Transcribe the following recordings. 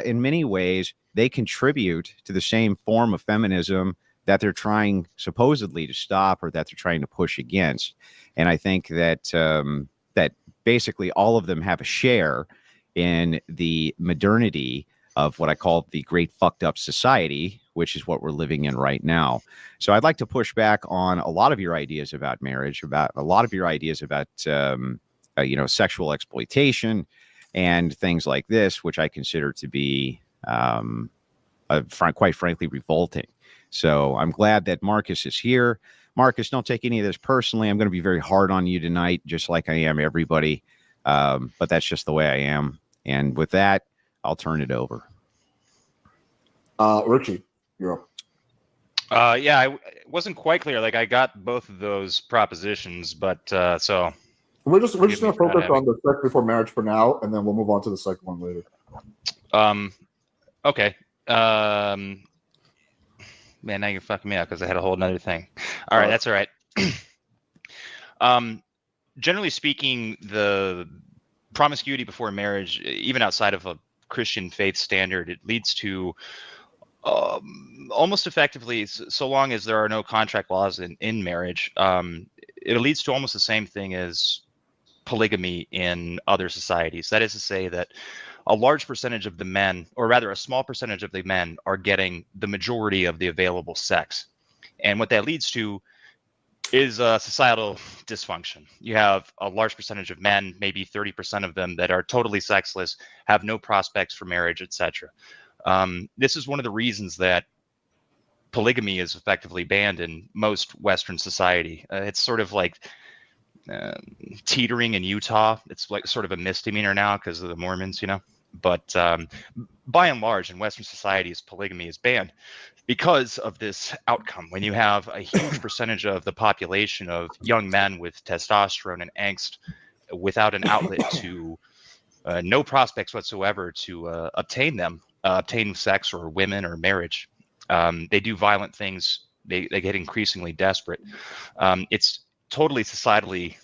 in many ways, they contribute to the same form of feminism that they're trying supposedly to stop or that they're trying to push against. And I think that that basically all of them have a share in the modernity of what I call the great fucked up society, which is what we're living in right now. So I'd like to push back on a lot of your ideas about marriage, about a lot of your ideas about, sexual exploitation and things like this, which I consider to be quite frankly revolting. So I'm glad that Marcus is here. Marcus, don't take any of this personally. I'm going to be very hard on you tonight, just like I am everybody. But that's just the way I am. And with that, I'll turn it over. Richy, you're up. It wasn't quite clear. Like, I got both of those propositions, but so we're just going to focus on the sex before marriage for now, and then we'll move on to the second one later. Okay. Man, now you're fucking me up because I had a whole nother thing. All right, that's all right. Generally speaking, the promiscuity before marriage, even outside of a Christian faith standard, it leads to almost effectively, so long as there are no contract laws in marriage, it leads to almost the same thing as polygamy in other societies. That is to say that a large percentage of the men, or rather a small percentage of the men, are getting the majority of the available sex. And what that leads to is societal dysfunction. You have a large percentage of men, maybe 30% of them, that are totally sexless, have no prospects for marriage, etc. This is one of the reasons that polygamy is effectively banned in most Western society. It's sort of like teetering in Utah. It's like sort of a misdemeanor now because of the Mormons, But by and large, in Western societies, polygamy is banned because of this outcome. When you have a huge percentage of the population of young men with testosterone and angst without an outlet to no prospects whatsoever to obtain sex or women or marriage, they do violent things. They get increasingly desperate. It's totally societally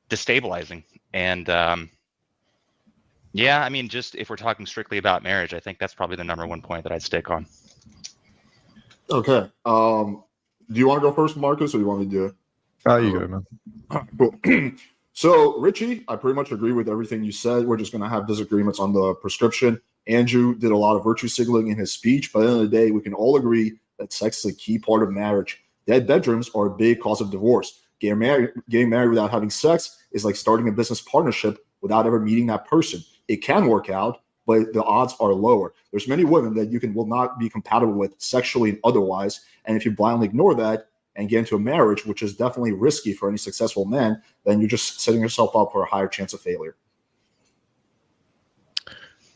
destabilizing. And just if we're talking strictly about marriage, I think that's probably the number one point that I'd stick on. Okay. Do you want to go first, Marcus, or do you want me to do it? You go, man. Cool. So, Richy, I pretty much agree with everything you said. We're just going to have disagreements on the prescription. Andrew did a lot of virtue signaling in his speech, but at the end of the day, we can all agree that sex is a key part of marriage. Dead bedrooms are a big cause of divorce. Getting married without having sex is like starting a business partnership without ever meeting that person. It can work out, but the odds are lower. There's many women that will not be compatible with sexually and otherwise, and if you blindly ignore that and get into a marriage, which is definitely risky for any successful man, then you're just setting yourself up for a higher chance of failure.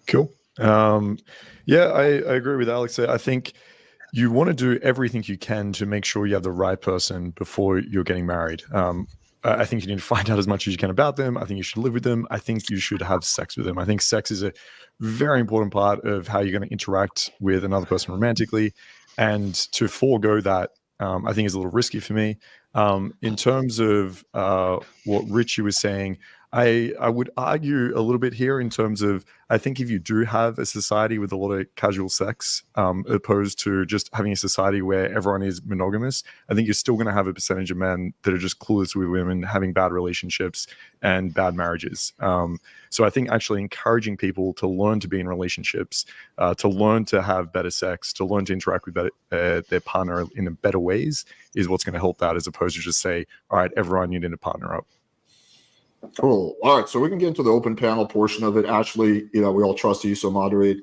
Cool. I agree with Alex. I think you want to do everything you can to make sure you have the right person before you're getting married. I think you need to find out as much as you can about them. I think you should live with them. I think you should have sex with them. I think sex is a very important part of how you're going to interact with another person romantically. And to forego that, I think is a little risky for me. In terms of what Richy was saying, I would argue a little bit here in terms of, I think if you do have a society with a lot of casual sex, opposed to just having a society where everyone is monogamous, I think you're still going to have a percentage of men that are just clueless with women, having bad relationships and bad marriages. So I think actually encouraging people to learn to be in relationships, to learn to have better sex, to learn to interact with their partner in better ways is what's going to help that, as opposed to just say, all right, everyone, you need to partner up. Cool. All right, so we can get into the open panel portion of it. Ashley, we all trust you, so moderate.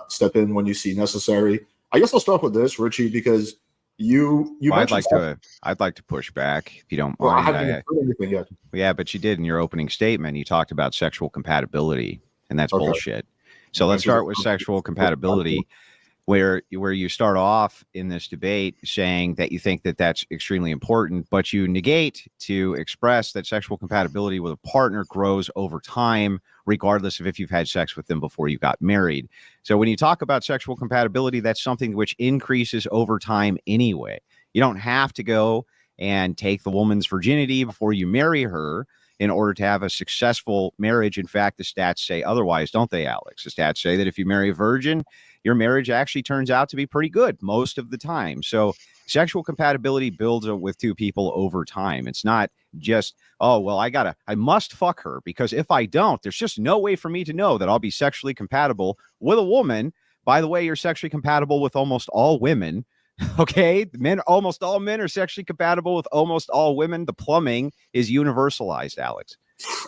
Step in when you see necessary. I guess I'll start with this, Richy, because you mentioned I'd like to push back if you don't mind. I haven't even heard anything yet. Yeah, but you did in your opening statement. You talked about sexual compatibility, and that's bullshit. So let's start with sexual compatibility, where you start off in this debate saying that you think that that's extremely important, but you negate to express that sexual compatibility with a partner grows over time, regardless of if you've had sex with them before you got married. So when you talk about sexual compatibility, that's something which increases over time anyway. You don't have to go and take the woman's virginity before you marry her. in order to have a successful marriage. In fact, the stats say otherwise, don't they, Alex? The stats say that if you marry a virgin, your marriage actually turns out to be pretty good most of the time. So sexual compatibility builds with two people over time. It's not just, oh, well, I must fuck her, because if I don't, there's just no way for me to know that I'll be sexually compatible with a woman. By the way, you're sexually compatible with almost all women. Okay, almost all men are sexually compatible with almost all women. The plumbing is universalized, Alex.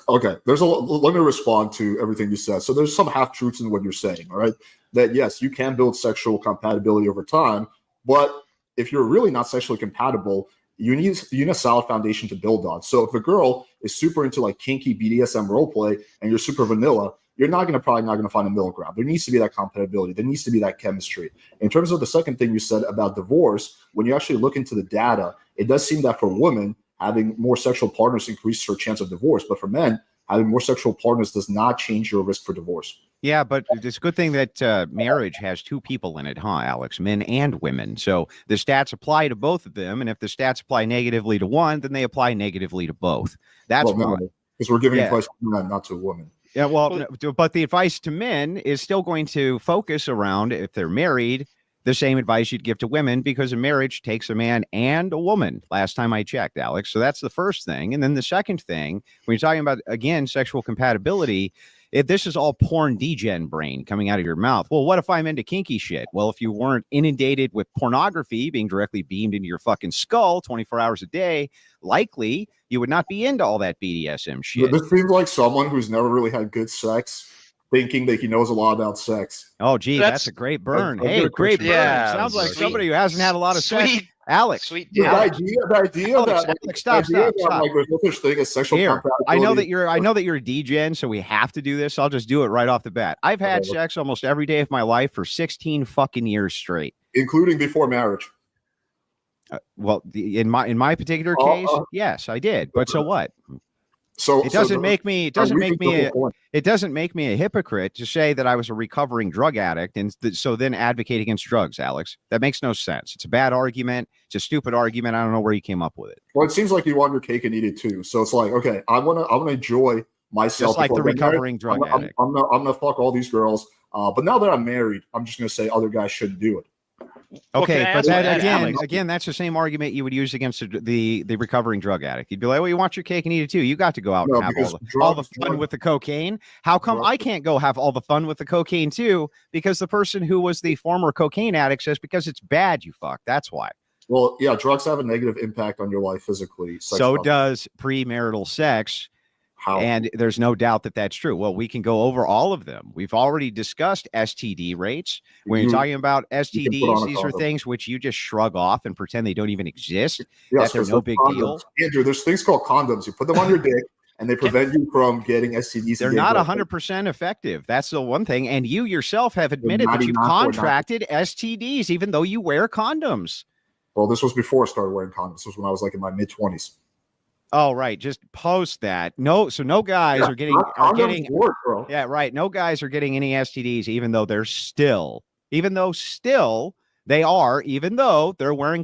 Okay, let me respond to everything you said. So there's some half truths in what you're saying. All right, that yes, you can build sexual compatibility over time, but if you're really not sexually compatible, you need a solid foundation to build on. So if a girl is super into like kinky BDSM roleplay and you're super vanilla, you're probably not gonna find a middle ground. There needs to be that compatibility. There needs to be that chemistry. In terms of the second thing you said about divorce, when you actually look into the data, it does seem that for women, having more sexual partners increases her chance of divorce. But for men, having more sexual partners does not change your risk for divorce. Yeah, but it's a good thing that marriage has two people in it, huh, Alex? Men and women. So the stats apply to both of them. And if the stats apply negatively to one, then they apply negatively to both. That's one. Because we're giving advice to men, not to women. Yeah, well, but the advice to men is still going to focus around, if they're married, the same advice you'd give to women, because a marriage takes a man and a woman, last time I checked, Alex. So that's the first thing. And then the second thing, when you're talking about, again, sexual compatibility, if this is all porn degen brain coming out of your mouth, well, what if I'm into kinky shit? Well, if you weren't inundated with pornography being directly beamed into your fucking skull 24 hours a day, likely you would not be into all that BDSM shit. This seems like someone who's never really had good sex thinking that he knows a lot about sex. Oh, gee, that's a great burn. Hey, great burn. Yeah, sounds like somebody who hasn't had a lot of sex. Alex, sweet. The idea that stop. like there's no such thing as sexual compatibility. I know that you're a degen, so we have to do this. I'll just do it right off the bat. I've had sex almost every day of my life for 16 fucking years straight, including before marriage. Well, in my particular case, yes, I did. But so what? So it doesn't make me a hypocrite to say that I was a recovering drug addict and so then advocate against drugs, Alex. That makes no sense. It's a bad argument. It's a stupid argument. I don't know where you came up with it. Well, it seems like you want your cake and eat it too. So it's like, okay, I want to enjoy myself. Just like the recovering drug addict. I'm gonna fuck all these girls. But now that I'm married, I'm just gonna say other guys shouldn't do it. Okay, but that again, that's the same argument you would use against the recovering drug addict. You'd be like, well, you want your cake and eat it too. You got to go out and have all the fun with the cocaine. How come I can't go have all the fun with the cocaine too? Because the person who was the former cocaine addict says, because it's bad, you fuck. That's why. Well, yeah, drugs have a negative impact on your life physically. So does premarital sex. How? And there's no doubt that that's true. Well, we can go over all of them. We've already discussed STD rates. When you're talking about STDs, these are things which you just shrug off and pretend they don't even exist. Yes, that they're no big deal. Andrew, there's things called condoms. You put them on your dick and they prevent you from getting STDs. They're not 100% effective. That's the one thing. And you yourself have admitted that you've contracted STDs, even though you wear condoms. Well, this was before I started wearing condoms. This was when I was like in my mid-20s. Oh, right. Just post that. No guys are getting work, bro. Yeah, right. No guys are getting any STDs, even though they're wearing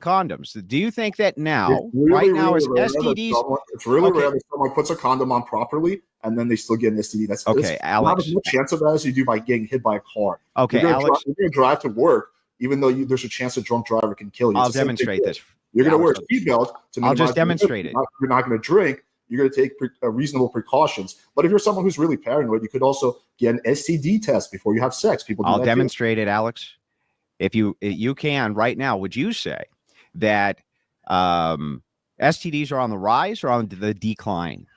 condoms. Do you think that now, right now, is STDs? It's really rare that someone puts a condom on properly and then they still get an STD. That's okay, Alex. Not as much chance of that as you do by getting hit by a car. Okay, Alex. You're going to drive to work, even though there's a chance a drunk driver can kill you. I'll demonstrate this. You're going to wear a seatbelt to minimize. I'll just demonstrate it. You're not going to drink. You're going to take reasonable precautions. But if you're someone who's really paranoid, you could also get an STD test before you have sex. I'll demonstrate it, Alex. If you can right now, would you say that STDs are on the rise or on the decline?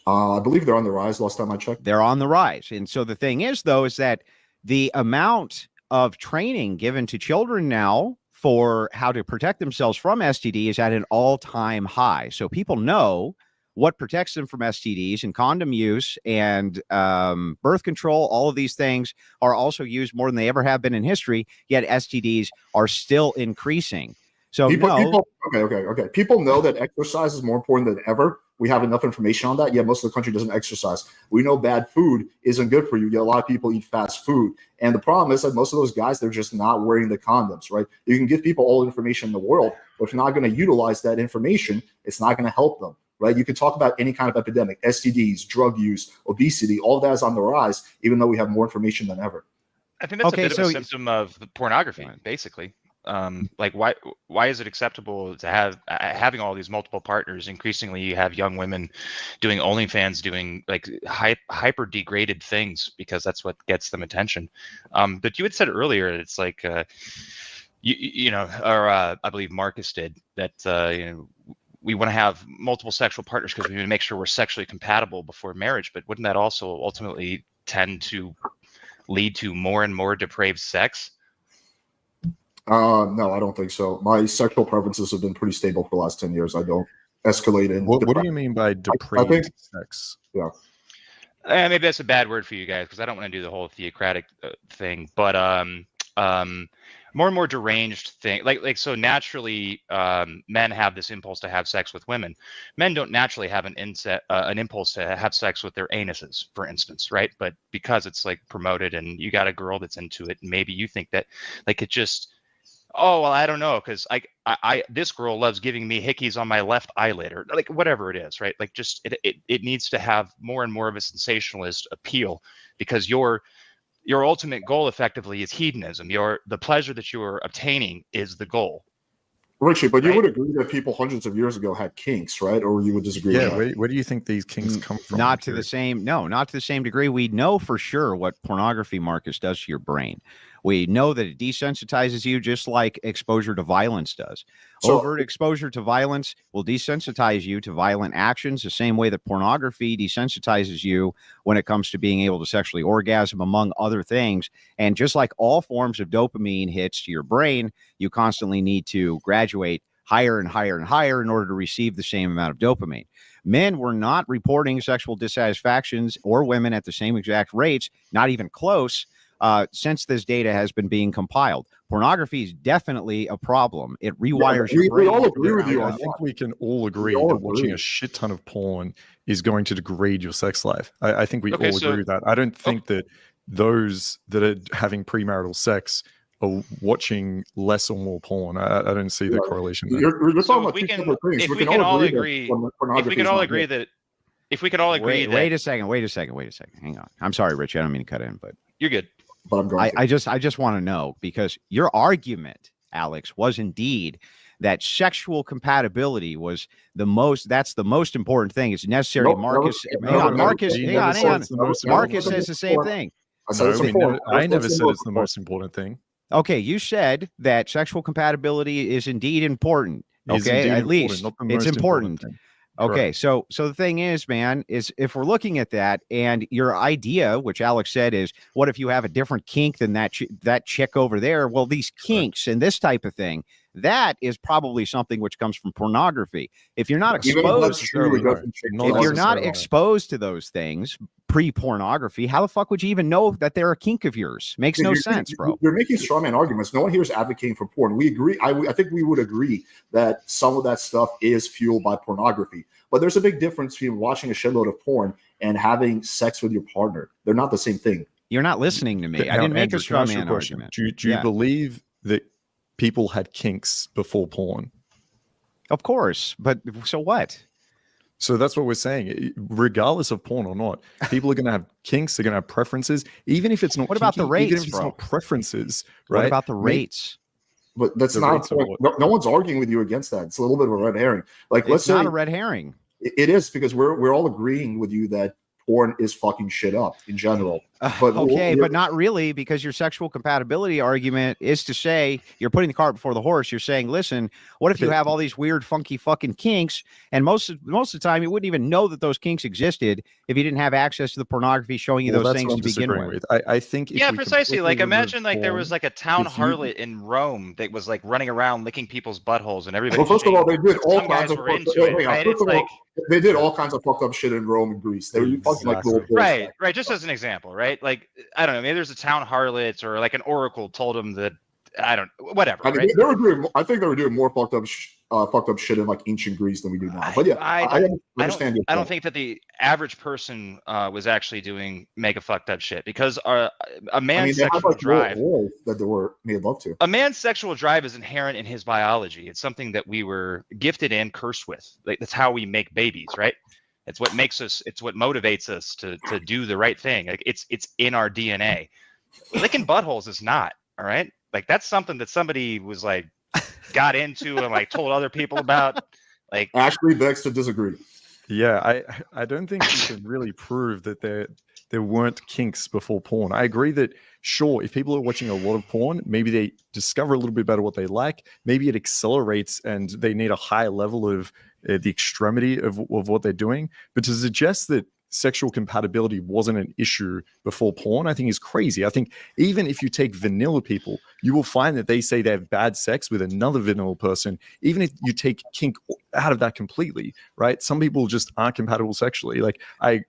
I believe they're on the rise. Last time I checked, they're on the rise. And so the thing is, though, is that the amount of training given to children now for how to protect themselves from STD is at an all-time high. So people know what protects them from STDs, and condom use and birth control. All of these things are also used more than they ever have been in history, yet STDs are still increasing. So people know that exercise is more important than ever. We have enough information on that, yet most of the country doesn't exercise. We know bad food isn't good for you, yet a lot of people eat fast food. And the problem is that most of those guys, they're just not wearing the condoms, right? You can give people all the information in the world, but if you're not going to utilize that information, it's not going to help them, right? You can talk about any kind of epidemic, STDs, drug use, obesity, all of that is on the rise, even though we have more information than ever. I think that's Okay, a bit so of a symptom of the pornography, basically. Like why is it acceptable to have having all these multiple partners? Increasingly, you have young women doing OnlyFans, doing like hyper degraded things because that's what gets them attention. But you had said earlier, it's like I believe Marcus did that. We want to have multiple sexual partners because we want to make sure we're sexually compatible before marriage. But wouldn't that also ultimately tend to lead to more and more depraved sex? No, I don't think so. My sexual preferences have been pretty stable for the last 10 years. I don't escalate in. What do you mean by depraved sex? Yeah. Maybe that's a bad word for you guys because I don't want to do the whole theocratic thing, but more and more deranged thing. Like so naturally, men have this impulse to have sex with women. Men don't naturally have an impulse to have sex with their anuses, for instance, right? But because it's like promoted and you got a girl that's into it, maybe you think that like it just. Oh, well, I don't know, because I this girl loves giving me hickeys on my left eyelid, or like whatever it is, right? Like just it needs to have more and more of a sensationalist appeal because your ultimate goal effectively is hedonism. The pleasure that you are obtaining is the goal. Richie, but right? you would agree that people hundreds of years ago had kinks, right? Or you would disagree with that? Where do you think these kinks come from? Not to the same degree. We know for sure what pornography, Marcus, does to your brain. We know that it desensitizes you just like exposure to violence does. So- Overt exposure to violence will desensitize you to violent actions the same way that pornography desensitizes you when it comes to being able to sexually orgasm, among other things. And just like all forms of dopamine hits to your brain, you constantly need to graduate higher and higher and higher in order to receive the same amount of dopamine. Men were not reporting sexual dissatisfactions or women at the same exact rates, not even close, since this data has been being compiled. Pornography is definitely a problem. It rewires your brain. We all agree with you I on think that. we can all agree all that agree. watching a shit ton of porn is going to degrade your sex life. I think we all agree with that. I don't think that those that are having premarital sex are watching less or more porn. I don't see the correlation there. You're So talking about two separate things. if we can all agree that Wait a second. Hang on. I'm sorry, Rich. I don't mean to cut in, but you're good. But I'm going. I just want to know, because your argument, Alex, was indeed that sexual compatibility was that's the most important thing. It's necessary. Nope, Marcus, hang on. Marcus says the same thing. I never said it's the most important thing. Okay, you said that sexual compatibility is indeed important. Okay, at least it's important. Okay, so the thing is, man, is if we're looking at that, and your idea, which Alex said, is what if you have a different kink than that chick over there? Well, these kinks and this type of thing, that is probably something which comes from pornography. If you're not exposed, to those things pre-pornography, how the fuck would you even know that they're a kink of yours? Makes no sense, bro. You're making strawman arguments. No one here is advocating for porn. We agree. I think we would agree that some of that stuff is fueled by pornography. But there's a big difference between watching a shitload of porn and having sex with your partner. They're not the same thing. You're not listening to me. I didn't make a strawman argument. Do you believe that people had kinks before porn? Of course, but so what? So that's what we're saying. Regardless of porn or not, people are going to have kinks. They're going to have preferences, even if it's not. What about the rates, even if it's bro? not preferences, right? What about the rates? But that's not. No one's arguing with you against that. It's a little bit of a red herring. Like, let's say it's not a red herring. It is, because we're all agreeing with you that porn is fucking shit up in general. But but not really, because your sexual compatibility argument is to say you're putting the cart before the horse. You're saying, listen, what if you have all these weird, funky fucking kinks, and most of the time you wouldn't even know that those kinks existed if you didn't have access to the pornography showing you those things to begin with. I think, precisely. Like, imagine like there was like a town harlot in Rome that was like running around licking people's buttholes, and everybody. Well, first of all, they did all kinds of they did all kinds of fucked up shit in Rome and Greece. They were fucking like little right. Just as an example, right? Like, I don't know, maybe there's a town harlot, or like an oracle told them that I don't, whatever. I mean, right? they were doing. I think they were doing more fucked up shit in like ancient Greece than we do now. But yeah, I understand. I don't think that the average person was actually doing mega fucked up shit, because a man's sexual drive. That they were made love to. A man's sexual drive is inherent in his biology. It's something that we were gifted and cursed with. Like, that's how we make babies, right? It's what makes us. It's what motivates us to do the right thing. Like, it's in our DNA. Licking buttholes is not. All right. Like, that's something that somebody was like got into and like told other people about. Like, Ashley begs to disagree. Yeah, I don't think you can really prove that there weren't kinks before porn. I agree that, sure, if people are watching a lot of porn, maybe they discover a little bit better what they like. Maybe it accelerates and they need a high level of the extremity of what they're doing. But to suggest that sexual compatibility wasn't an issue before porn, I think is crazy. I think even if you take vanilla people, you will find that they say they have bad sex with another vanilla person. Even if you take kink out of that completely, right? Some people just aren't compatible sexually. Like, I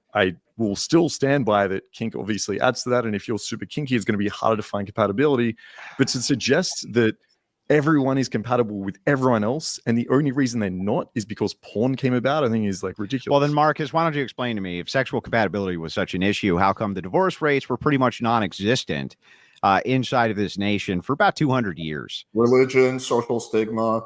will still stand by that kink obviously adds to that. And if you're super kinky, it's going to be harder to find compatibility. But to suggest that everyone is compatible with everyone else, and the only reason they're not is because porn came about, I think is like ridiculous. Well, then, Marcus, why don't you explain to me, if sexual compatibility was such an issue, how come the divorce rates were pretty much non-existent inside of this nation for about 200 years? Religion, social stigma.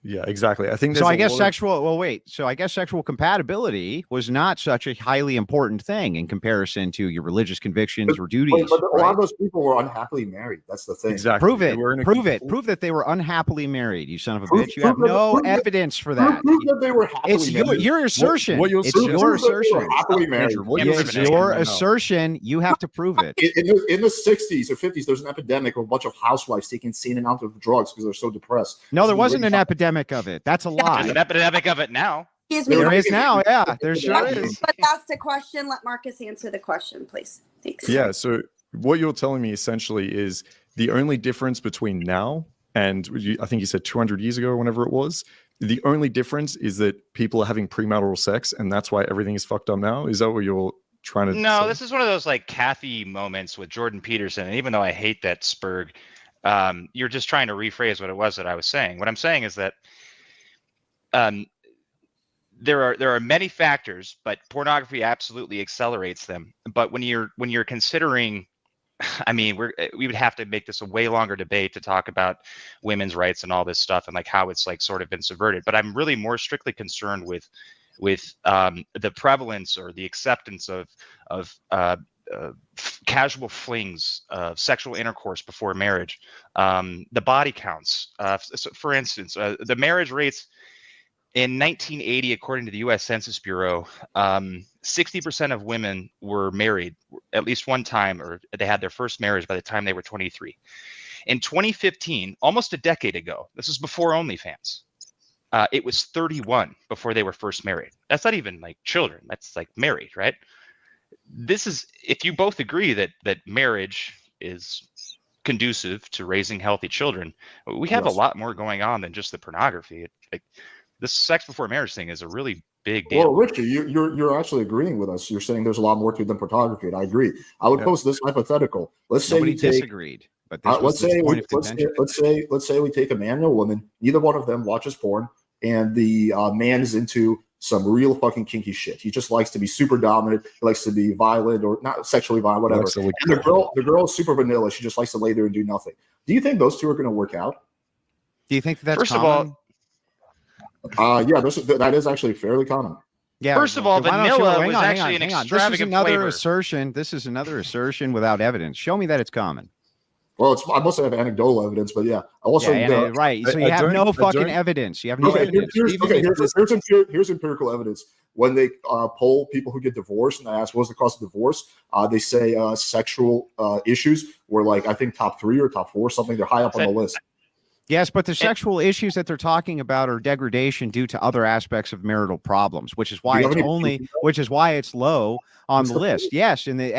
Yeah, exactly. I think so. I guess sexual. Well, wait. So I guess sexual compatibility was not such a highly important thing in comparison to your religious convictions or duties. But a lot of those people were unhappily married. That's the thing. Exactly. Prove it. Prove it. Prove that they were unhappily married. You son of a bitch. You have no evidence for that. Prove that they were happily married. It's your assertion. It's your assertion. Happily married. It's your assertion. You have to prove it. In the 60s or 50s, there's an epidemic of a bunch of housewives taking insane amounts of drugs because they're so depressed. No, there wasn't an epidemic of it. That's a lie. There's an epidemic of it now. There is now. Yeah, there sure is. But that's the question. Let Marcus answer the question, please. Thanks. Yeah. So what you're telling me essentially is the only difference between now and I think you said 200 years ago or whenever it was, the only difference is that people are having premarital sex, and that's why everything is fucked up now. Is that what you're trying to say? This is one of those like Kathy moments with Jordan Peterson. And even though I hate that Spurg, you're just trying to rephrase what it was that I was saying. What I'm saying is that there are many factors, but pornography absolutely accelerates them. But when you're considering, I mean, we would have to make this a way longer debate to talk about women's rights and all this stuff and like how it's like sort of been subverted. But I'm really more strictly concerned with the prevalence or the acceptance of casual flings of sexual intercourse before marriage, the body counts. So for instance, the marriage rates in 1980, according to the U.S. Census Bureau, 60% of women were married at least one time, or they had their first marriage by the time they were 23. In 2015, almost a decade ago, this is before OnlyFans, it was 31 before they were first married. That's not even like children. That's like married, right? This is, if you both agree that marriage is conducive to raising healthy children, we have a lot more going on than just the pornography. Like, this sex before marriage thing is a really big deal. Well, Richie, you're actually agreeing with us. You're saying there's a lot more to it than pornography, and I agree. I would pose this hypothetical. Let's say nobody disagreed, but let's say we take a man and a woman. Neither one of them watches porn, and the man is into some real fucking kinky shit. He just likes to be super dominant. He likes to be violent, or not sexually violent, whatever. And the girl is super vanilla. She just likes to lay there and do nothing. Do you think those two are going to work out? Do you think that's First common? of all, yeah, that is actually fairly common. Yeah. First of all, vanilla was actually an extravagant flavor. This is another assertion without evidence. Show me that it's common. Well, I must have anecdotal evidence, but yeah. Also, right. So you have no fucking evidence. You have no evidence. Here's empirical evidence. When they poll people who get divorced and they ask what's the cause of divorce, they say sexual issues were like, I think top 3 or top 4, something. They're high up on the list. Yes, but the sexual issues that they're talking about are degradation due to other aspects of marital problems, which is why it's low on the list. Yes, in the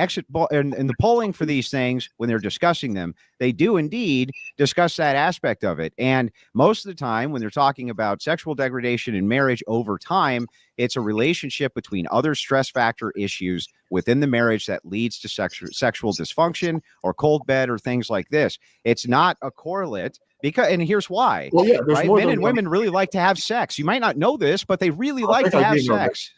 in the polling for these things, when they're discussing them, they do indeed discuss that aspect of it. And most of the time, when they're talking about sexual degradation in marriage over time, it's a relationship between other stress factor issues within the marriage that leads to sexual dysfunction or cold bed or things like this. It's not a correlate. And here's why. Well, yeah, there's right? more Men than and one. women really like to have sex. You might not know this, but they really like to I have do know sex.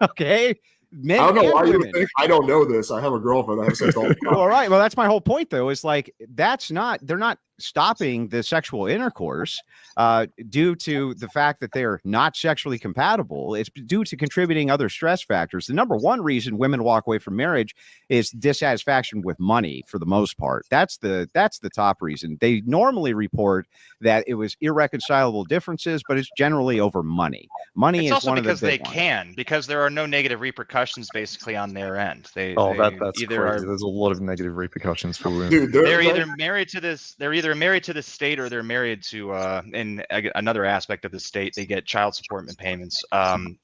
Okay. Men I don't know and why you women. think I don't know this. I have a girlfriend that has sex all the time. All right. Well, that's my whole point, though, is like they're not stopping the sexual intercourse due to the fact that they're not sexually compatible. It's due to contributing other stress factors. The number one reason women walk away from marriage is dissatisfaction with money, for the most part. That's the top reason. They normally report that it was irreconcilable differences, but it's generally over money. Money It's is also one of the because they big ones. can, because there are no negative repercussions basically on their end. That's That's either crazy. There's a lot of negative repercussions for women. Dude, they're either married to the state, or they're married to in another aspect of the state. They get child support payments.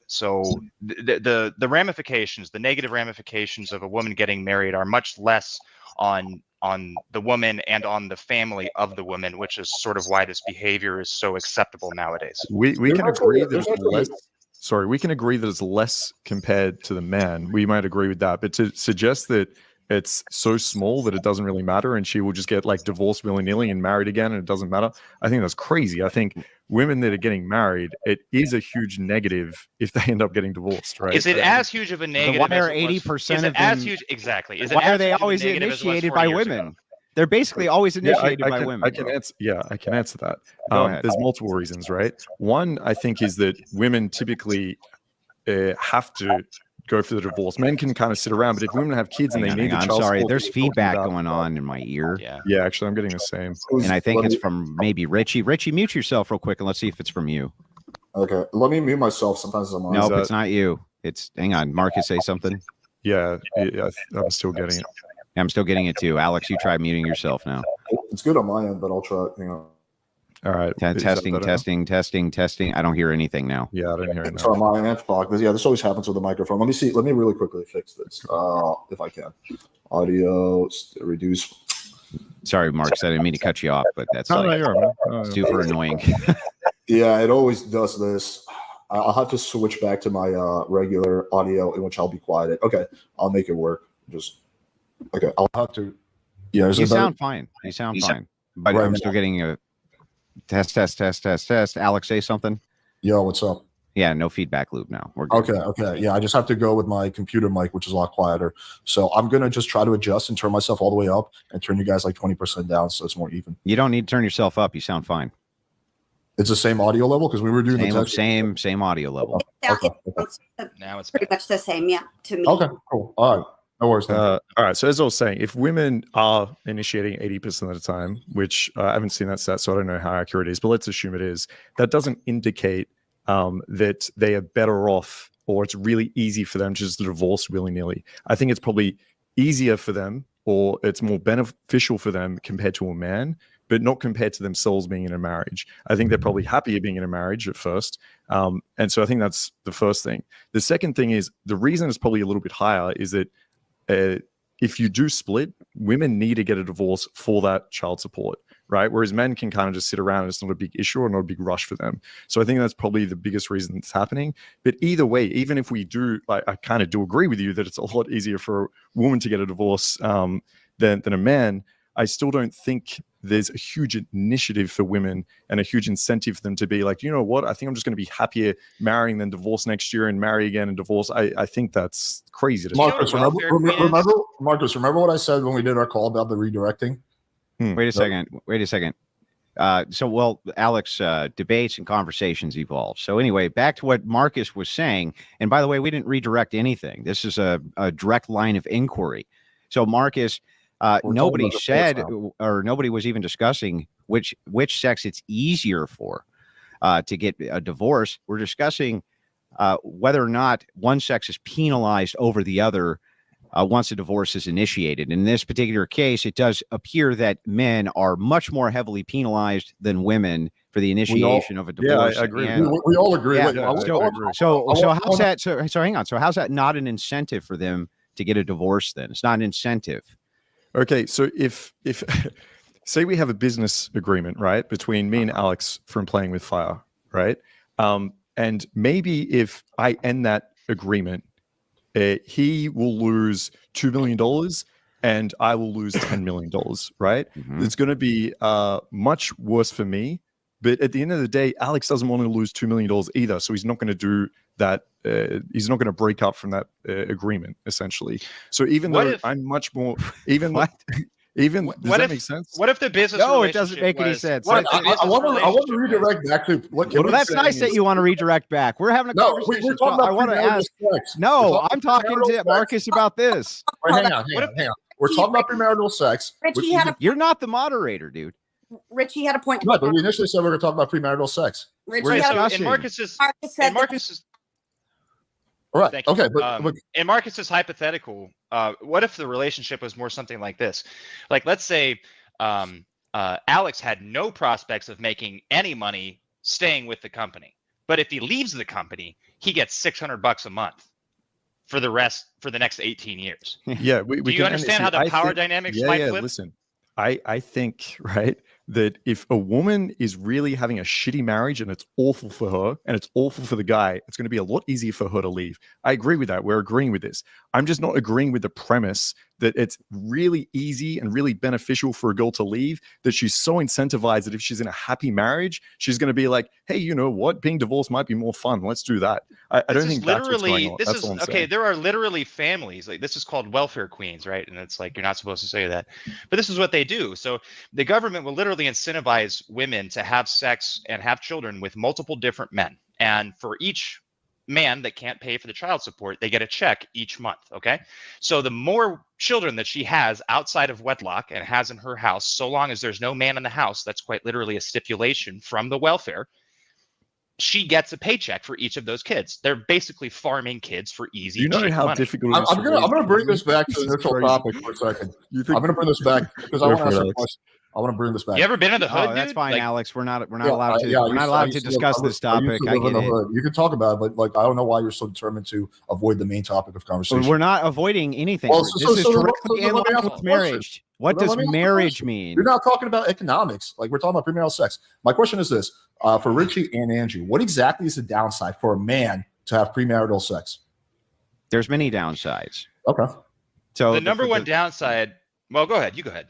So the ramifications, the negative ramifications of a woman getting married are much less on the woman and on the family of the woman, which is sort of why this behavior is so acceptable nowadays. We can agree that there's it's actually- less. Sorry, we can agree that it's less compared to the man. We might agree with that, but to suggest that it's so small that it doesn't really matter and she will just get like divorced willy-nilly and married again and it doesn't matter, I think that's crazy. I think women that are getting married, it is a huge negative if they end up getting divorced, right? Is it as huge of a negative? Why are as it was- 80% is it of as them- huge? Exactly. Is it Why as are they huge of a always negative as it was initiated 40 by years women? ago? They're basically always initiated by I women. can answer. Yeah, I can answer that. Go ahead. There's multiple reasons, right? One, I think, is that women typically have to go for the divorce. Men can kind of sit around, but if women have kids and they need the I'm child sorry. support, There's that we're talking feedback about- going on in my ear. Yeah. Yeah, actually, I'm getting the same. And I think it's from maybe Richy. Richy, mute yourself real quick and let's see if it's from you. Okay, let me mute myself. Sometimes I'm on. Nope, that- it's not you. Hang on. Marcus, say something. Yeah, I'm still getting it. I'm still getting it too. Alex, you try muting yourself now. It's good on my end, but I'll try. Hang on. All right. Is that Testing, better now? testing. I don't hear anything now. Yeah, I don't hear it It's now. on my end. Fuck. Yeah, this always happens with the microphone. Let me see. Let me really quickly fix this. If I can. Audio reduce. Sorry, Marcus. I didn't mean to cut you off, but that's No, like you're all right. No, no. super annoying. Yeah, it always does this. I'll have to switch back to my regular audio, in which I'll be quiet. Okay, I'll make it work. Okay. I'll have to. Yeah, You sound fine. You sound fine. But Right I'm now. still getting a test. Alex, say something. Yo, what's up? Yeah, no feedback loop now. We're good. Okay. Yeah, I just have to go with my computer mic, which is a lot quieter. So I'm gonna just try to adjust and turn myself all the way up and turn you guys like 20% down, so it's more even. You don't need to turn yourself up. You sound fine. It's the same audio level because we were doing the test. Same audio level. Yeah, Okay. it's Now it's pretty much the same, yeah, to me. Okay, cool. All right. No worries. Then. All right. So as I was saying, if women are initiating 80% of the time, which I haven't seen that stat, so I don't know how accurate it is, but let's assume it is, that doesn't indicate that they are better off or it's really easy for them just to divorce willy-nilly. I think it's probably easier for them or it's more beneficial for them compared to a man, but not compared to themselves being in a marriage. I think they're probably happier being in a marriage at first. And so I think that's the first thing. The second thing is the reason it's probably a little bit higher is that if you do split, women need to get a divorce for that child support, right? Whereas men can kind of just sit around and it's not a big issue or not a big rush for them. So I think that's probably the biggest reason it's happening. But either way, even if we do, I kind of do agree with you that it's a lot easier for a woman to get a divorce than a man, I still don't think there's a huge initiative for women and a huge incentive for them to be like, you know what, I think I'm just going to be happier marrying than divorce next year and marry again and divorce. I think that's crazy. Marcus, You know what welfare is? remember what I said when we did our call about the redirecting? Wait a second. So Alex, debates and conversations evolve. So anyway, back to what Marcus was saying. And by the way, we didn't redirect anything. This is a direct line of inquiry. So Marcus, nobody said or nobody was even discussing which sex it's easier for to get a divorce. We're discussing whether or not one sex is penalized over the other once a divorce is initiated. In this particular case, it does appear that men are much more heavily penalized than women for the initiation of a divorce. I agree. And- We all agree. Yeah, Wait, yeah, I agree. so want- how's that? So hang on. So how's that not an incentive for them to get a divorce? Then it's not an incentive. Okay, so if say we have a business agreement, right, between me and Alex from Playing with Fire, right, and maybe if I end that agreement, he will lose $2 million and I will lose $10 million, right? Mhm. It's going to be much worse for me. But at the end of the day, Alex doesn't want to lose $2 million either. So he's not going to do that. He's not going to break up from that agreement, essentially. So even What though if- I'm much more, even, What? even, What does that if- make sense? What if the business? No, it doesn't relationship make any was- sense. what if That's- the I business want to relationship was- redirect back to what Well, Kim that's was nice saying that is- you want to redirect back. We're having a No, conversation. we're talking about I want to premarital ask. sex. We're No, talking I'm talking premarital to sex. Marcus about this. Wait, hang on, What hang on. We're talking about premarital sex. Richie had a You're not the moderator, dude. Richie had a point. No, but we initially said we were going to talk about premarital sex. Richie We're Right, had so a, discussing. Marcus said in Marcus's All right. Thank you. Okay, but in Marcus's hypothetical, what if the relationship was more something like this? Like, let's say Alex had no prospects of making any money staying with the company, but if he leaves the company, he gets $600 a month for the next 18 years. Yeah. We Do you can understand how the I power think- dynamics yeah, might yeah, flip? Listen, I think, right, that if a woman is really having a shitty marriage and it's awful for her and it's awful for the guy, it's going to be a lot easier for her to leave. I agree with that. We're agreeing with this. I'm just not agreeing with the premise that it's really easy and really beneficial for a girl to leave, that she's so incentivized that if she's in a happy marriage, she's going to be like, hey, you know what? Being divorced might be more fun. Let's do that. I don't think that's what's going on. That's all I'm okay. saying. There are literally families like this is called welfare queens, right? And it's like you're not supposed to say that, but this is what they do. So the government will literally incentivize women to have sex and have children with multiple different men, and for each man that can't pay for the child support, they get a check each month. Okay, so the more children that she has outside of wedlock and has in her house, so long as there's no man in the house, that's quite literally a stipulation from the welfare, she gets a paycheck for each of those kids. They're basically farming kids for easy. Do you know cheap how money. difficult it is? I'm gonna bring this back to This the is initial crazy. topic for a second. You I'm think gonna bring this back because I Go want to for it, ask a Alex. question. I want to bring this back. You ever been in the hood, Oh, that's dude? fine, Like, Alex. We're not Yeah, allowed to. yeah, I We're not used allowed used to live- discuss I this I used topic. to I live in get the it. hood. You can talk about it, but like I don't know why you're so determined to avoid the main topic of conversation. We're not avoiding anything. Well, Rich. so- this is so let- directly so in let me line ask with a question. marriage. What Let does me ask a marriage question. mean? You're not talking about economics. Like we're talking about premarital sex. My question is this: for Richie and Andrew, what exactly is the downside for a man to have premarital sex? There's many downsides. Okay. So the number one downside. Well, go ahead. You go ahead.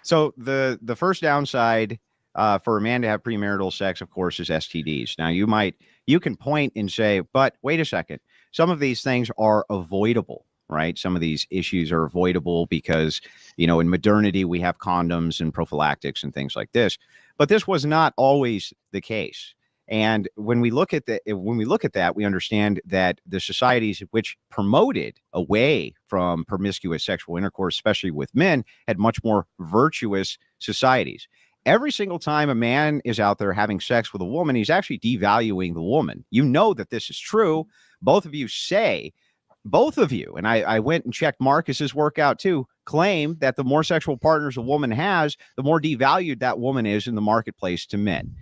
So the first downside for a man to have premarital sex, of course, is STDs. Now you can point and say, but wait a second, some of these things are avoidable, right? Some of these issues are avoidable because, in modernity we have condoms and prophylactics and things like this. But this was not always the case. And when we look at that, we understand that the societies which promoted away from promiscuous sexual intercourse, especially with men, had much more virtuous societies. Every single time a man is out there having sex with a woman, he's actually devaluing the woman. You know that this is true. Both of you, and I went and checked Marcus's work out too, claim that the more sexual partners a woman has, the more devalued that woman is in the marketplace to men.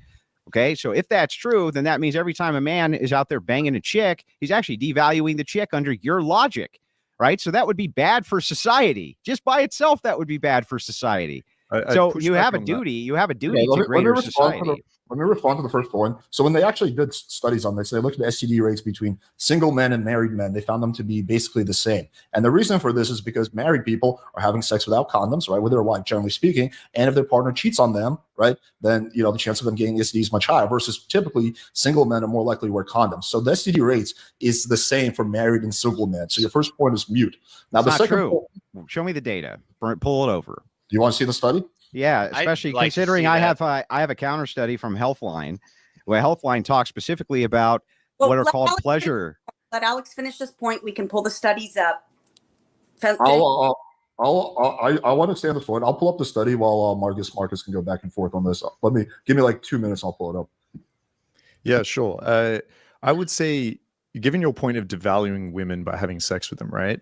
Okay, so if that's true, then that means every time a man is out there banging a chick, he's actually devaluing the chick under your logic, right? So that would be bad for society. Just by itself, that would be bad for society. So you have a duty. You have a duty to greater society. Let me respond to the first point. So when they actually did studies on this, they looked at STD rates between single men and married men. They found them to be basically the same. And the reason for this is because married people are having sex without condoms, right, with their wife, generally speaking. And if their partner cheats on them, right, then the chance of them getting STD is much higher. Versus typically single men are more likely to wear condoms. So the STD rates is the same for married and single men. So your first point is mute. Now It's the not second true. point, Show me the data. Pull it over. do you want to see the study? Yeah, especially like to considering see I that. have a counter study from Healthline, where Healthline talks specifically about Well, what are let called Alex pleasure. Let Alex finish this point. We can pull the studies up. I want to stay on this point. I'll pull up the study while Marcus can go back and forth on this. Give me like 2 minutes. I'll pull it up. Yeah, sure. I would say given your point of devaluing women by having sex with them, right?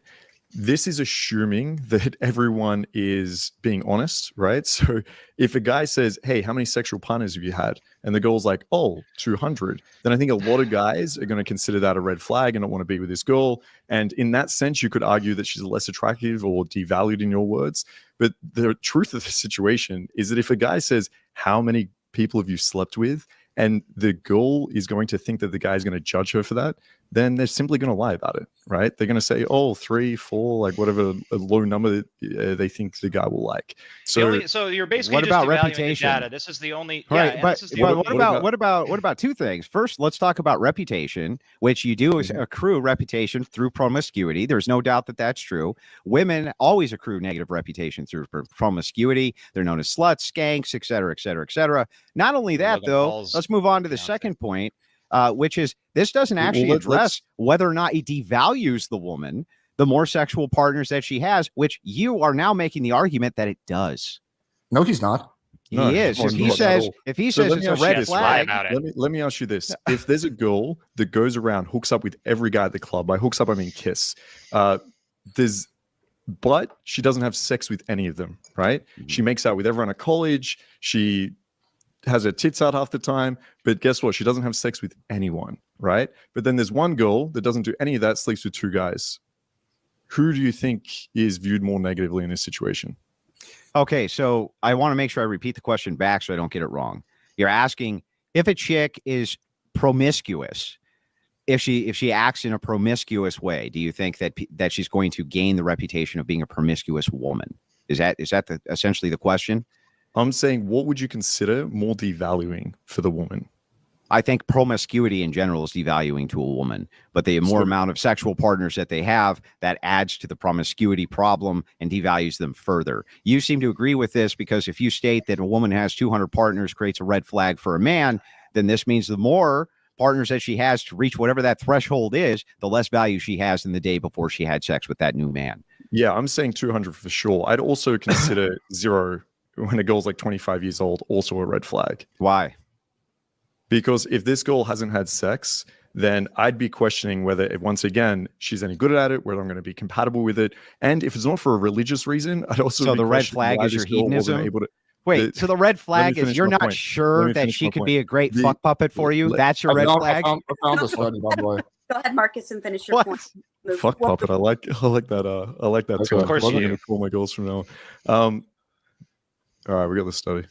This is assuming that everyone is being honest, right? So if a guy says, hey, how many sexual partners have you had? And the girl's like, oh, 200. Then I think a lot of guys are going to consider that a red flag and not want to be with this girl. And in that sense, you could argue that she's less attractive or devalued in your words. But the truth of the situation is that if a guy says, how many people have you slept with? And the girl is going to think that the guy is going to judge her for that, then they're simply going to lie about it, right? They're going to say, oh, 3, 4, like whatever a low number they think the guy will like. So, so you're basically what just about devaluing reputation? the data. This is the only, Right, yeah. but, This is the but only, what about two things? First, let's talk about reputation, which you do accrue reputation through promiscuity. There's no doubt that that's true. Women always accrue negative reputation through promiscuity. They're known as sluts, skanks, et cetera, et cetera, et cetera. Not only that, though, let's move on to the second point, which is this doesn't actually address whether or not it devalues the woman, the more sexual partners that she has, which you are now making the argument that it does. No, he's not. He is. If he says it's a red flag, let me ask you this: if there's a girl that goes around, hooks up with every guy at the club, by hooks up I mean kiss, but she doesn't have sex with any of them, right? Mm-hmm. She makes out with everyone at college. She has her tits out half the time, but guess what? She doesn't have sex with anyone, right? But then there's one girl that doesn't do any of that, sleeps with 2 guys. Who do you think is viewed more negatively in this situation? Okay, so I want to make sure I repeat the question back so I don't get it wrong. You're asking if a chick is promiscuous, if she acts in a promiscuous way, do you think that she's going to gain the reputation of being a promiscuous woman? Is that essentially the question? I'm saying, what would you consider more devaluing for the woman? I think promiscuity in general is devaluing to a woman, but the more amount of sexual partners that they have, that adds to the promiscuity problem and devalues them further. You seem to agree with this because if you state that a woman has 200 partners creates a red flag for a man, then this means the more partners that she has to reach whatever that threshold is, the less value she has in the day before she had sex with that new man. Yeah, I'm saying 200 for sure. I'd also consider 0 when a girl's like 25 years old, also a red flag. Why? Because if this girl hasn't had sex, then I'd be questioning whether, once again, she's any good at it, whether I'm going to be compatible with it. And if it's not for a religious reason, I'd also so the red flag is your hedonism? So the red flag is you're not sure that she could be a great fuck puppet for you? That's your red flag? I found the study, by the way. Go ahead, Marcus, and finish your point. Fuck puppet. I like that. I like that term. Of course I'm you going to call my girls from now. All right, we got the study.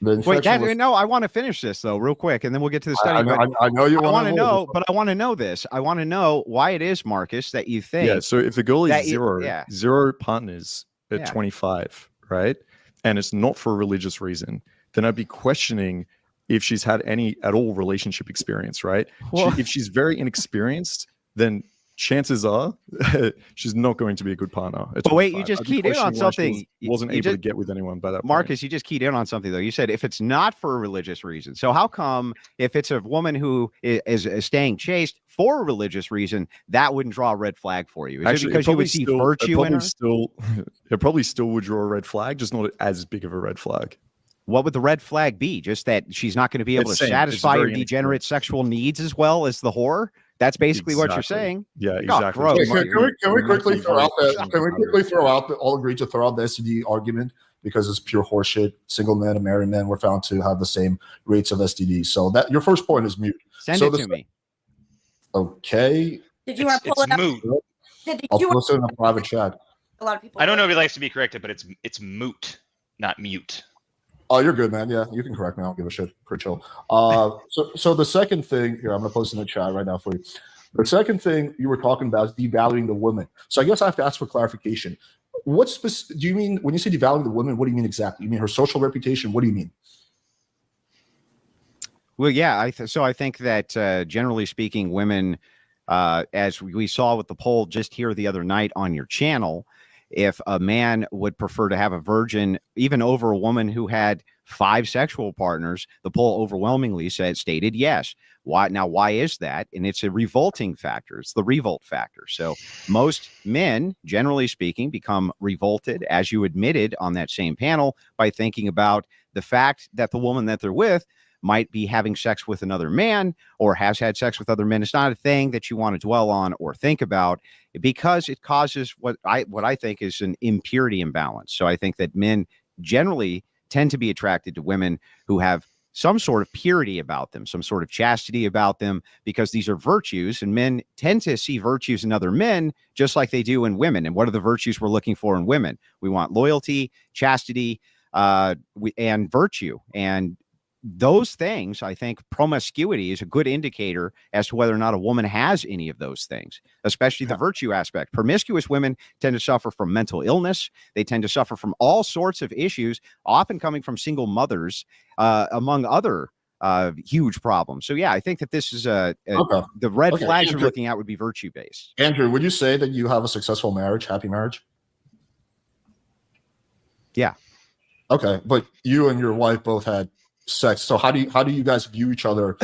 Wait, I want to finish this though, real quick, and then we'll get to the study. I know you want to know, but I want to know this. I want to know why it is, Marcus, that you think. Yeah. So if the girl is zero partners at 25, right, and it's not for a religious reason, then I'd be questioning if she's had any at all relationship experience, right? Well, if she's very inexperienced, then chances are she's not going to be a good partner. But wait, you just keyed in on something. Wasn't able to get with anyone by that point. Marcus, you just keyed in on something though. You said if it's not for a religious reason. So how come if it's a woman who is staying chaste for a religious reason, that wouldn't draw a red flag for you? Is it because you would see virtue in her? It probably still would draw a red flag, just not as big of a red flag. What would the red flag be? Just that she's not going to be able to satisfy her degenerate sexual needs as well as the whore? That's basically what you're saying. Yeah, exactly. Can we quickly throw out the all agree to throw out the STD argument because it's pure horseshit. Single men and married men were found to have the same rates of STD. So that your first point is mute. Send it to me. Okay. Did you want to pull it up? Moot. I'll post it in a private chat. A lot of people. I don't know if he likes to be corrected, but it's moot, not mute. Oh, you're good, man. Yeah, you can correct me. I don't give a shit. Pretty chill. So the second thing here, I'm gonna post in the chat right now for you. The second thing you were talking about is devaluing the woman. So I guess I have to ask for clarification. Do you mean when you say devaluing the woman? What do you mean exactly? You mean her social reputation? What do you mean? Well, yeah. I think that generally speaking, women, as we saw with the poll just here the other night on your channel. If a man would prefer to have a virgin even over a woman who had 5 sexual partners, the poll overwhelmingly stated yes. Why? Now, why is that? And it's a revolting factor. It's the revolt factor. So most men, generally speaking, become revolted, as you admitted on that same panel, by thinking about the fact that the woman that they're with might be having sex with another man or has had sex with other men. It's not a thing that you want to dwell on or think about, because it causes what I think is an impurity imbalance. So I think that men generally tend to be attracted to women who have some sort of purity about them, some sort of chastity about them, because these are virtues, and men tend to see virtues in other men just like they do in women. And what are the virtues we're looking for in women? We want loyalty, chastity, and virtue. And those things, I think promiscuity is a good indicator as to whether or not a woman has any of those things, especially the virtue aspect. Promiscuous women tend to suffer from mental illness. They tend to suffer from all sorts of issues, often coming from single mothers, among other huge problems. So, yeah, I think that this is the red flags Andrew, you're looking at would be virtue based. Andrew, would you say that you have a successful marriage, happy marriage? Yeah. Okay, but you and your wife both had sex. So how do you guys view each other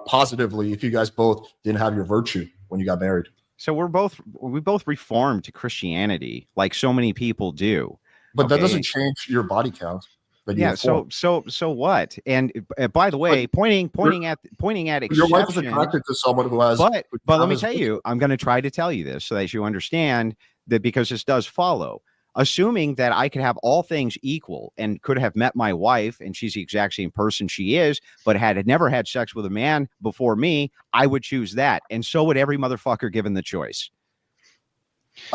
positively if you guys both didn't have your virtue when you got married? So we both reformed to Christianity, like so many people do. But that doesn't change your body count. Yeah. So what? And by the way, pointing at exception. Your wife is attracted to someone who has. But let me tell you, I'm going to try to tell you this so that you understand that, because this does follow. Assuming that I could have all things equal and could have met my wife and she's the exact same person she is, but had never had sex with a man before me, I would choose that. And so would every motherfucker given the choice.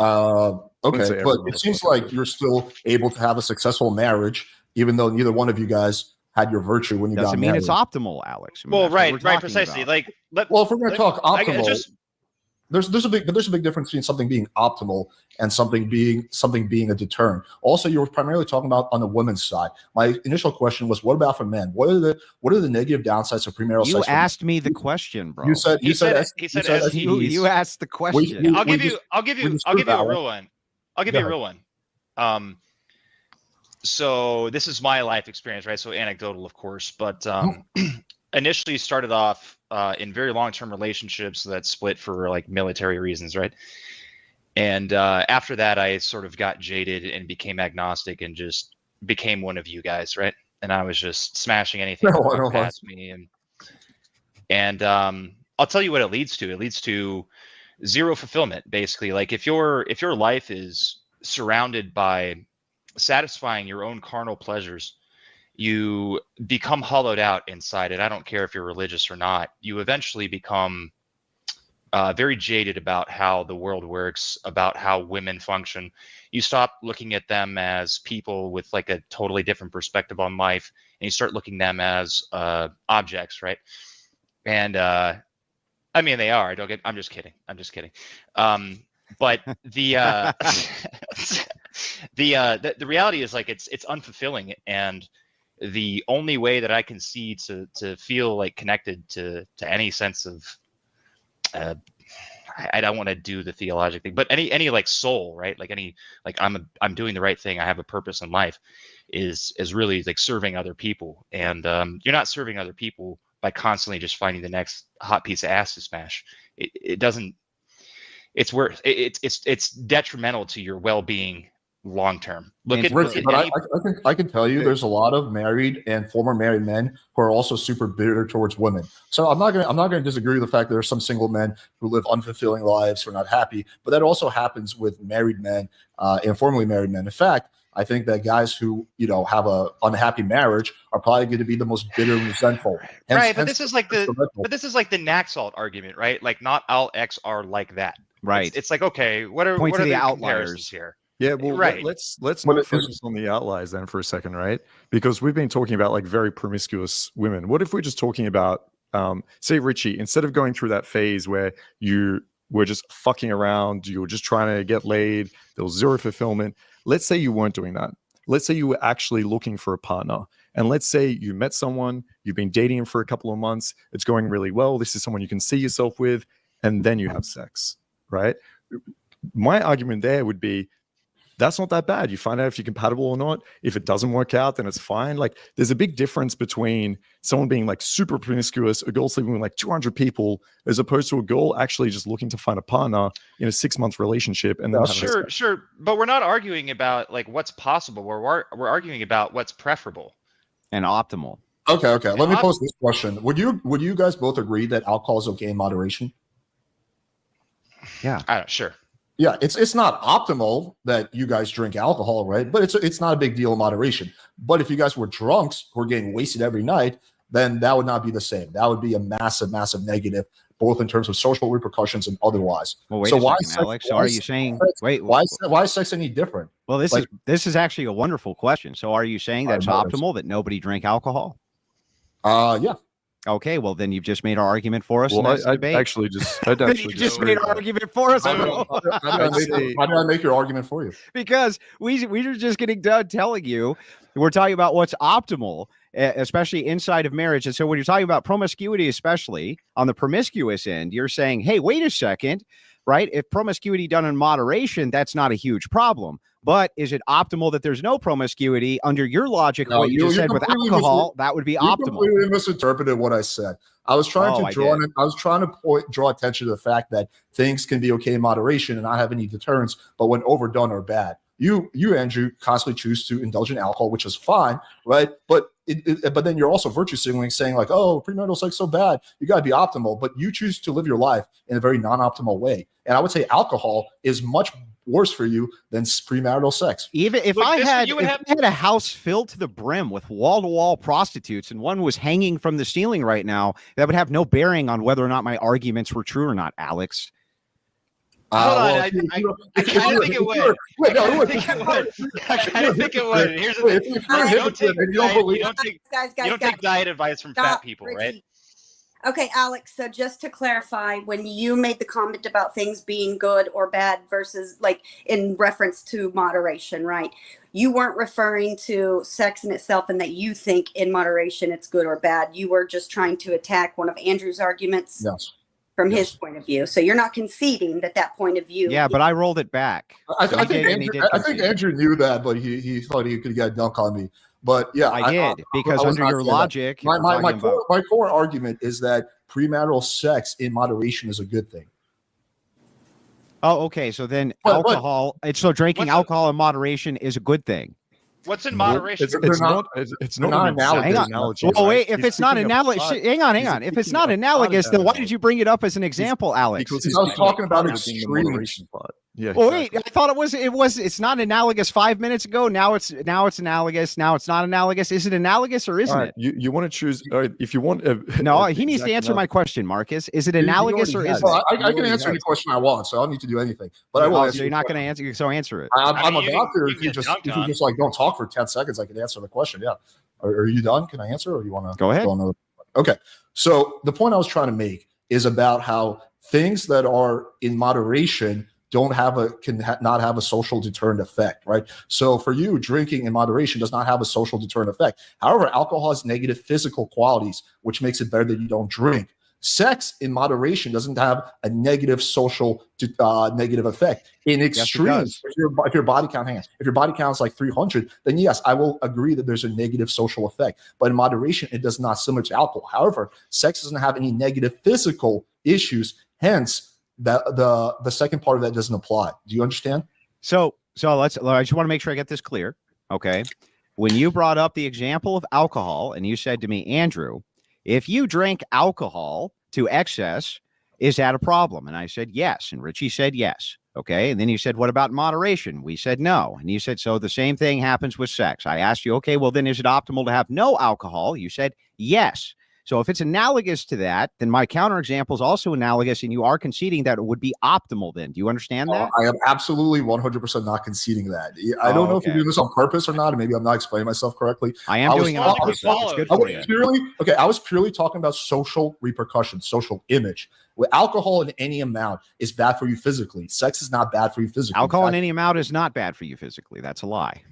Okay, but it seems like you're still able to have a successful marriage, even though neither one of you guys had your virtue when you got married. Doesn't mean it's optimal, Alex. I mean, well, right, precisely. About. Well, if we're going to talk optimal, there's a big difference between something being optimal and something being a deterrent. Also, you were primarily talking about on the women's side. My initial question was, what about for men? What are the negative downsides of premarital sex? You asked me the question, bro. You said you asked the question. I'll give you a real one. I'll give you a real one. So this is my life experience, right? So anecdotal, of course, but initially started off in very long-term relationships that split for like military reasons, right? And after that, I sort of got jaded and became agnostic and just became one of you guys, right? And I was just smashing anything that past me, and I'll tell you what it leads to. It leads to zero fulfillment, basically. Like if your life is surrounded by satisfying your own carnal pleasures, you become hollowed out inside it. I don't care if you're religious or not. You eventually become very jaded about how the world works, about how women function. You stop looking at them as people with like a totally different perspective on life, and you start looking at them as objects, right? And I mean, they are. I'm just kidding. But the the reality is like it's unfulfilling, and the only way that I can see to feel like connected to any sense of I don't want to do the theologic thing, but any like soul, right? Like any like I'm doing the right thing. I have a purpose in life. Is really like serving other people, and you're not serving other people by constantly just finding the next hot piece of ass to smash. It doesn't. It's detrimental to your well-being long term. Look at Richy, but I can tell you there's a lot of married and former married men who are also super bitter towards women. So I'm not gonna disagree with the fact that there are some single men who live unfulfilling lives who are not happy, but that also happens with married men and formerly married men. In fact, I think that guys who have a unhappy marriage are probably going to be the most bitter and resentful. Right, but this is like the Naxalt argument, right? Like not all X are like that. Right. It's like, okay, what are the outliers here? Yeah, well, right. Let's not focus on the outliers then for a second, right? Because we've been talking about like very promiscuous women. What if we're just talking about, say, Richy, instead of going through that phase where you were just fucking around, you were just trying to get laid, there was zero fulfillment. Let's say you weren't doing that. Let's say you were actually looking for a partner. And let's say you met someone, you've been dating him for a couple of months, it's going really well, this is someone you can see yourself with, and then you have sex, right? My argument there would be, that's not that bad. You find out if you're compatible or not. If it doesn't work out, then it's fine. Like there's a big difference between someone being like super promiscuous, a girl sleeping with like 200 people, as opposed to a girl actually just looking to find a partner in a 6-month relationship. And then sure. But we're not arguing about like what's possible. We're arguing about what's preferable and optimal. Okay. Let me Not- pose this question: Would you guys both agree that alcohol is okay in moderation? Yeah. Sure. Yeah, it's not optimal that you guys drink alcohol, right? But it's not a big deal in moderation. But if you guys were drunks who are getting wasted every night, then that would not be the same. That would be a massive negative, both in terms of social repercussions and otherwise. Well, wait So a why second, sex- Alex. So why are is- you saying why why is sex any different? Well, this Like- is actually a wonderful question. So are you saying that's optimal that nobody drink alcohol? Yeah. Okay, well then you've just made our argument for us. Well, and that's the I'd debate. actually just You just disagree made with our that. argument for us, How bro. did I make your argument for you? Because we were just getting done telling you we're talking about what's optimal, especially inside of marriage. And so when you're talking about promiscuity, especially on the promiscuous end, you're saying, hey, wait a second, right? If promiscuity done in moderation, that's not a huge problem. But is it optimal that there's no promiscuity? Under your logic, No, what you just said with completely alcohol, that would be You optimal. completely misinterpreted what I said. I was trying Oh, to I draw. did. I was trying to draw attention to the fact that things can be okay in moderation and not have any deterrence, but when overdone are bad. You, Andrew, constantly choose to indulge in alcohol, which is fine, right? But but then you're also virtue signaling, saying like, "Oh, premarital sex so bad, you got to be optimal." But you choose to live your life in a very non-optimal way, and I would say alcohol is much worse for you than premarital sex. Even if Look, I this- had, you would if have- I had a house filled to the brim with wall-to-wall prostitutes and one was hanging from the ceiling right now, that would have no bearing on whether or not my arguments were true or not, Alex. Hold on, Well, I kind of think it would. Wait, no, I it think it would. would. I kind of think it would. Here's the Wait, thing. if you're a You don't hypocrite take and you don't diet- believe- you don't take Guys, you don't take diet advice from fat people, right? Richie. Okay, Alex, so just to clarify, when you made the comment about things being good or bad versus like in reference to moderation, right? You weren't referring to sex in itself and that you think in moderation it's good or bad. You were just trying to attack one of Andrew's arguments Yes. from Yes. his point of view. So you're not conceding that point of view. Yeah, but I rolled it back. I So he think did, and he Andrew, did I think concede. Andrew knew that, but he thought he could get a dunk on me. But yeah, I did, because I was under not your saying that. logic, if we're My talking about- core argument is that premarital sex in moderation is a good thing. Oh, okay. So then But- alcohol, so drinking What's- alcohol in moderation is a good thing. What's in Well, moderation? It's They're not. not- It's they're not not an exact analogous. analogy. Well, right? wait, if He's it's not picking analogous, apart- hang on. he's If it's picking not apart analogous, that then why analogy. did you bring it up as an example, Alex? Because I was picking talking about apart the extremes. moderation part. Yeah. Well, exactly. wait, I thought it's not analogous 5 minutes ago. Now it's analogous. Now it's not analogous. Is it analogous or isn't All right, it? you want to choose if you want. No, he needs to answer my question, Marcus. Is it You analogous or already isn't had it? it. I You can already answer have any it. question I want, so I don't need to do anything. But I will Oh, answer so you're not going to answer. So answer it. I'm I mean, about to. you If can you get just dunked on. like don't talk for 10 seconds, I can answer the question. Yeah. Are you done? Can I answer, or you want to Go ahead. on okay. So the point I was trying to make is about how things that are in moderation not have a social deterrent effect, right? So for you, drinking in moderation does not have a social deterrent effect. However, alcohol has negative physical qualities, which makes it better that you don't drink. Sex in moderation doesn't have a negative social negative effect. In extremes, if your body count, if your body count is like 300, then yes, I will agree that there's a negative social effect. But in moderation, it does not, similar to alcohol. However, sex doesn't have any negative physical issues. Hence, the second part of that doesn't apply. Do you understand? So I just want to make sure I get this clear. Okay. When you brought up the example of alcohol and you said to me, Andrew, if you drink alcohol to excess, is that a problem? And I said, yes. And Richie said, yes. Okay. And then you said, what about moderation? We said, no. And you said, so the same thing happens with sex. I asked you, okay, well then is it optimal to have no alcohol? You said, yes. So if it's analogous to that, then my counterexample is also analogous, and you are conceding that it would be optimal then. Do you understand that? I am absolutely 100% not conceding that. I don't know if you're doing this on purpose or not, and maybe I'm not explaining myself correctly. I am doing it on following- purpose. It's good I for was you. I was purely talking about social repercussions, social image. With alcohol in any amount is bad for you physically. Sex is not bad for you physically. Alcohol in any amount is not bad for you physically. That's a lie.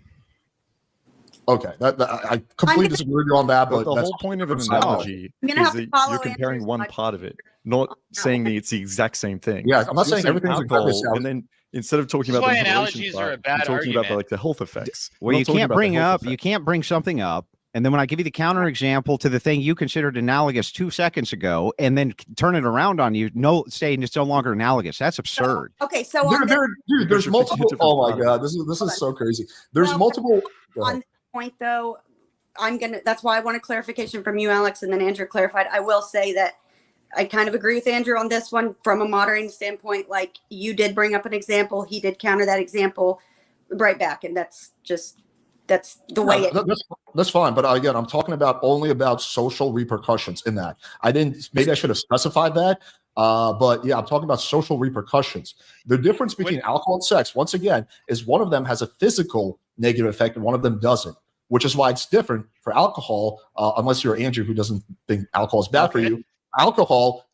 Okay, I completely disagree with you on that, But but the that's whole point of an 100% analogy I'm gonna is have to that follow you're comparing Andrew's one logic. part of it, not saying that it's the exact same thing. Yeah, I'm not So you're saying everything's alcohol, exactly the and then instead of talking This is about the why moderation analogies part, are a bad you're talking about argument. the health effects. Well, You're you not talking can't about the bring health up, effects. you can't bring something up, and then when I give you the counterexample to the thing you considered analogous 2 seconds ago, and then turn it around on you, saying it's no longer analogous. That's absurd. Okay, so on dude, there's you're multiple. fixing a Oh my different god, this is so crazy. There's Well, multiple. on this point though, that's why I want a clarification from you, Alex, and then Andrew clarified. I will say that I kind of agree with Andrew on this one from a moderating standpoint. Like, you did bring up an example, he did counter that example right back, and that's the way it. That's fine, but again, I'm talking about only about social repercussions in that. Maybe I should have specified that. But yeah, I'm talking about social repercussions. The difference between alcohol and sex, once again, is one of them has a physical negative effect and one of them doesn't, which is why it's different for alcohol, unless you're Andrew who doesn't think alcohol is bad for you. Alcohol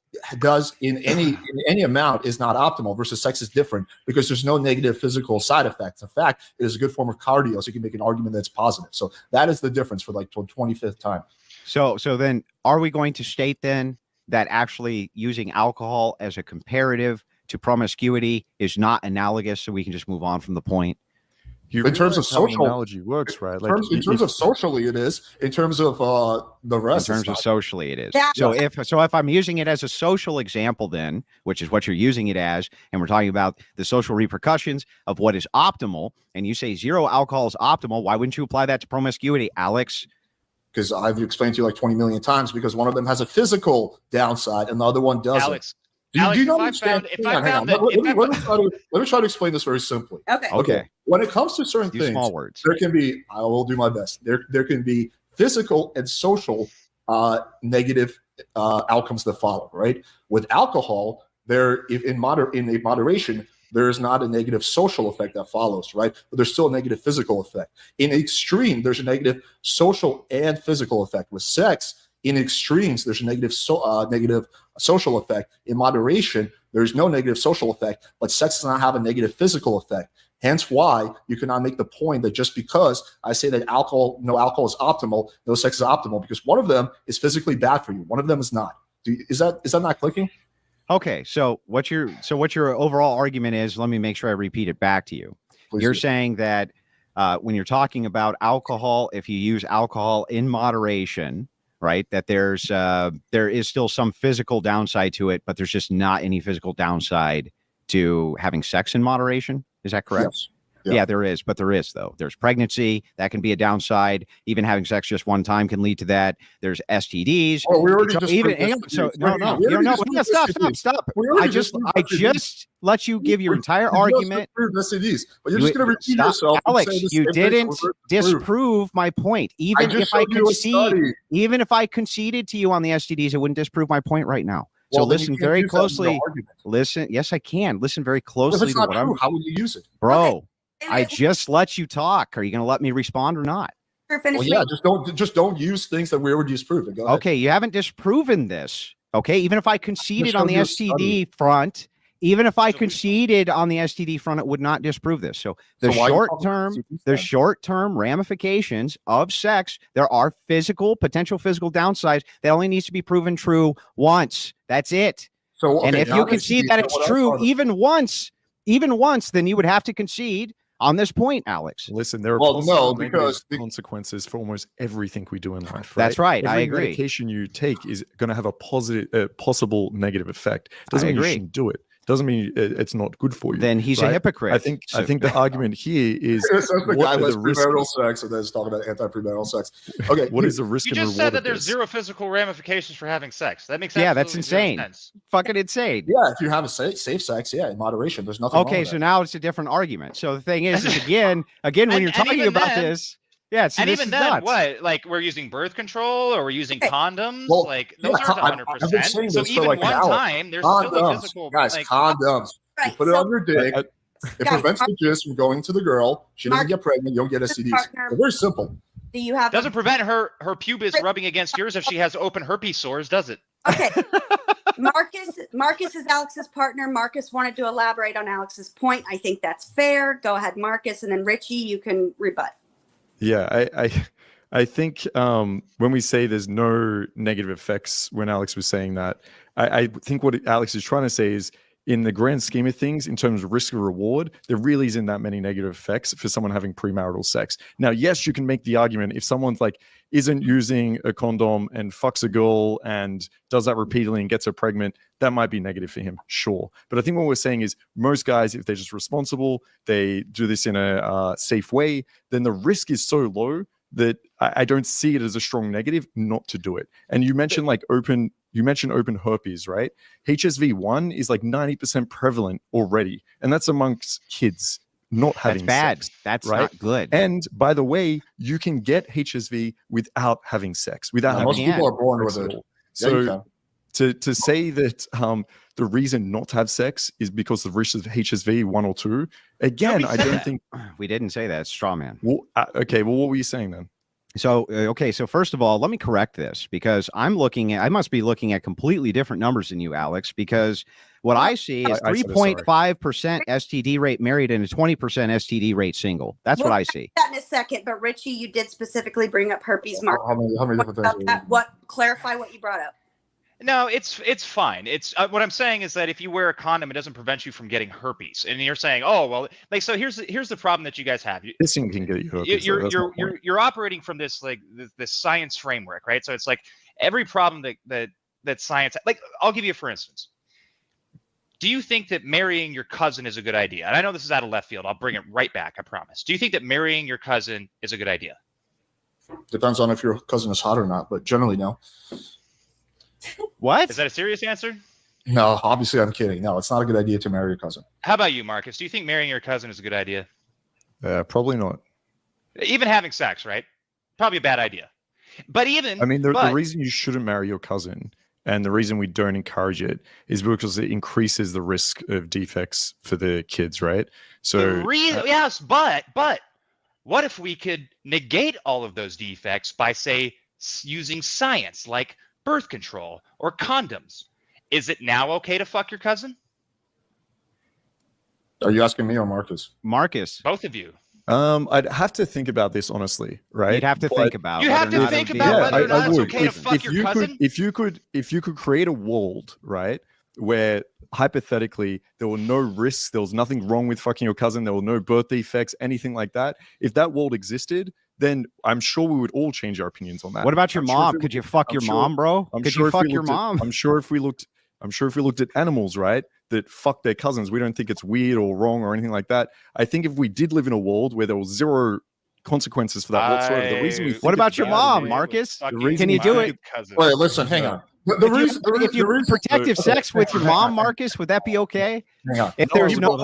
does in any amount is not optimal, versus sex is different because there's no negative physical side effects. In fact, it is a good form of cardio, so you can make an argument that's positive. So that is the difference for like the 25th time. So then are we going to state then that actually using alcohol as a comparative to promiscuity is not analogous, so we can just move on from the point? In terms of social analogy works, right? Like in terms of socially, it is. In terms of the rest, in terms of socially, it is. That- So if I'm using it as a social example, then, which is what you're using it as, and we're talking about the social repercussions of what is optimal, and you say zero alcohol is optimal, why wouldn't you apply that to promiscuity, Alex? Because I've explained to you like 20 million times, because one of them has a physical downside and the other one doesn't. Alex, do you if not I understand? found that, Let me try to explain this very simply. Okay. When it comes to certain Use things, small words. there can be, I will do my best. There can be physical and social negative outcomes that follow, right? With alcohol, in moderation, there is not a negative social effect that follows, right? But there's still a negative physical effect. In extreme, there's a negative social and physical effect. With sex, in extremes, there's a negative social effect. In moderation, there's no negative social effect, but sex does not have a negative physical effect. Hence why you cannot make the point that just because I say that no alcohol is optimal, no sex is optimal, because one of them is physically bad for you. One of them is not. Is that not clicking? Okay, so what your overall argument is, let me make sure I repeat it back to you. Please You're do. saying that when you're talking about alcohol, if you use alcohol in moderation, right, that there is still some physical downside to it, but there's just not any physical downside to having sex in moderation. Is that correct? Yes. Yeah, there is, but there is though. There's pregnancy that can be a downside. Even having sex just one time can lead to that. There's STDs. Oh, we already Stop. I just let you give your entire argument. STDs, but you're just going to repeat Stop. yourself. Alex, you didn't disprove my point. Even if I conceded to you on the STDs, it wouldn't disprove my point right now. So listen very closely. Listen, yes, I can. Listen very closely to what I'm. How would you use it, bro? I just let you talk. Are you going to let me respond or not? Well, yeah, just don't use things that we already disproved. Go ahead. Okay, you haven't disproven this. Okay, even if I conceded on the STD front, it would not disprove this. So the short-term ramifications of sex, there are potential physical downsides that only needs to be proven true once. That's it. So, okay, and if you concede that it's true even once, then you would have to concede on this point, Alex. Listen, there are because consequences for almost everything we do in life. Right? That's right. Every I agree. medication you take is going to have a possible negative effect. Doesn't mean agree. you shouldn't do it. Doesn't mean it's not good for you. Then he's a hypocrite. I think the argument here is the guy less premarital sex, and then talking about anti-premarital sex. Okay, what is the risk and reward? You just said that there's zero physical ramifications for having sex. That makes sense. Yeah, that's insane. Fucking insane. Yeah, if you have a safe sex, in moderation, there's nothing. Okay, so now it's a different argument. So the thing is again, when you're talking about this. Yeah, and even then, what? Like, we're using birth control or we're using condoms? Well, like, those aren't 100%. So even one time, there's still a physical. Guys, condoms. You put it on your dick. It prevents the jizz from going to the girl. She doesn't get pregnant. You don't get STDs. It's very simple. Do you have? Doesn't prevent her pubis rubbing against yours if she has open herpes sores, does it? Okay. Marcus is Alex's partner. Marcus wanted to elaborate on Alex's point. I think that's fair. Go ahead, Marcus, and then Richy, you can rebut. Yeah, I think when we say there's no negative effects, when Alex was saying that, I think what Alex is trying to say is, in the grand scheme of things, in terms of risk and reward, there really isn't that many negative effects for someone having premarital sex. Now, yes, you can make the argument if someone's like isn't using a condom and fucks a girl and does that repeatedly and gets her pregnant, that might be negative for him, sure. But I think what we're saying is most guys, if they're just responsible, they do this in a safe way, then the risk is so low that I don't see it as a strong negative not to do it. And you mentioned like open herpes, right? HSV1 is like 90% prevalent already, and that's amongst kids not having That's bad. sex. That's right? not good. And by the way, you can get HSV without having sex, without having most people are born with sex at it. all. Yeah, you So can. to say that the reason not to have sex is because of risk of HSV 1 or 2, again, I don't think we didn't say that. It's straw man. well, okay, well, what were you saying then? So, okay. So first of all, let me correct this because I must be looking at completely different numbers than you, Alex, because what I see is 3.5% STD rate married and a 20% STD rate single. That's what I see. That in a second, but Richie, you did specifically bring up herpes, Mark. How many different things? Clarify what you brought up. No, it's fine. It's what I'm saying is that if you wear a condom, it doesn't prevent you from getting herpes. And you're saying, oh well, like so. Here's the problem that you guys have. This thing can get you herpes. You're operating from this like this science framework, right? So it's like every problem that science. Like I'll give you for instance. Do you think that marrying your cousin is a good idea? And I know this is out of left field. I'll bring it right back. I promise. Do you think that marrying your cousin is a good idea? Depends on if your cousin is hot or not, but generally no. What? Is that a serious answer? No, obviously I'm kidding. No, it's not a good idea to marry your cousin. How about you, Marcus? Do you think marrying your cousin is a good idea? Probably not. Even having sex, right? Probably a bad idea. But even I mean, the reason you shouldn't marry your cousin and the reason we don't encourage it is because it increases the risk of defects for the kids, right? So yes, but what if we could negate all of those defects by, say, using science like birth control or condoms? Is it now okay to fuck your cousin? Are you asking me or Marcus? Marcus. Both of you. I'd have to think about this honestly, right? You'd have to think about. You have to think about whether or not it's okay to fuck your cousin. If you could create a world, right, where hypothetically there were no risks, there was nothing wrong with fucking your cousin, there were no birth defects, anything like that. If that world existed, then I'm sure we would all change our opinions on that. What about your mom? Could you fuck your mom, bro? Could you fuck your mom? I'm sure if we looked at animals, right, that fuck their cousins, we don't think it's weird or wrong or anything like that. I think if we did live in a world where there was zero consequences for that whatsoever, the reason we what about your mom, Marcus? Can you do it? Wait, listen, hang on. If you protective sex with your mom, Marcus, would that be okay? Hang on. If there's no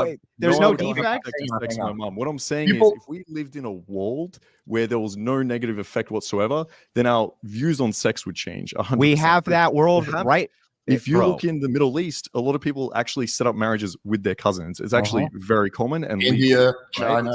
defect. My mom. What I'm saying is, if we lived in a world where there was no negative effect whatsoever, then our views on sex would change. 100%. We have that world, right? If you look in the Middle East, a lot of people actually set up marriages with their cousins. It's actually very common. And India, China,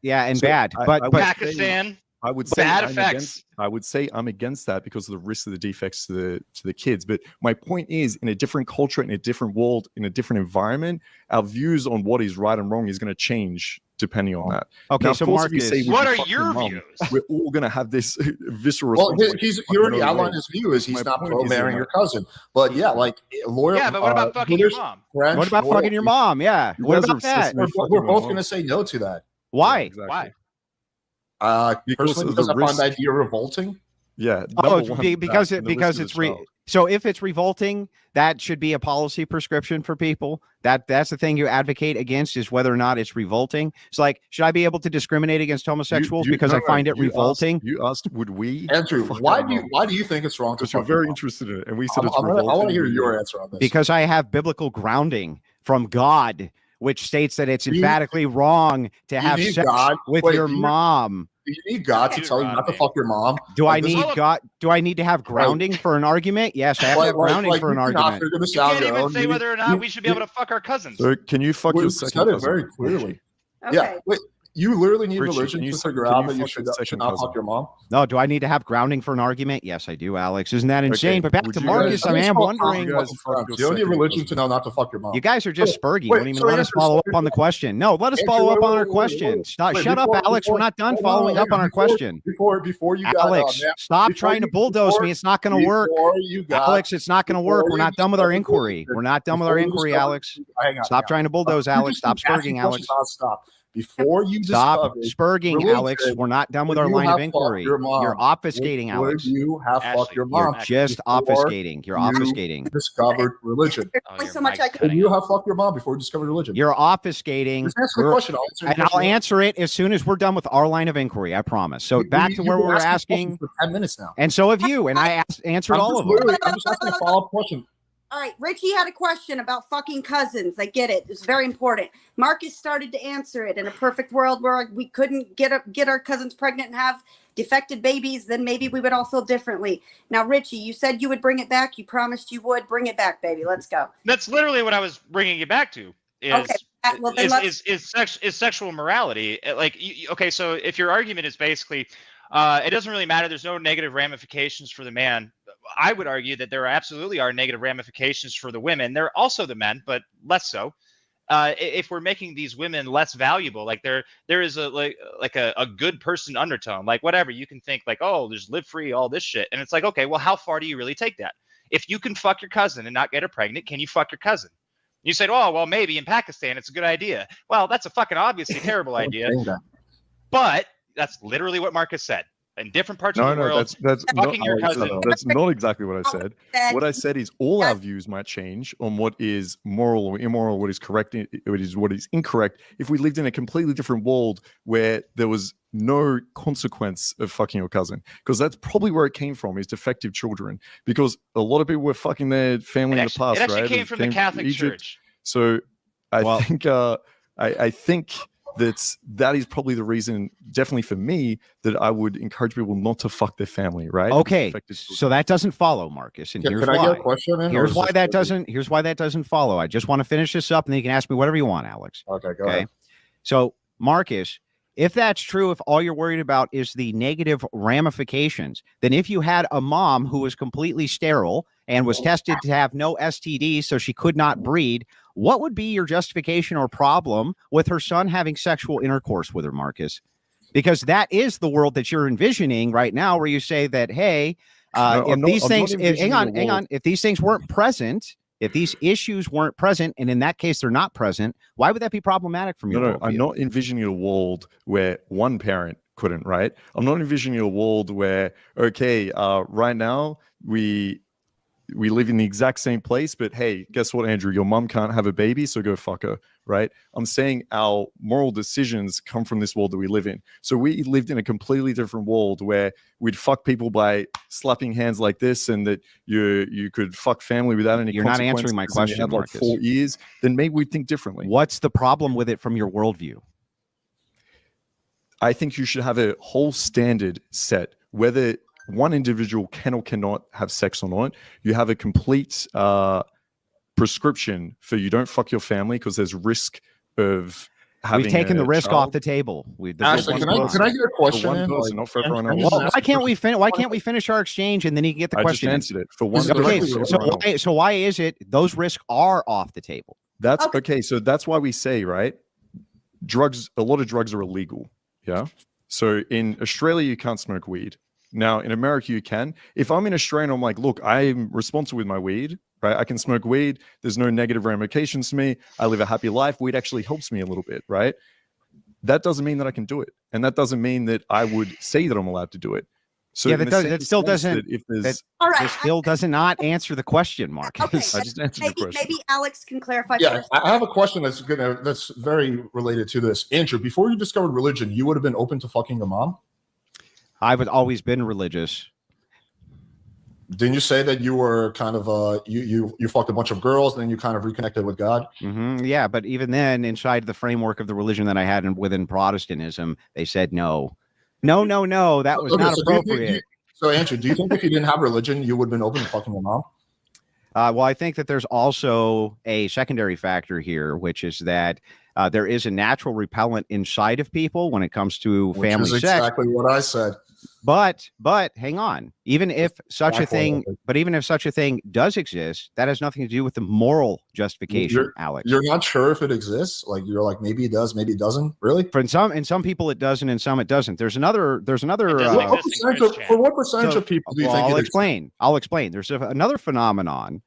bad. But Pakistan. I would say bad effects. I would say I'm against that because of the risk of the defects to the kids. But my point is, in a different culture, in a different world, in a different environment, our views on what is right and wrong is going to change depending on that. Okay, now, so course, Marcus, what are your views? We're all going to have this visceral. Well, he already outlined his view is he's not pro marrying your cousin. But yeah, like lawyer. Yeah, but what about fucking your mom? What about fucking your mom? Yeah. What about that? We're both going to say no to that. Why? Yeah, exactly. Why? Personally, because I find the idea revolting. Yeah. Because it's so if it's revolting, that should be a policy prescription for people. That's the thing you advocate against is whether or not it's revolting. It's like, should I be able to discriminate against homosexuals because I find it revolting? You asked, would we? Andrew, why do you think it's wrong? Because you're very interested in it, and we said it's I revolting. want to hear your answer on this. Because I have biblical grounding from God, which states that it's emphatically wrong to have sex with your mom. Do you need God to tell you not to fuck your mom? Do I need God? Do I need to have grounding for an argument? Yes, I have to have grounding for an argument. You can't even say whether or not we should be able to fuck our cousins. So can you fuck your second cousin? Very clearly. Okay. Yeah. Wait, you literally need Richie, religion to figure out that you should not fuck your mom? No, do I need to have grounding for an argument? Yes, I do, Alex. Isn't that insane? But back to Marcus, I am wondering. You don't need religion to know not to fuck your mom. You guys are just spurgy. You won't even let us follow up on the question. No, let us follow up on our question. Shut up, Alex. We're not done following up on our question. Before you got Alex, stop trying to bulldoze me. It's not going to work. Alex, it's not going to work. We're not done with our inquiry. We're not done with our inquiry, Alex. Stop trying to bulldoze, Alex. Stop spurging, Alex. Stop. Before you Stop discovered spurging, religion, Alex. We're not done with would our you line have of fucked inquiry. your mom? You're obfuscating, Would Alex. you have fucked your Ashley, mom? You're just before obfuscating. You're you obfuscating. discovered religion. There's Oh, only your so much mic's I can. Would cutting you out. have fucked your mom before you discovered religion? You're obfuscating. Just answer the We're- question. And I'll answer it as soon as we're done with our line of inquiry. I promise. So back to where we were asking. For 10 minutes now. And so have you. And I answered all of them. I'm just asking a follow-up question. All right, Richie had a question about fucking cousins. I get it. It's very important. Marcus started to answer it. In a perfect world where we couldn't get our cousins pregnant and have defected babies, then maybe we would all feel differently. Now, Richie, you said you would bring it back. You promised you would. Bring it back, baby. Let's go. That's literally what I was bringing you back to. Okay, well, then Is sexual morality okay? So if your argument is basically, it doesn't really matter. There's no negative ramifications for the man. I would argue that there absolutely are negative ramifications for the women. There are also the men, but less so. If we're making these women less valuable, like there is a good person undertone, like whatever you can think, like, oh, there's live free, all this shit, and it's like, okay, well, how far do you really take that? If you can fuck your cousin and not get her pregnant, can you fuck your cousin? You said, oh, well, maybe in Pakistan it's a good idea. Well, that's a fucking obviously terrible idea. But that's literally what Marcus said. In different parts of the world, that's fucking not, your cousin. that's not exactly what I said. What I said is all our views might change on what is moral or immoral, what is correct, what is incorrect, if we lived in a completely different world where there was no consequence of fucking your cousin. Because that's probably where it came from, is defective children. Because a lot of people were fucking their family in the past, it actually right? came from the Catholic Church. So I think that is probably the reason, definitely for me, that I would encourage people not to fuck their family, right? Okay, so that doesn't follow, Marcus, and here's can why. I get a question in, here's why that doesn't. Here's why that doesn't follow. I just want to finish this up, and then you can ask me whatever you want, Alex. Okay, go ahead. So, Marcus, if that's true, if all you're worried about is the negative ramifications, then if you had a mom who was completely sterile and was tested to have no STDs, so she could not breed, what would be your justification or problem with her son having sexual intercourse with her, Marcus? Because that is the world that you're envisioning right now, where you say that, hey, if these things weren't present, if these issues weren't present, and in that case they're not present, why would that be problematic from your worldview? I'm not envisioning a world where one parent couldn't, right? I'm not envisioning a world where, okay, right now we live in the exact same place, but hey, guess what, Andrew? Your mom can't have a baby, so go fuck her, right? I'm saying our moral decisions come from this world that we live in. So we lived in a completely different world where we'd fuck people by slapping hands like this, and that you could fuck family without any. You're not answering my question, you had like Marcus. 4 years. Then maybe we'd think differently. What's the problem with it from your worldview? I think you should have a whole standard set, whether one individual can or cannot have sex or not. You have a complete prescription for you don't fuck your family because there's risk of having. We've taken the risk child off the table. Ashley, can I get a question in? Person, not for everyone else. Well, why can't we finish our exchange and then you can get the question? I just answered it for one. Okay, so why is it those risks are off the table? That's okay. So that's why we say, right, drugs. A lot of drugs are illegal. Yeah. So in Australia, you can't smoke weed. Now, in America, you can. If I'm in Australia and I'm like, look, I'm responsible with my weed, right? I can smoke weed. There's no negative ramifications to me. I live a happy life. Weed actually helps me a little bit, right? That doesn't mean that I can do it. And that doesn't mean that I would say that I'm allowed to do it. So yeah, that still doesn't. All right, it still does not answer the question, Marcus. Okay, I just answered the question. Maybe Alex can clarify. Yeah, I have a question that's very related to this. Andrew, before you discovered religion, you would have been open to fucking your mom? I've always been religious. Didn't you say that you were kind of you fucked a bunch of girls and then you kind of reconnected with God? Mm-hmm. Yeah, but even then, inside the framework of the religion that I had within Protestantism, they said no, that was not appropriate. So, Andrew, do you think if you didn't have religion, you would have been open to fucking your mom? Well, I think that there's also a secondary factor here, which is that there is a natural repellent inside of people when it comes to family sex. Exactly what I said. But hang on. Even if such a thing does exist, that has nothing to do with the moral justification, Alex. You're not sure if it exists. Like you're like maybe it does, maybe it doesn't. Really? For in some people it does, and in some it doesn't. There's another. For what percentage of people do you think? I'll explain. There's another phenomenon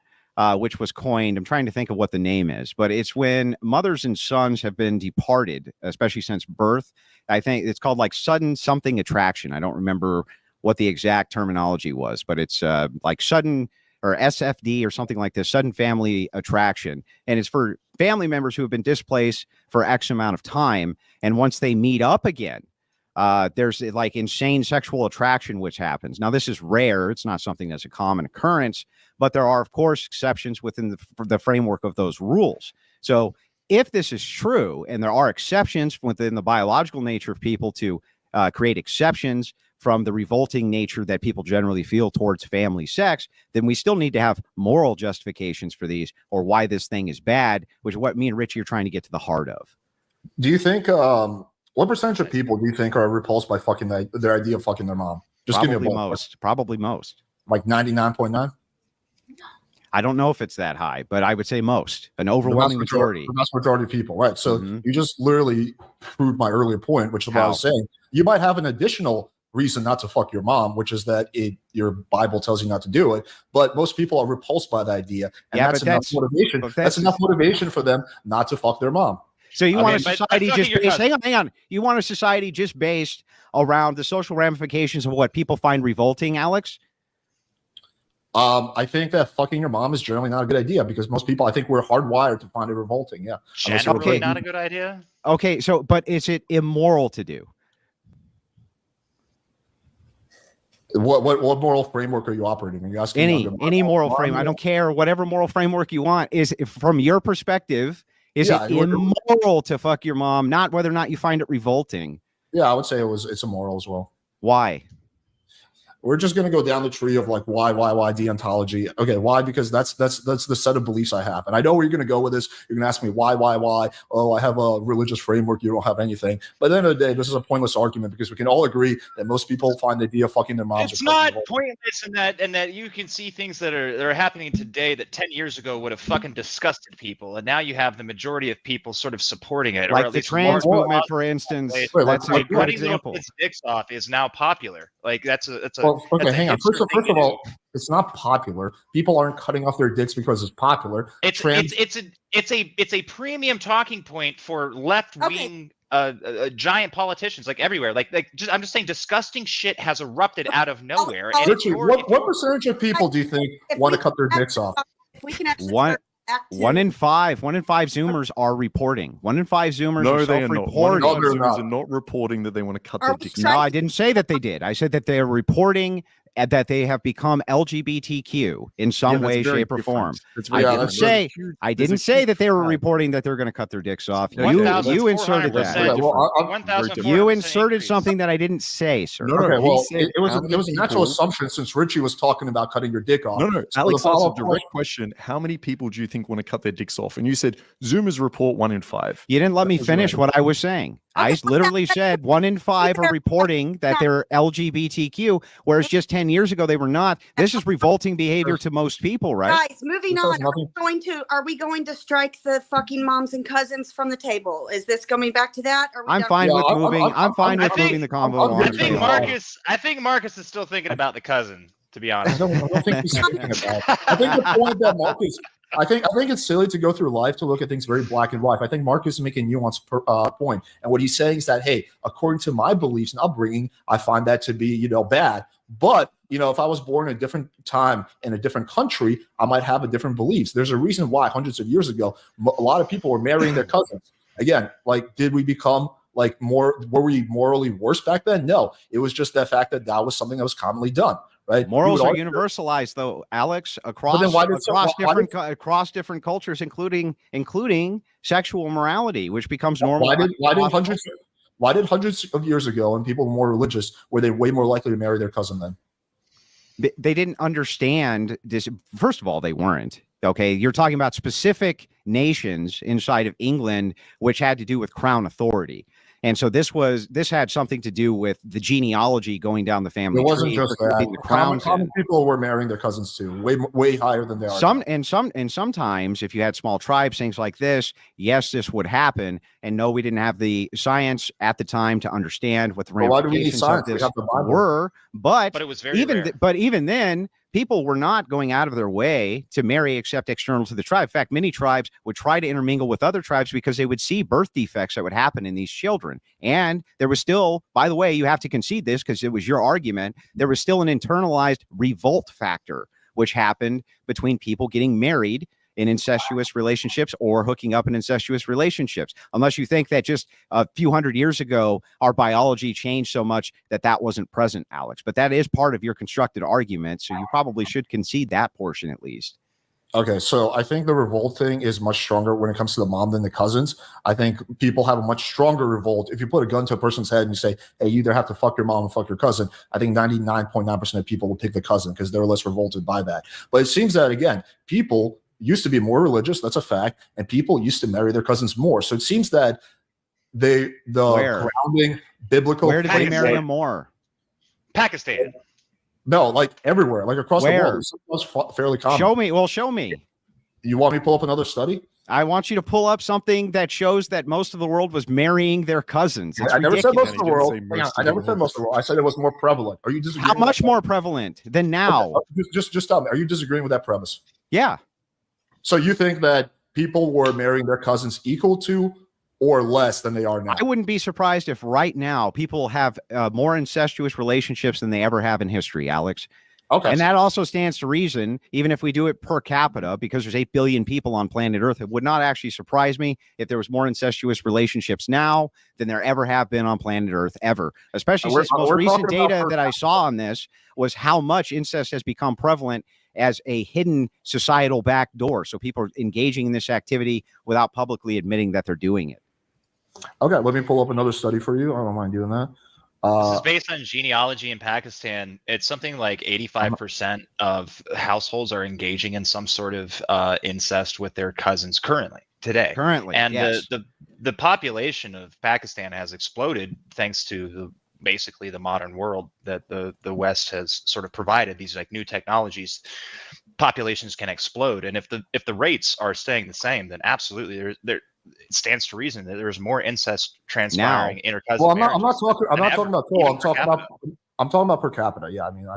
which was coined. I'm trying to think of what the name is, but it's when mothers and sons have been departed, especially since birth. I think it's called like sudden something attraction. I don't remember what the exact terminology was, but it's like sudden or SFD or something like this, sudden family attraction. And it's for family members who have been displaced for X amount of time. And once they meet up again, there's like insane sexual attraction, which happens. Now, this is rare. It's not something that's a common occurrence, but there are, of course, exceptions within the framework of those rules. So if this is true, and there are exceptions within the biological nature of people to create exceptions from the revolting nature that people generally feel towards family sex, then we still need to have moral justifications for these or why this thing is bad, which is what me and Richy are trying to get to the heart of. Do you think, what percentage of people do you think are repulsed by fucking their idea of fucking their mom? Just probably give me a most. Probably most. Like 99.9? I don't know if it's that high, but I would say most, an overwhelming majority. The vast majority of people, right? So you just literally proved my earlier point, which is what I was saying. You might have an additional reason not to fuck your mom, which is that your Bible tells you not to do it. But most people are repulsed by the idea, and that's enough motivation. That's enough motivation for them not to fuck their mom. So you want a society just based? Hang on. You want a society just based around the social ramifications of what people find revolting, Alex? I think that fucking your mom is generally not a good idea because most people, I think, we're hardwired to find it revolting. Yeah, generally not a good idea. Okay, so but is it immoral to do? What moral framework are you operating? Are you asking any moral frame? I don't care. Whatever moral framework you want is, from your perspective, is it immoral to fuck your mom? Not whether or not you find it revolting. Yeah, I would say it's immoral as well. Why? We're just going to go down the tree of like why deontology. Okay, why? Because that's the set of beliefs I have, and I know where you're going to go with this. You're going to ask me why. Oh, I have a religious framework. You don't have anything. But at the end of the day, this is a pointless argument because we can all agree that most people find the idea of fucking their moms. It's not pointless in that you can see things that are happening today that 10 years ago would have fucking disgusted people, and now you have the majority of people sort of supporting it, like or at the least trans movement, for instance. That's a good example. Cutting dicks off is now popular. Like that's a okay, hang on. First of all, it's not popular. People aren't cutting off their dicks because it's popular. It's a premium talking point for left wing giant politicians like everywhere. I'm just saying, disgusting shit has erupted out of nowhere. And Richy, what percentage of people do you think want to cut their dicks off? If we can actually One in five Zoomers are reporting. 1 in 5 Zoomers are self-reporting. No, Zoomers are not reporting that they want to cut their dicks off. No, I didn't say that they did. I said that they are reporting that they have become LGBTQ in some way, shape, or form. I didn't say that they were reporting that they're going to cut their dicks off. You inserted that. You inserted something that I didn't say, sir. Okay, well, it was a natural assumption since Richy was talking about cutting your dick off. No. Alex asked a direct question. How many people do you think want to cut their dicks off? And you said Zoomers report 1 in 5. You didn't let me finish what I was saying. I literally said 1 in 5 are reporting that they're LGBTQ, whereas just 10 years ago they were not. This is revolting behavior to most people, right? Guys, moving on. Are we going to strike the fucking moms and cousins from the table? Is this going back to that? I'm fine with moving. I'm fine with moving the convo. I think Marcus is still thinking about the cousin, to be honest. I don't think he's thinking about it. I think the point that Marcus. I think it's silly to go through life to look at things very black and white. I think Marcus is making a nuanced point, and what he's saying is that, hey, according to my beliefs and upbringing, I find that to be bad. But if I was born in a different time in a different country, I might have a different beliefs. There's a reason why hundreds of years ago, a lot of people were marrying their cousins. Again, did we become were we morally worse back then? No, it was just the fact that was something that was commonly done. Right? Morals are universalized, though, Alex, across different cultures, including sexual morality, which becomes normal. Why did hundreds of years ago, and people were more religious, were they way more likely to marry their cousin then? They didn't understand this. First of all, they weren't. Okay, you're talking about specific nations inside of England, which had to do with crown authority. And so this had something to do with the genealogy going down the family. It wasn't tree, just that. Common people were marrying their cousins too, way higher than they are. Sometimes, if you had small tribes, things like this, yes, this would happen. And no, we didn't have the science at the time to understand what the ramifications of this were. But it was very rare. But even then, people were not going out of their way to marry except external to the tribe. In fact, many tribes would try to intermingle with other tribes because they would see birth defects that would happen in these children. And there was still, by the way, you have to concede this because it was your argument, there was still an internalized revolt factor, which happened between people getting married in incestuous relationships or hooking up in incestuous relationships, unless you think that just a few hundred years ago, our biology changed so much that that wasn't present, Alex. But that is part of your constructed argument. So you probably should concede that portion at least. Okay, so I think the revolt thing is much stronger when it comes to the mom than the cousins. I think people have a much stronger revolt. If you put a gun to a person's head and you say, hey, you either have to fuck your mom or fuck your cousin, I think 99.9% of people will pick the cousin because they're less revolted by that. But it seems that, again, people used to be more religious, that's a fact, and people used to marry their cousins more. So it seems that the grounding biblical. Where did they marry them more? Pakistan. No, like everywhere, like across the world. It was fairly common. Show me. Well, show me. You want me to pull up another study? I want you to pull up something that shows that most of the world was marrying their cousins. I never said most of the world. I never said most of the world. I said it was more prevalent. Are you disagreeing? How much more prevalent than now? Okay. Just tell me. Are you disagreeing with that premise? Yeah. So you think that people were marrying their cousins equal to or less than they are now? I wouldn't be surprised if right now people have more incestuous relationships than they ever have in history, Alex. Okay. And that also stands to reason, even if we do it per capita, because there's 8 billion people on planet Earth, it would not actually surprise me if there was more incestuous relationships now than there ever have been on planet Earth ever. Especially since the most recent data that I saw on this was how much incest has become prevalent as a hidden societal backdoor. So people are engaging in this activity without publicly admitting that they're doing it. Okay, let me pull up another study for you. I don't mind doing that. This is based on genealogy in Pakistan. It's something like 85% of households are engaging in some sort of incest with their cousins today. And yes. the population of Pakistan has exploded thanks to basically the modern world that the West has sort of provided. These like new technologies, populations can explode, and if the rates are staying the same, then absolutely there it stands to reason that there's more incest transpiring inter-cousin. Well, I'm not talking about total. I'm talking about per capita. Yeah, I mean,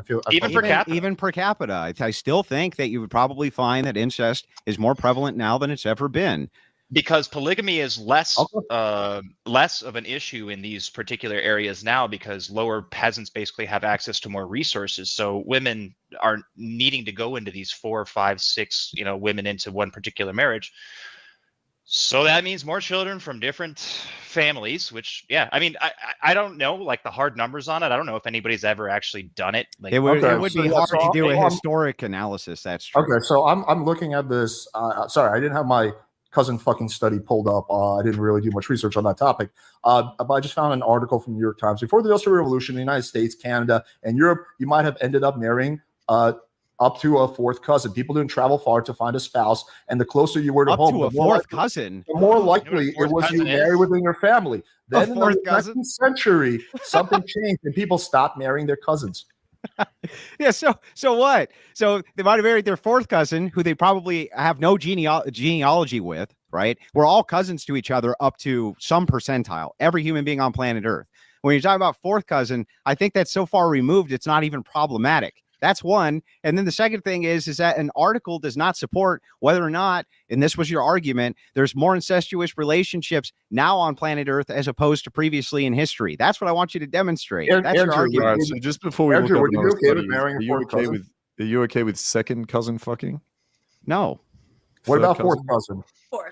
even per capita. I still think that you would probably find that incest is more prevalent now than it's ever been. Because polygamy is less of an issue in these particular areas now, because lower peasants basically have access to more resources. So women are needing to go into these 4, 5, 6, women into one particular marriage. So that means more children from different families, which, yeah, I mean, I don't know, like the hard numbers on it. I don't know if anybody's ever actually done it. Like, it would be hard to do a historic analysis. That's true. Okay, so I'm looking at this. Sorry, I didn't have my cousin fucking study pulled up. I didn't really do much research on that topic. But I just found an article from the New York Times. Before the Industrial Revolution in the United States, Canada, and Europe, you might have ended up marrying up to a fourth cousin. People didn't travel far to find a spouse, and the closer you were to home, the fourth cousin, the more likely it was you marry within your family. Then in the 19th century, something changed, and people stopped marrying their cousins. Yeah. So what? So they might have married their fourth cousin, who they probably have no genealogy with, right? We're all cousins to each other up to some percentile. Every human being on planet Earth. When you're talking about fourth cousin, I think that's so far removed, it's not even problematic. That's one. And then the second thing is that an article does not support whether or not, and this was your argument, there's more incestuous relationships now on planet Earth as opposed to previously in history. That's what I want you to demonstrate. That's your argument. Right, so just before we Andrew, look up another study, are you okay with second cousin fucking? No. What about fourth cousin?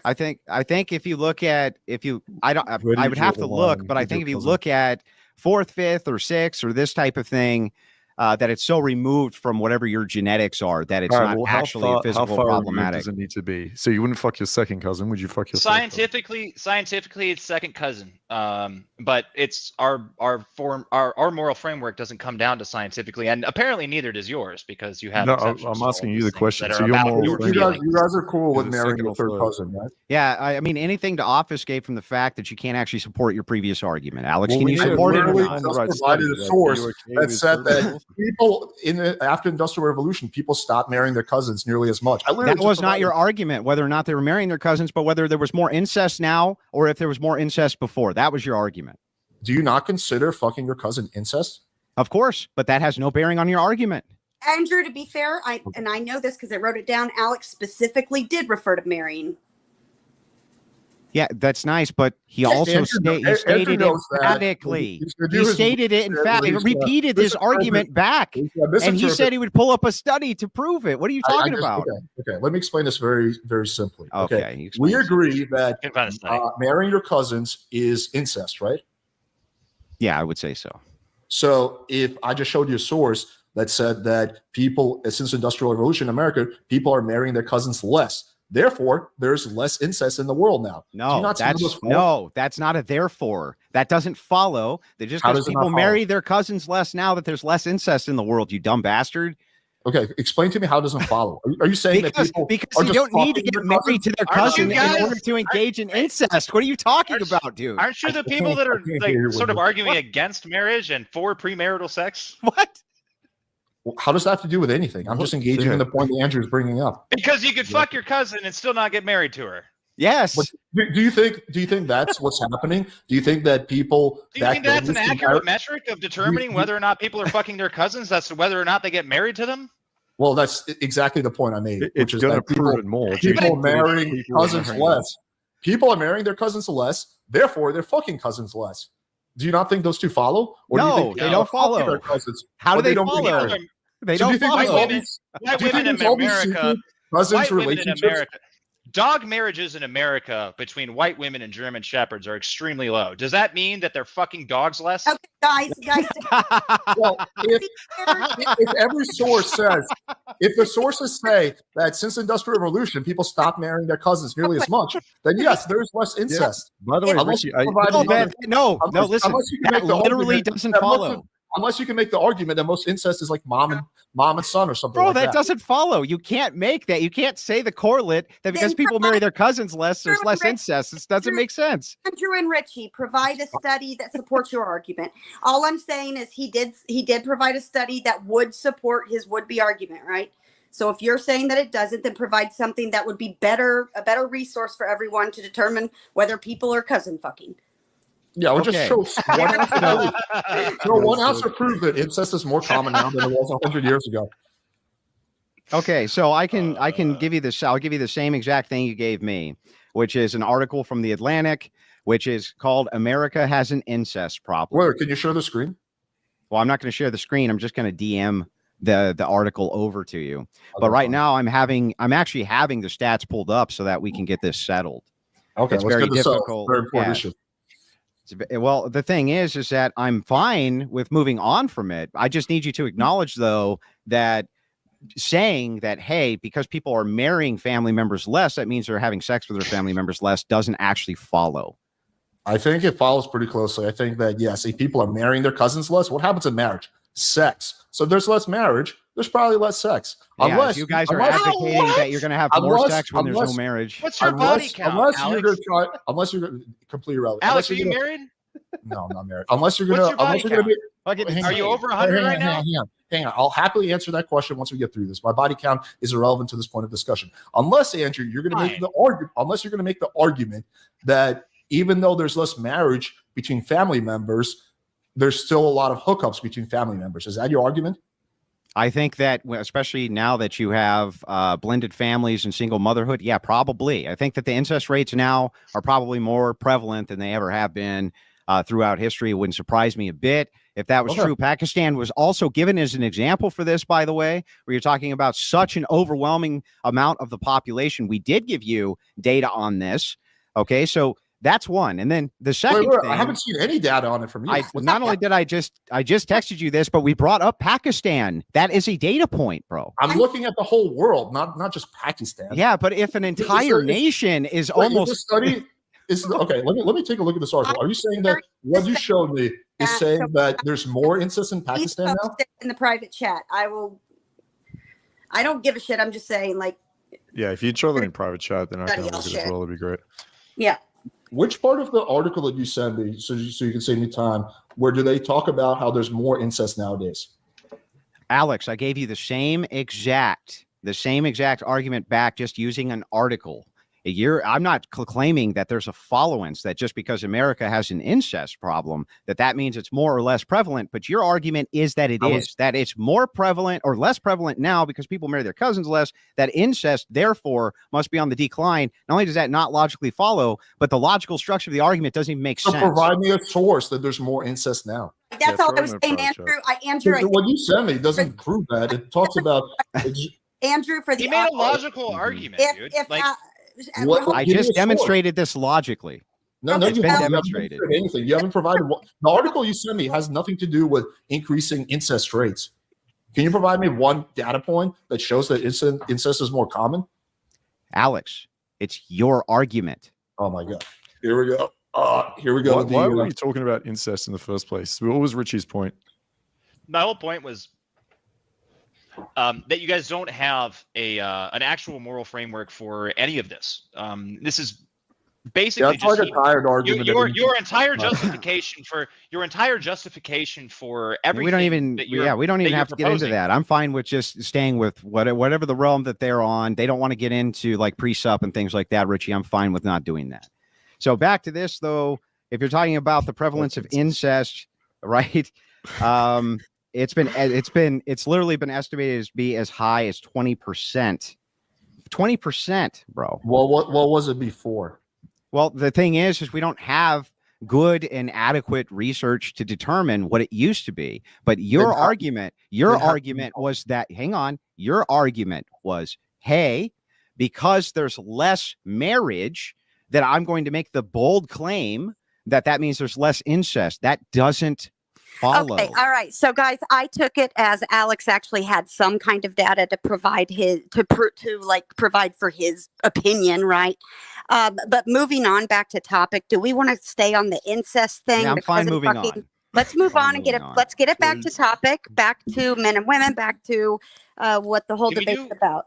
I think if you look at I would have to look, but I think if you look at fourth, fifth, or sixth, or this type of thing, that it's so removed from whatever your genetics are that it's not actually a physical problematic. Does it need to be? So you wouldn't fuck your second cousin? Would you fuck your scientifically? Scientifically, it's second cousin. But it's our moral framework doesn't come down to scientifically, and apparently neither does yours, because you have. No, I'm asking you the question. So you guys are cool with marrying a third cousin, right? Yeah, I mean anything to obfuscate from the fact that you can't actually support your previous argument, Alex. Can you support it? Provided a source that said that people after Industrial Revolution, people stopped marrying their cousins nearly as much. That was not your argument, whether or not they were marrying their cousins, but whether there was more incest now or if there was more incest before. That was your argument. Do you not consider fucking your cousin incest? Of course, but that has no bearing on your argument. Andrew, to be fair, I know this because I wrote it down. Alex specifically did refer to marrying. Yeah, that's nice, but he Yes, also Andrew stated knows that. emphatically. He's gonna do He his stated it research. repeated his argument back, and he misinterpret- said he would pull up a study to prove it. What are you talking about? Okay, let me explain this very, very simply. Okay, you we explain agree that Can find a study. marrying your cousins is incest, right? Yeah, I would say so. So if I just showed you a source that said that people, since the Industrial Revolution in America, people are marrying their cousins less. Therefore, there's less incest in the world now. No, that's not a therefore. That doesn't follow. That just because people marry their cousins less now that there's less incest in the world, you dumb bastard. Okay, explain to me how it doesn't follow. Are you saying that people because you don't need to get married to their cousin in order to engage in incest? What are you talking about, dude? Aren't you the people that are like sort of arguing against marriage and for premarital sex? What? How does that have to do with anything? I'm just engaging in the point that Andrew's bringing up. Because you could fuck your cousin and still not get married to her. Yes. But do you think that's what's happening? Do you think that people? Do you think that's an accurate metric of determining whether or not people are fucking their cousins? That's whether or not they get married to them. Well, that's exactly the point I made. It's going to prove it more. People marrying cousins less. People are marrying their cousins less. Therefore, they're fucking cousins less. Do you not think those two follow? Or no, do you think they don't follow. Their cousins, how do they follow? They don't follow. White women in America. Dog marriages in America between white women and German shepherds are extremely low. Does that mean that they're fucking dogs less? Okay, guys. Well, if every source says, if the sources say that since the Industrial Revolution, people stopped marrying their cousins nearly as much, then yes, there's less incest. Yeah. By the way, Richy, listen, that literally doesn't follow. Unless you can make the argument that most incest is like mom and son or something. Bro, that doesn't follow. You can't make that. You can't say the correlate that because people marry their cousins less, there's less incest. This doesn't make sense. Andrew and Richy, provide a study that supports your argument. All I'm saying is he did provide a study that would support his would-be argument, right? So if you're saying that it doesn't, then provide something that would be a better resource for everyone to determine whether people are cousin fucking. Yeah, we'll just show one ounce to prove that incest is more common now than it was 100 years ago. Okay, so I can give you this. I'll give you the same exact thing you gave me, which is an article from the Atlantic, which is called "America Has an Incest Problem." Where can you share the screen? Well, I'm not going to share the screen. I'm just going to DM the article over to you. But right now, I'm actually having the stats pulled up so that we can get this settled. Okay, it's very difficult. Very important issue. Well, the thing is that I'm fine with moving on from it. I just need you to acknowledge, though, that saying that, hey, because people are marrying family members less, that means they're having sex with their family members less, doesn't actually follow. I think it follows pretty closely. I think that, yes, if people are marrying their cousins less, what happens in marriage? Sex. So if there's less marriage, there's probably less sex. Yeah, unless you guys are advocating that you're going to have more sex when there's no marriage. What's your body count, unless you're completely irrelevant. Alex, are you married? No, I'm not married. Unless you're going to be. Are you over 100 right now? Hang on. I'll happily answer that question once we get through this. My body count is irrelevant to this point of discussion. Unless, Andrew, you're going to make the argument. Unless you're going to make the argument that even though there's less marriage between family members, there's still a lot of hookups between family members. Is that your argument? I think that, especially now that you have blended families and single motherhood, yeah, probably. I think that the incest rates now are probably more prevalent than they ever have been throughout history. It wouldn't surprise me a bit if that was true. Pakistan was also given as an example for this, by the way, where you're talking about such an overwhelming amount of the population. We did give you data on this. Okay, so that's one. And then the second thing, I haven't seen any data on it from you. Not only did I just texted you this, but we brought up Pakistan. That is a data point, bro. I'm looking at the whole world, not just Pakistan. Yeah, but if an entire nation is almost this study is okay. Let me take a look at this article. Are you saying that what you showed me is saying that there's more incest in Pakistan now? In the private chat, I don't give a shit. I'm just saying, like. Yeah, if you'd show them in private chat, then I can look at it as well. It'd be great. Yeah. Which part of the article that you send me, so you can save me time, where do they talk about how there's more incest nowadays? Alex, I gave you the same exact argument back, just using an article. I'm not claiming that there's a followance that just because America has an incest problem, that means it's more or less prevalent. But your argument is that that it's more prevalent or less prevalent now because people marry their cousins less, that incest therefore must be on the decline. Not only does that not logically follow, but the logical structure of the argument doesn't even make sense. Provide me a source that there's more incest now. That's all I was saying, Andrew. Andrew, what you sent me doesn't prove that. It talks about Andrew for the. He made a logical argument, dude. I just demonstrated this logically. No, it's been demonstrated. Anything you haven't provided. The article you sent me has nothing to do with increasing incest rates. Can you provide me one data point that shows that incest is more common? Alex, it's your argument. Oh my God! Here we go. Here we go. Why were you talking about incest in the first place? What was Richie's point? My whole point was that you guys don't have an actual moral framework for any of this. This is basically just like a tired argument. Your entire justification for everything. We don't even have to get into that. I'm fine with just staying with whatever the realm that they're on. They don't want to get into like pre-sup and things like that, Richie. I'm fine with not doing that. So back to this though, if you're talking about the prevalence of incest, right? It's literally been estimated to be as high as 20%. 20%, bro. Well, what was it before? Well, the thing is we don't have good and adequate research to determine what it used to be. But your argument was that, your argument was, hey, because there's less marriage, that I'm going to make the bold claim that means there's less incest. That doesn't follow. Okay, all right. So, guys, I took it as Alex actually had some kind of data to provide provide for his opinion, right? But moving on back to topic, do we want to stay on the incest thing? Yeah, I'm fine moving on. Let's move on and let's get it back to topic, back to men and women, back to what the whole debate's about.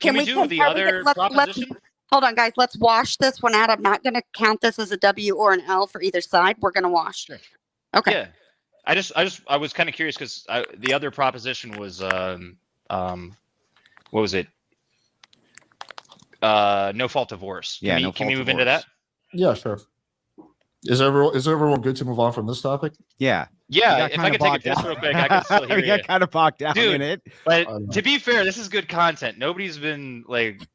Can we do the other proposition? Hold on, guys. Let's wash this one out. I'm not going to count this as a W or an L for either side. We're going to wash. Sure. Okay. Yeah. I was kind of curious because the other proposition was what was it? No fault divorce. Can we move into that? Yeah, sure. Is everyone good to move on from this topic? Yeah. Yeah, if I could take a piss real quick, I could still hear you. We got kind of bogged down in it. But to be fair, this is good content. Nobody's been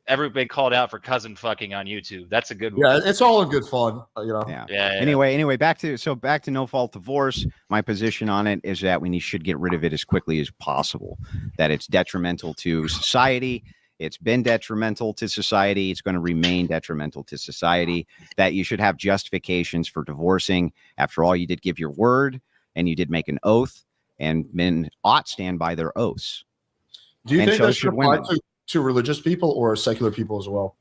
ever been called out for cousin fucking on YouTube. That's a good one. Yeah, it's all in good fun, you know. Yeah. Anyway, back to no fault divorce. My position on it is that we should get rid of it as quickly as possible. That it's detrimental to society. It's been detrimental to society. It's going to remain detrimental to society. That you should have justifications for divorcing. After all, you did give your word and you did make an oath, and men ought stand by their oaths. Do you think that should apply to religious people or secular people as well?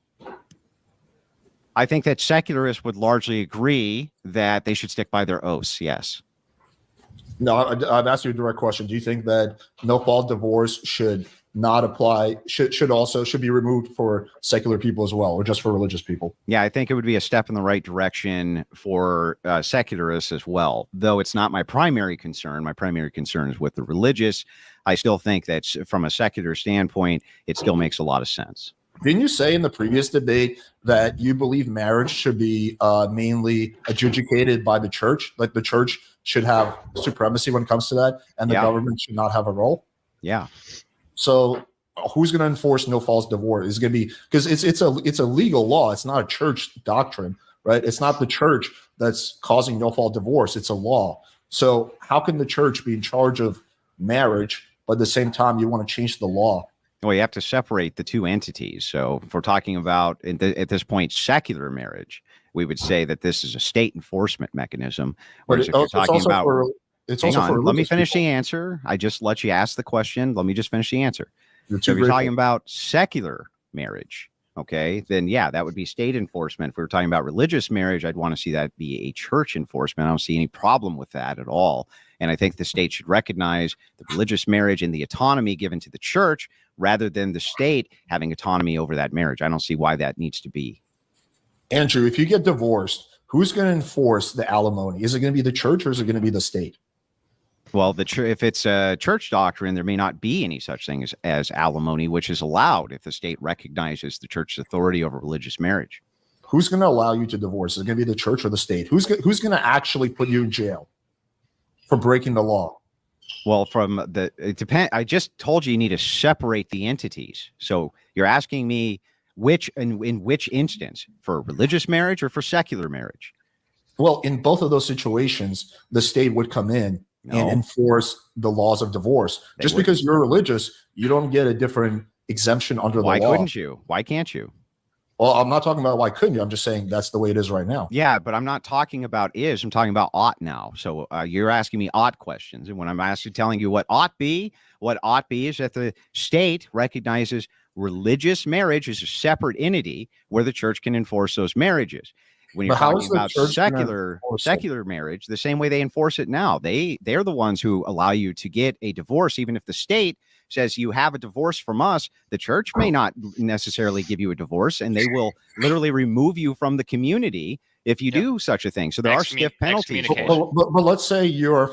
I think that secularists would largely agree that they should stick by their oaths. Yes. No, I've asked you a direct question. Do you think that no fault divorce should not apply, should be removed for secular people as well, or just for religious people? Yeah, I think it would be a step in the right direction for secularists as well, though it's not my primary concern. My primary concern is with the religious. I still think that from a secular standpoint, it still makes a lot of sense. Didn't you say in the previous debate that you believe marriage should be mainly adjudicated by the church? Like the church should have supremacy when it comes to that, and the government should not have a role? Yeah. So who's going to enforce no fault divorce? Is going to be, because it's a legal law. It's not a church doctrine, right? It's not the church that's causing no fault divorce. It's a law. So how can the church be in charge of marriage, but at the same time you want to change the law? Well, you have to separate the two entities. So if we're talking about at this point secular marriage, we would say that this is a state enforcement mechanism. Whereas if you're talking about let me finish the answer. I just let you ask the question. Let me just finish the answer. So if you're talking about secular marriage, okay, then yeah, that would be state enforcement. If we were talking about religious marriage, I'd want to see that be a church enforcement. I don't see any problem with that at all. And I think the state should recognize the religious marriage and the autonomy given to the church rather than the state having autonomy over that marriage. I don't see why that needs to be. Andrew, if you get divorced, who's going to enforce the alimony? Is it going to be the church or is it going to be the state? Well, if it's a church doctrine, there may not be any such thing as alimony, which is allowed if the state recognizes the church's authority over religious marriage. Who's going to allow you to divorce? Is it going to be the church or the state? Who's going to actually put you in jail for breaking the law? Well, it depends. I just told you need to separate the entities. So you're asking me in which instance, for religious marriage or for secular marriage? Well, in both of those situations, the state would come in and enforce the laws of divorce. Just because you're religious, you don't get a different exemption under the law. Why couldn't you? Why can't you? Well, I'm not talking about why couldn't you. I'm just saying that's the way it is right now. Yeah, but I'm not talking about is. I'm talking about ought now. So you're asking me ought questions. And when I'm telling you what ought be is that the state recognizes religious marriage as a separate entity where the church can enforce those marriages. When you're talking about secular marriage, the same way they enforce it now, they're the ones who allow you to get a divorce, even if the state says you have a divorce from us. The church may not necessarily give you a divorce, and they will literally remove you from the community if you do such a thing. So there are stiff penalties. But let's say you're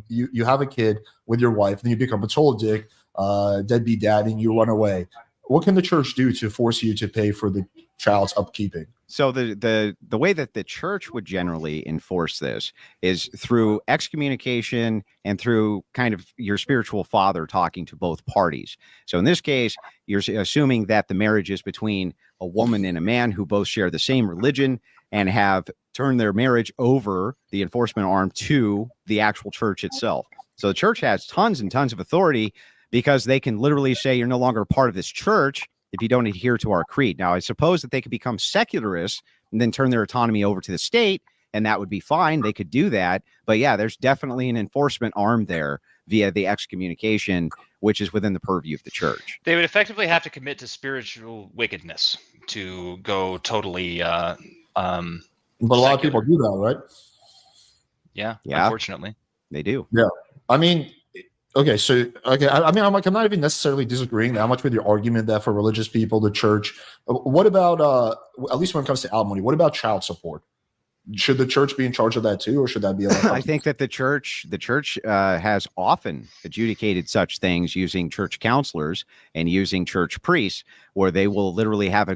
you have a kid with your wife, and you become a total dick, deadbeat dad, and you run away. What can the church do to force you to pay for the child's upkeeping? So the way that the church would generally enforce this is through excommunication and through kind of your spiritual father talking to both parties. So in this case, you're assuming that the marriage is between a woman and a man who both share the same religion and have turned their marriage over the enforcement arm to the actual church itself. So the church has tons and tons of authority because they can literally say you're no longer part of this church if you don't adhere to our creed. Now, I suppose that they could become secularists and then turn their autonomy over to the state, and that would be fine. They could do that. But yeah, there's definitely an enforcement arm there via the excommunication, which is within the purview of the church. They would effectively have to commit to spiritual wickedness to go totally but a lot of people do that, right? Yeah, unfortunately. They do. Yeah. I mean, okay, so I'm not even necessarily disagreeing that much with your argument that for religious people, the church. What about at least when it comes to alimony? What about child support? Should the church be in charge of that too, or should that be? I think that the church has often adjudicated such things using church counselors and using church priests, where they will literally have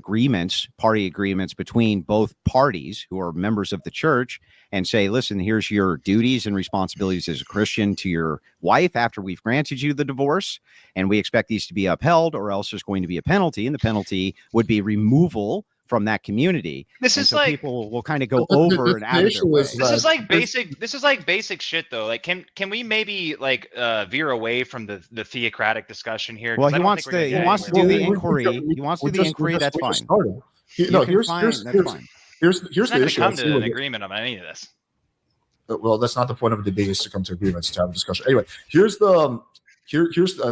party agreements between both parties who are members of the church, and say, listen, here's your duties and responsibilities as a Christian to your wife after we've granted you the divorce, and we expect these to be upheld, or else there's going to be a penalty, and the penalty would be removal from that community. People will kind of go over and out of their way. This is like basic shit though. Like can we maybe veer away from the theocratic discussion here? Well, he wants to do the inquiry. He wants to do the inquiry. That's fine. Here's the issue. Come to an agreement on any of this. Well, that's not the point of a debate, is to come to agreements, to have a discussion. Anyway, here's the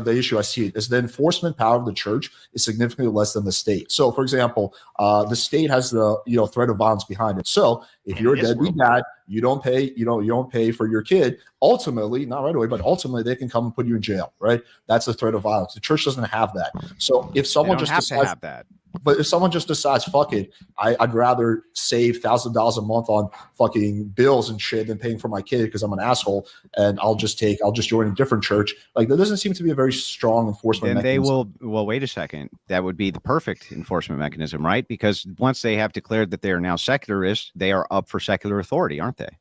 issue I see is the enforcement power of the church is significantly less than the state. So, for example, the state has the threat of violence behind it. So, if you're a deadbeat dad, you don't pay for your kid. Ultimately, not right away, but ultimately, they can come and put you in jail. Right? That's the threat of violence. The church doesn't have that. So, if someone just decides to have that. But if someone just decides, fuck it, I'd rather save $1,000 a month on fucking bills and shit than paying for my kid because I'm an asshole, and I'll just join a different church. Like, there doesn't seem to be a very strong enforcement mechanism. Well, wait a second. That would be the perfect enforcement mechanism, right? Because once they have declared that they are now secularists, they are up for secular authority, aren't they?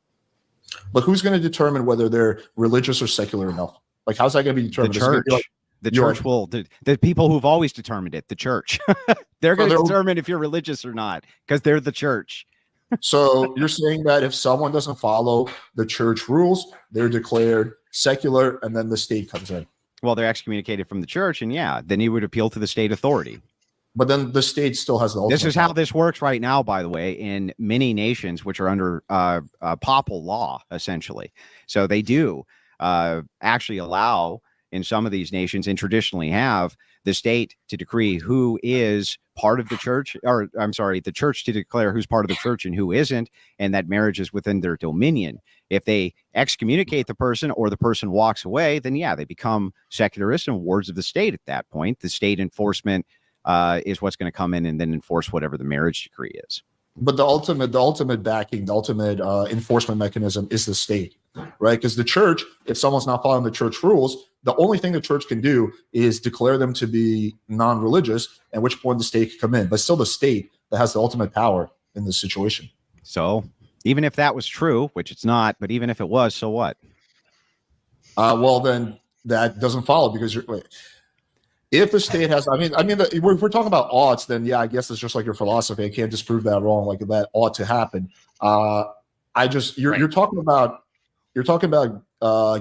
But who's going to determine whether they're religious or secular enough? Like, how's that going to be determined? The church. The church will, the people who've always determined it, the church, they're going to determine if you're religious or not, because they're the church. So you're saying that if someone doesn't follow the church rules, they're declared secular, and then the state comes in. Well, they're excommunicated from the church, and then you would appeal to the state authority. But then the state still has the ultimate. This is how this works right now, by the way, in many nations which are under papal law, essentially. So they do actually allow, in some of these nations, and traditionally have, the state to decree who is part of the church, or the church to declare who's part of the church and who isn't, and that marriage is within their dominion. If they excommunicate the person or the person walks away, then they become secularists and wards of the state at that point. The state enforcement is what's going to come in and then enforce whatever the marriage decree is. But the ultimate backing, the ultimate enforcement mechanism is the state. right? Because the church, if someone's not following the church rules, the only thing the church can do is declare them to be non-religious, at which point the state can come in. But still the state that has the ultimate power in this situation. So even if that was true, which it's not, but even if it was, so what? Well, then that doesn't follow, because if the state has, if we're talking about oughts, then yeah, I guess it's just like your philosophy. I can't disprove that wrong. Like that ought to happen. You're talking about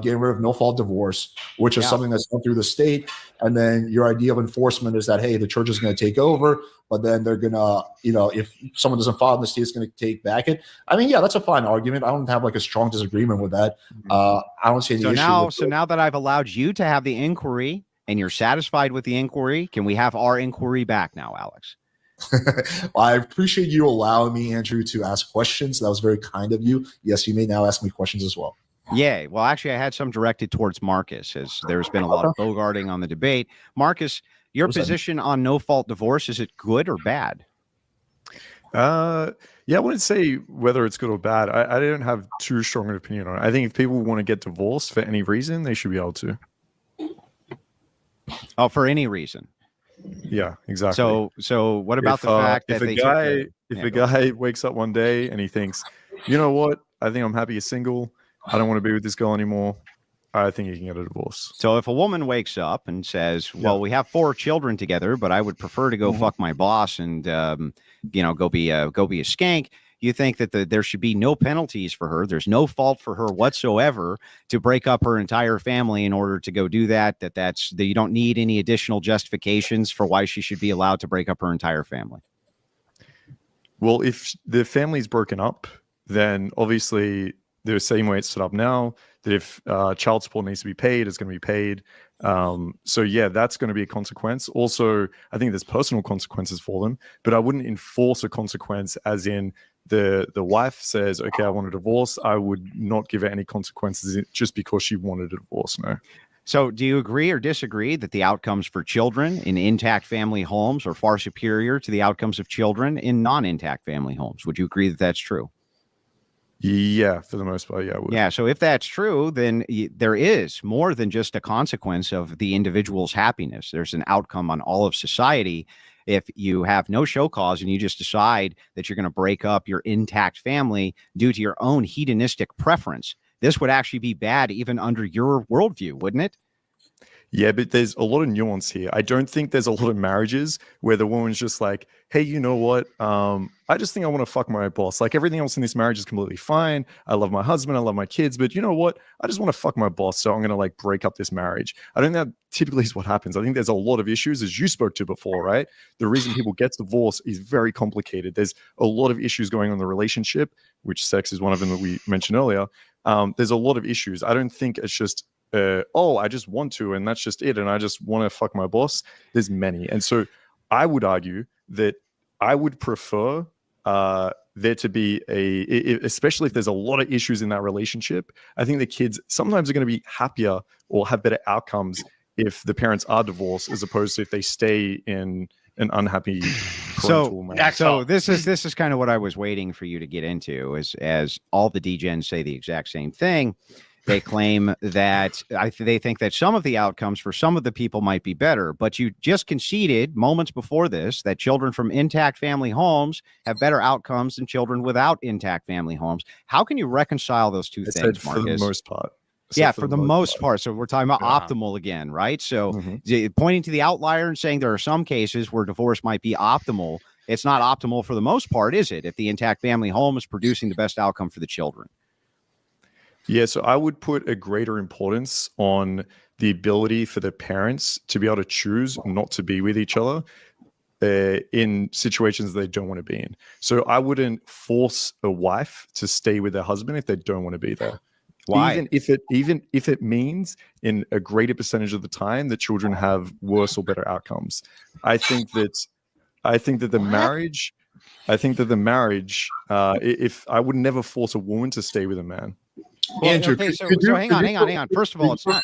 getting rid of no fault divorce, which is something that's done through the state. And then your idea of enforcement is that, hey, the church is going to take over, but then they're going to, if someone doesn't follow, the state's going to take back it. I mean, yeah, that's a fine argument. I don't have like a strong disagreement with that. I don't see any issue. So now that I've allowed you to have the inquiry and you're satisfied with the inquiry, can we have our inquiry back now, Alex? Well, I appreciate you allowing me, Andrew, to ask questions. That was very kind of you. Yes, you may now ask me questions as well. Yeah, well, actually, I had some directed towards Marcus, as there's been a lot of bogarting on the debate. Marcus, your position on no-fault divorce, is it good or bad? Yeah, I wouldn't say whether it's good or bad. I don't have too strong an opinion on it. I think if people want to get divorced for any reason, they should be able to. Oh, for any reason. Yeah, exactly. So what about the fact that if a guy wakes up one day and he thinks, you know what, I think I'm happy as single, I don't want to be with this girl anymore, I think you can get a divorce. So if a woman wakes up and says, well, we have 4 children together, but I would prefer to go fuck my boss and, go be a skank, you think that there should be no penalties for her. There's no fault for her whatsoever to break up her entire family in order to go do that you don't need any additional justifications for why she should be allowed to break up her entire family. Well, if the family's broken up, then obviously the same way it's set up now, that if child support needs to be paid, it's going to be paid. So yeah, that's going to be a consequence. Also, I think there's personal consequences for them, but I wouldn't enforce a consequence as in the wife says, okay, I want a divorce. I would not give her any consequences just because she wanted a divorce. No. So do you agree or disagree that the outcomes for children in intact family homes are far superior to the outcomes of children in non-intact family homes? Would you agree that that's true? Yeah, for the most part, yeah, I would. Yeah, so if that's true, then there is more than just a consequence of the individual's happiness. There's an outcome on all of society. If you have no show cause and you just decide that you're going to break up your intact family due to your own hedonistic preference, this would actually be bad even under your worldview, wouldn't it? Yeah, but there's a lot of nuance here. I don't think there's a lot of marriages where the woman's just like, hey, you know what? I just think I want to fuck my boss. Like everything else in this marriage is completely fine. I love my husband. I love my kids. But you know what? I just want to fuck my boss. So I'm going to like break up this marriage. I don't think that typically is what happens. I think there's a lot of issues, as you spoke to before, right? The reason people get divorced is very complicated. There's a lot of issues going on in the relationship, which sex is one of them that we mentioned earlier. There's a lot of issues. I don't think it's just I just want to, and that's just it, and I just want to fuck my boss. There's many. And so I would argue that I would prefer there to be especially if there's a lot of issues in that relationship, I think the kids sometimes are going to be happier or have better outcomes if the parents are divorced as opposed to if they stay in an unhappy parental marriage. So this is kind of what I was waiting for you to get into, as all the degens say the exact same thing. They claim that they think that some of the outcomes for some of the people might be better, but you just conceded moments before this that children from intact family homes have better outcomes than children without intact family homes. How can you reconcile those two things, Marcus? For the most part. Yeah, for the most part. So we're talking about optimal again, right? So pointing to the outlier and saying there are some cases where divorce might be optimal. It's not optimal for the most part, is it? If the intact family home is producing the best outcome for the children. Yeah, so I would put a greater importance on the ability for the parents to be able to choose not to be with each other in situations they don't want to be in. So I wouldn't force a wife to stay with their husband if they don't want to be there. Why? Even if it means in a greater percentage of the time that children have worse or better outcomes. I think that the marriage, if I would never force a woman to stay with a man. Well, Andrew, okay, so hang on. First of all, it's not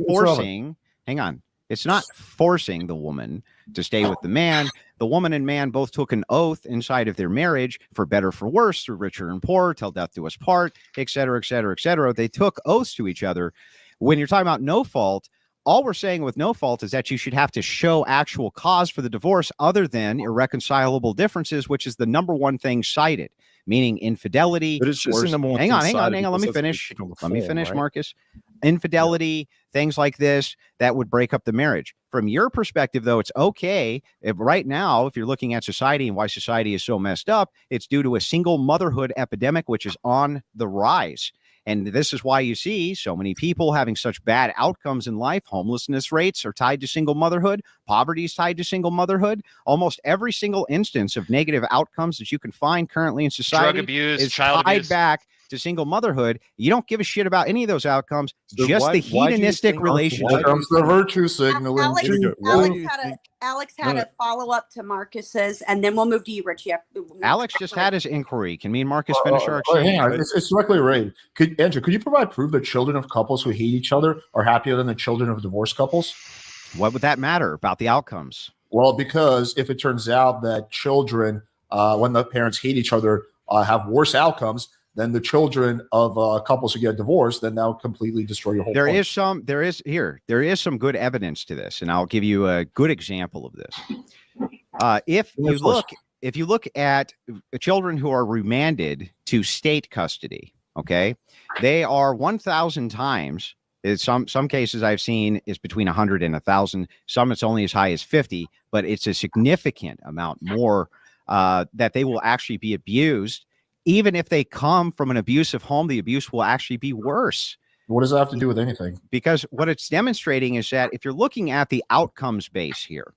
forcing. Hang on. It's not forcing the woman to stay with the man. The woman and man both took an oath inside of their marriage, for better, for worse, through richer and poor, till death do us part, et cetera, et cetera, et cetera. They took oaths to each other. When you're talking about no fault, all we're saying with no fault is that you should have to show actual cause for the divorce other than irreconcilable differences, which is the number one thing cited, meaning infidelity. But it's just the number one hang thing on. cited Let me because that's finish. on the Let me form, finish, right? Marcus. Infidelity, things like this, that would break up the marriage. From your perspective, though, it's okay. If right now, if you're looking at society and why society is so messed up, it's due to a single motherhood epidemic, which is on the rise. And this is why you see so many people having such bad outcomes in life. Homelessness rates are tied to single motherhood. Poverty is tied to single motherhood. Almost every single instance of negative outcomes that you can find currently in society, Drug abuse, is child tied abuse. back to single motherhood. You don't give a shit about any of those outcomes, So just the why do you hedonistic think- relationship. Here comes the virtue signaling. Alex, Here we go. Why Alex do you had a think- Alex had No. a follow up to Marcus's, and then we'll move to you, Richie. Alex just had his inquiry. Can me and Marcus Oh, finish our hang exchange? on. It's directly related. Andrew, could you provide proof that children of couples who hate each other are happier than the children of divorced couples? What would that matter about the outcomes? Well, because if it turns out that children, when the parents hate each other, have worse outcomes than the children of couples who get divorced, then that'll completely destroy your whole There point. is some good evidence to this, and I'll give you a good example of this. If you look at children who are remanded to state custody, okay, they are 1,000 times. Some cases I've seen is between 100 and 1,000. Some it's only as high as 50, but it's a significant amount more that they will actually be abused. Even if they come from an abusive home, the abuse will actually be worse. What does that have to do with anything? Because what it's demonstrating is that if you're looking at the outcomes base here,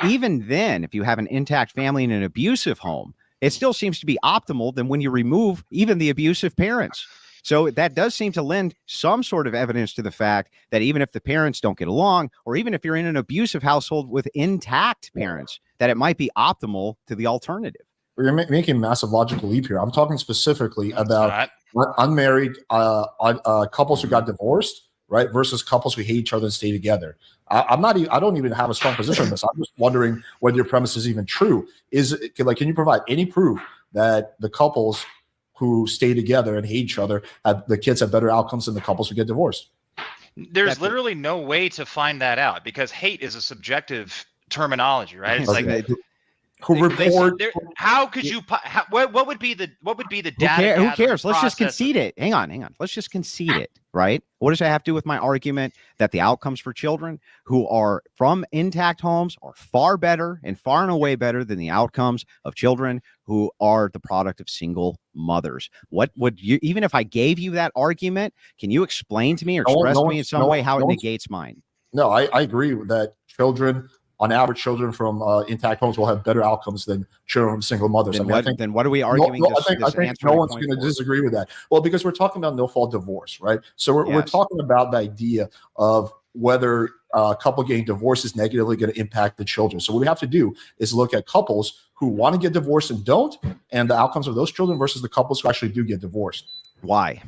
even then, if you have an intact family in an abusive home, it still seems to be optimal than when you remove even the abusive parents. So that does seem to lend some sort of evidence to the fact that even if the parents don't get along, or even if you're in an abusive household with intact parents, that it might be optimal to the alternative. You're making a massive logical leap here. I'm talking specifically about unmarried couples who got divorced, right, versus couples who hate each other and stay together. I don't even have a strong position on this. I'm just wondering whether your premise is even true. Can you provide any proof that the couples who stay together and hate each other, the kids have better outcomes than the couples who get divorced? There's literally no way to find that out, because hate is a subjective terminology, right? It's like how could you? What would be the data? Who cares? Let's just process concede it. Hang on. Let's just concede it, right? What does that have to do with my argument that the outcomes for children who are from intact homes are far better and far and away better than the outcomes of children who are the product of single mothers? What would you, even if I gave you that argument, can you explain to me or express to me in some way how it negates mine? No, I agree that children, on average, children from intact homes will have better outcomes than children from single mothers. Then what are we arguing? I think no one's going to disagree with that. Well, because we're talking about no-fault divorce, right? So we're talking about the idea of whether a couple getting divorced is negatively going to impact the children. So what we have to do is look at couples who want to get divorced and don't, and the outcomes of those children versus the couples who actually do get divorced. Why?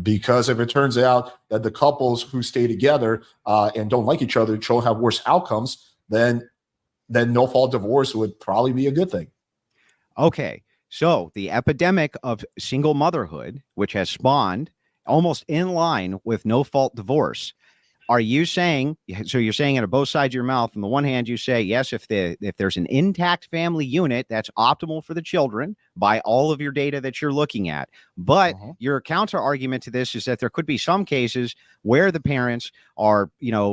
Because if it turns out that the couples who stay together and don't like each other have worse outcomes, then no-fault divorce would probably be a good thing. Okay, so the epidemic of single motherhood, which has spawned almost in line with no-fault divorce, are you saying, so you're saying out of both sides of your mouth, on the one hand, you say, yes, if there's an intact family unit, that's optimal for the children by all of your data that you're looking at. But your counter argument to this is that there could be some cases where the parents are, in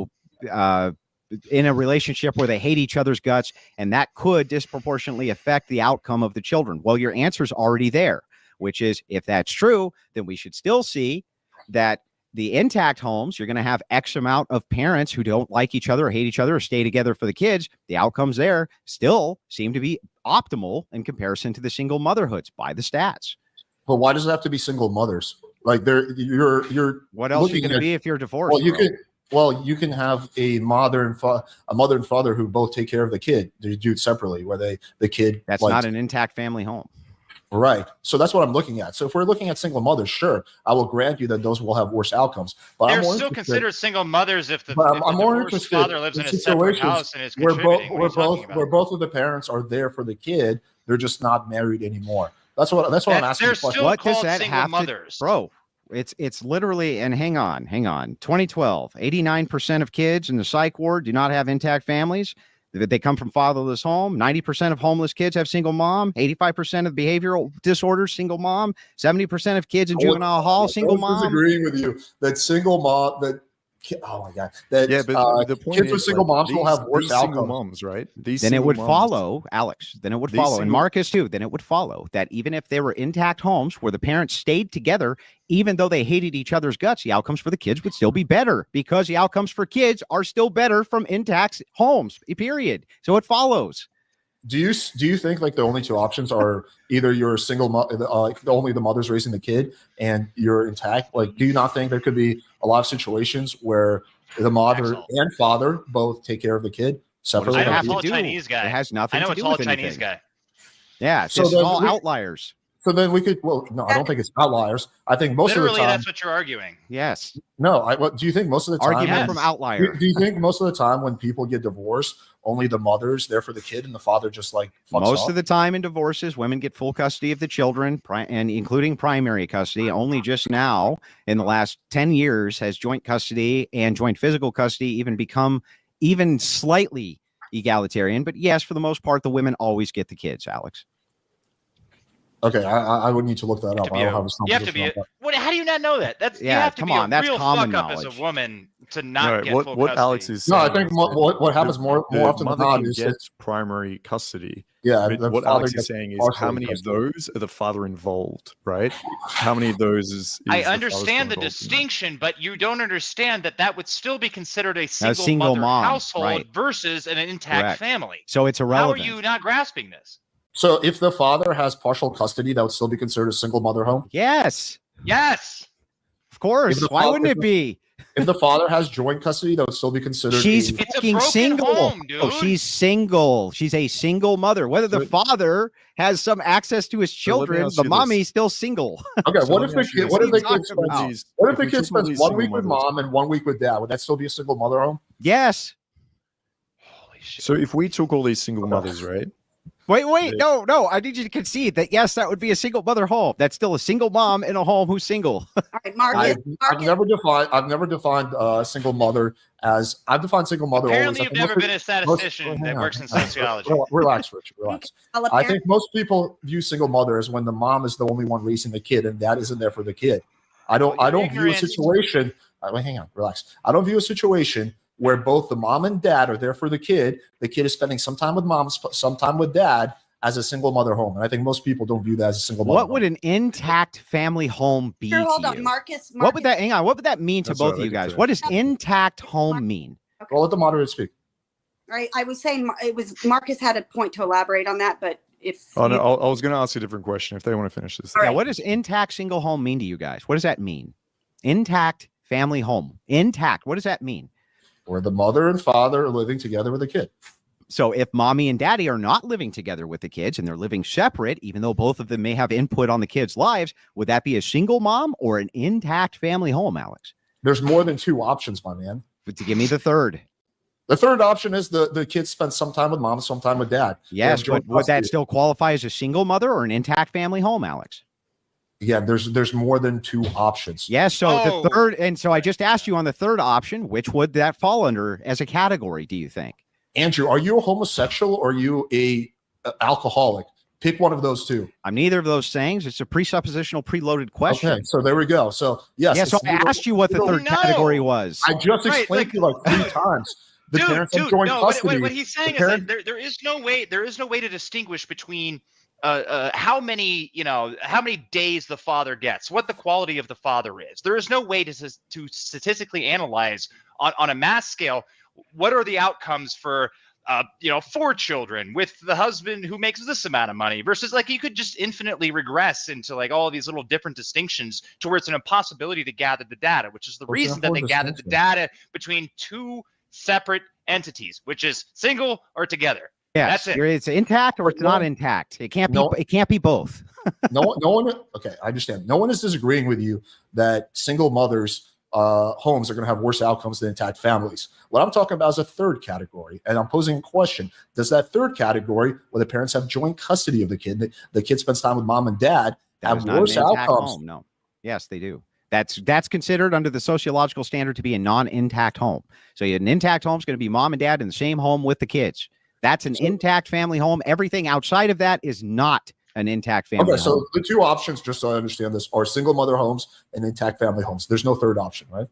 a relationship where they hate each other's guts, and that could disproportionately affect the outcome of the children. Well, your answer's already there, which is, if that's true, then we should still see that the intact homes, you're going to have X amount of parents who don't like each other or hate each other or stay together for the kids. The outcomes there still seem to be optimal in comparison to the single motherhoods by the stats. But why does it have to be single mothers? Like you're what else are you going to be if you're divorced? Well, you can have a mother and father who both take care of the kid. They do it separately, where the kid. That's not an intact family home. Right. So that's what I'm looking at. So if we're looking at single mothers, sure, I will grant you that those will have worse outcomes. But They're I'm more still interested- considered single mothers if the, but if I'm the more divorced interested father lives in a separate situations house and is where contributing. What are you talking about? where both of the parents are there for the kid. They're just not married anymore. That's what I'm asking. They're the question. still What does called that single have mothers. to, bro? It's literally, and hang on. 2012, 89% of kids in the psych ward do not have intact families. They come from fatherless home. 90% of homeless kids have single mom. 85% of behavioral disorders, single mom. 70% of kids in juvenile hall, single I was mom. disagreeing with you that single mom oh my god that Yeah, but the point kids is, with single like, moms will have worse these single outcomes. moms, right? These Then it single would moms- follow, Alex, then it would These follow, and single- Marcus too, then it would follow that even if they were intact homes where the parents stayed together, even though they hated each other's guts, the outcomes for the kids would still be better because the outcomes for kids are still better from intact homes, period. So it follows. Do you think like the only two options are either you're a single like only the mother's raising the kid and you're intact? Like, do you not think there could be a lot of situations where the mother Axel. and father both take care of the kid separately? I know have a to tall do? Chinese guy. It has nothing I know to a do tall with Chinese anything. guy. Yeah, So this is then all we- outliers. So then we could. Well, no, I don't think it's outliers. I think most Literally, of the time. that's what you're arguing. Yes. No, what do you think most of the time? Argument Yes. from Do, outlier. do you think most of the time when people get divorced, only the mother's there for the kid and the father just like fucks Most off? of the time in divorces, women get full custody of the children, and including primary custody. Only just now, in the last 10 years, has joint custody and joint physical custody even become even slightly egalitarian. But yes, for the most part, the women always get the kids, Alex. Okay, I would need to look that up. I don't have a strong You have to be. position on that. What? How do you not know that? That's you Yeah, have to come be on, a that's real common fuck up as knowledge. a woman to No, not get full what custody. Alex is No, saying. I think is what happens the- more the often than mother not can is get that, primary custody. yeah, But the what father Alex is gets saying is partial how many of custody. those are the father involved, right? How many of those is I the father understand still the involved in that? distinction, but you don't understand that that would still be considered a single, single mother mom, household right. versus an intact Correct. family. So it's How are irrelevant. you not grasping this? So if the father has partial custody, that would still be considered a single mother home. Yes, Yes. of course. If the Why father- wouldn't it be? If the father has joint custody, that would still be considered. She's It's a fucking broken single. home, dude. Oh, she's single. She's a single mother. Whether the So- father has some access to his So let me children, ask the you this. mommy's still single. Okay, So what let if me the ask you kid? this. What if the What are kid you talking spends? about? These- What if the we kid took all spends these 1 single week with mothers- mom and 1 week with dad? Would that still be a single mother home? Yes. Holy shit. So if we took all these single mothers, right? Wait, They- no. I need you to concede that yes, that would be a single mother home. That's still a single mom in a home who's single. All right, Marcus. I've Marcus, never defined single mother as I've defined single mother. Apparently, always. I you've think never most been a statistician hang that on, works in hang on. sociology. Relax, Richard. Relax. well, I apparently- think most people view single mother as when the mom is the only one raising the kid and dad isn't there for the kid. I don't Well, you're view a ignorant. situation. Wait, hang on, relax. I don't view a situation where both the mom and dad are there for the kid. The kid is spending some time with mom, some time with dad as a single mother home. And I think most people don't view that as a single mother What would home. an intact family home be Sure, hold to on, you? Marcus. What would that? Hang on. What would that mean to That's both right, of you I can guys? say. What does intact home mean? Well, let the moderator speak. Right, I was saying it was Marcus had a point to elaborate on that, but if Oh no, you- I was going to ask you a different question if they want to finish this. All Yeah. right. What does intact single home mean to you guys? What does that mean? Intact family home. Intact. What does that mean? Where the mother and father are living together with a kid. So if mommy and daddy are not living together with the kids and they're living separate, even though both of them may have input on the kids' lives, would that be a single mom or an intact family home, Alex? There's more than two options, my man. But to give me the third. The third option is the kid spends some time with mom, some time with dad. They Yes, have joint but would that custody. still qualify as a single mother or an intact family home, Alex? Yeah, there's more than two options. Yes. So Oh. the third, and so I just asked you on the third option, which would that fall under as a category, do you think? Andrew, are you a homosexual or are you a alcoholic? Pick one of those two. I'm neither of those things. It's a presuppositional, preloaded question. Okay, so there we go. So yes, Yeah, so it's I neither- asked you what the neither- third No. category was. I just Right, explained to you like 3 times. The parents have joint no, custody. what he's saying The is parent- that there is no way to distinguish between how many days the father gets, what the quality of the father is. There is no way to statistically analyze on a mass scale what are the outcomes for 4 children with the husband who makes this amount of money versus like you could just infinitely regress into like all of these little different distinctions to where it's an impossibility to gather the data, which is the What's reason that that they for gathered the distinction? data between 2 separate entities, which is single or together. Yes, That's it. it's intact or it's No. not intact. It can't be. No. It can't be both. No one. Okay, I understand. No one is disagreeing with you that single mothers' homes are going to have worse outcomes than intact families. What I'm talking about is a third category, and I'm posing a question: does that third category, where the parents have joint custody of the kid spends time with mom and dad, That have is not an worse intact outcomes? home. No. Yes, they do. That's considered under the sociological standard to be a non-intact home. So an intact home is going to be mom and dad in the same home with the kids. That's an intact family home. Everything outside of that is not an intact family home. So the two options, just so I understand this, are single mother homes and intact family homes. There's no third option, right?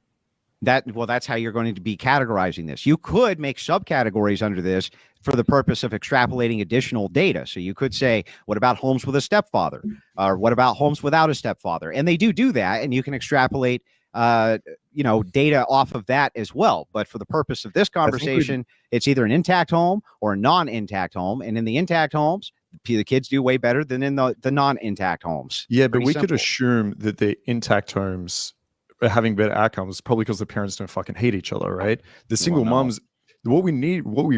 That's how you're going to be categorizing this. You could make subcategories under this for the purpose of extrapolating additional data. So you could say, what about homes with a stepfather? Or what about homes without a stepfather? And they do that, and you can extrapolate data off of that as well. But for the purpose of this conversation, it's either an intact home or a non-intact home. And in the intact homes, the kids do way better than in the non-intact homes. Yeah, but Pretty we simple. could assume that the intact homes are having better outcomes probably because the parents don't fucking hate each other, right? The single no. moms, what we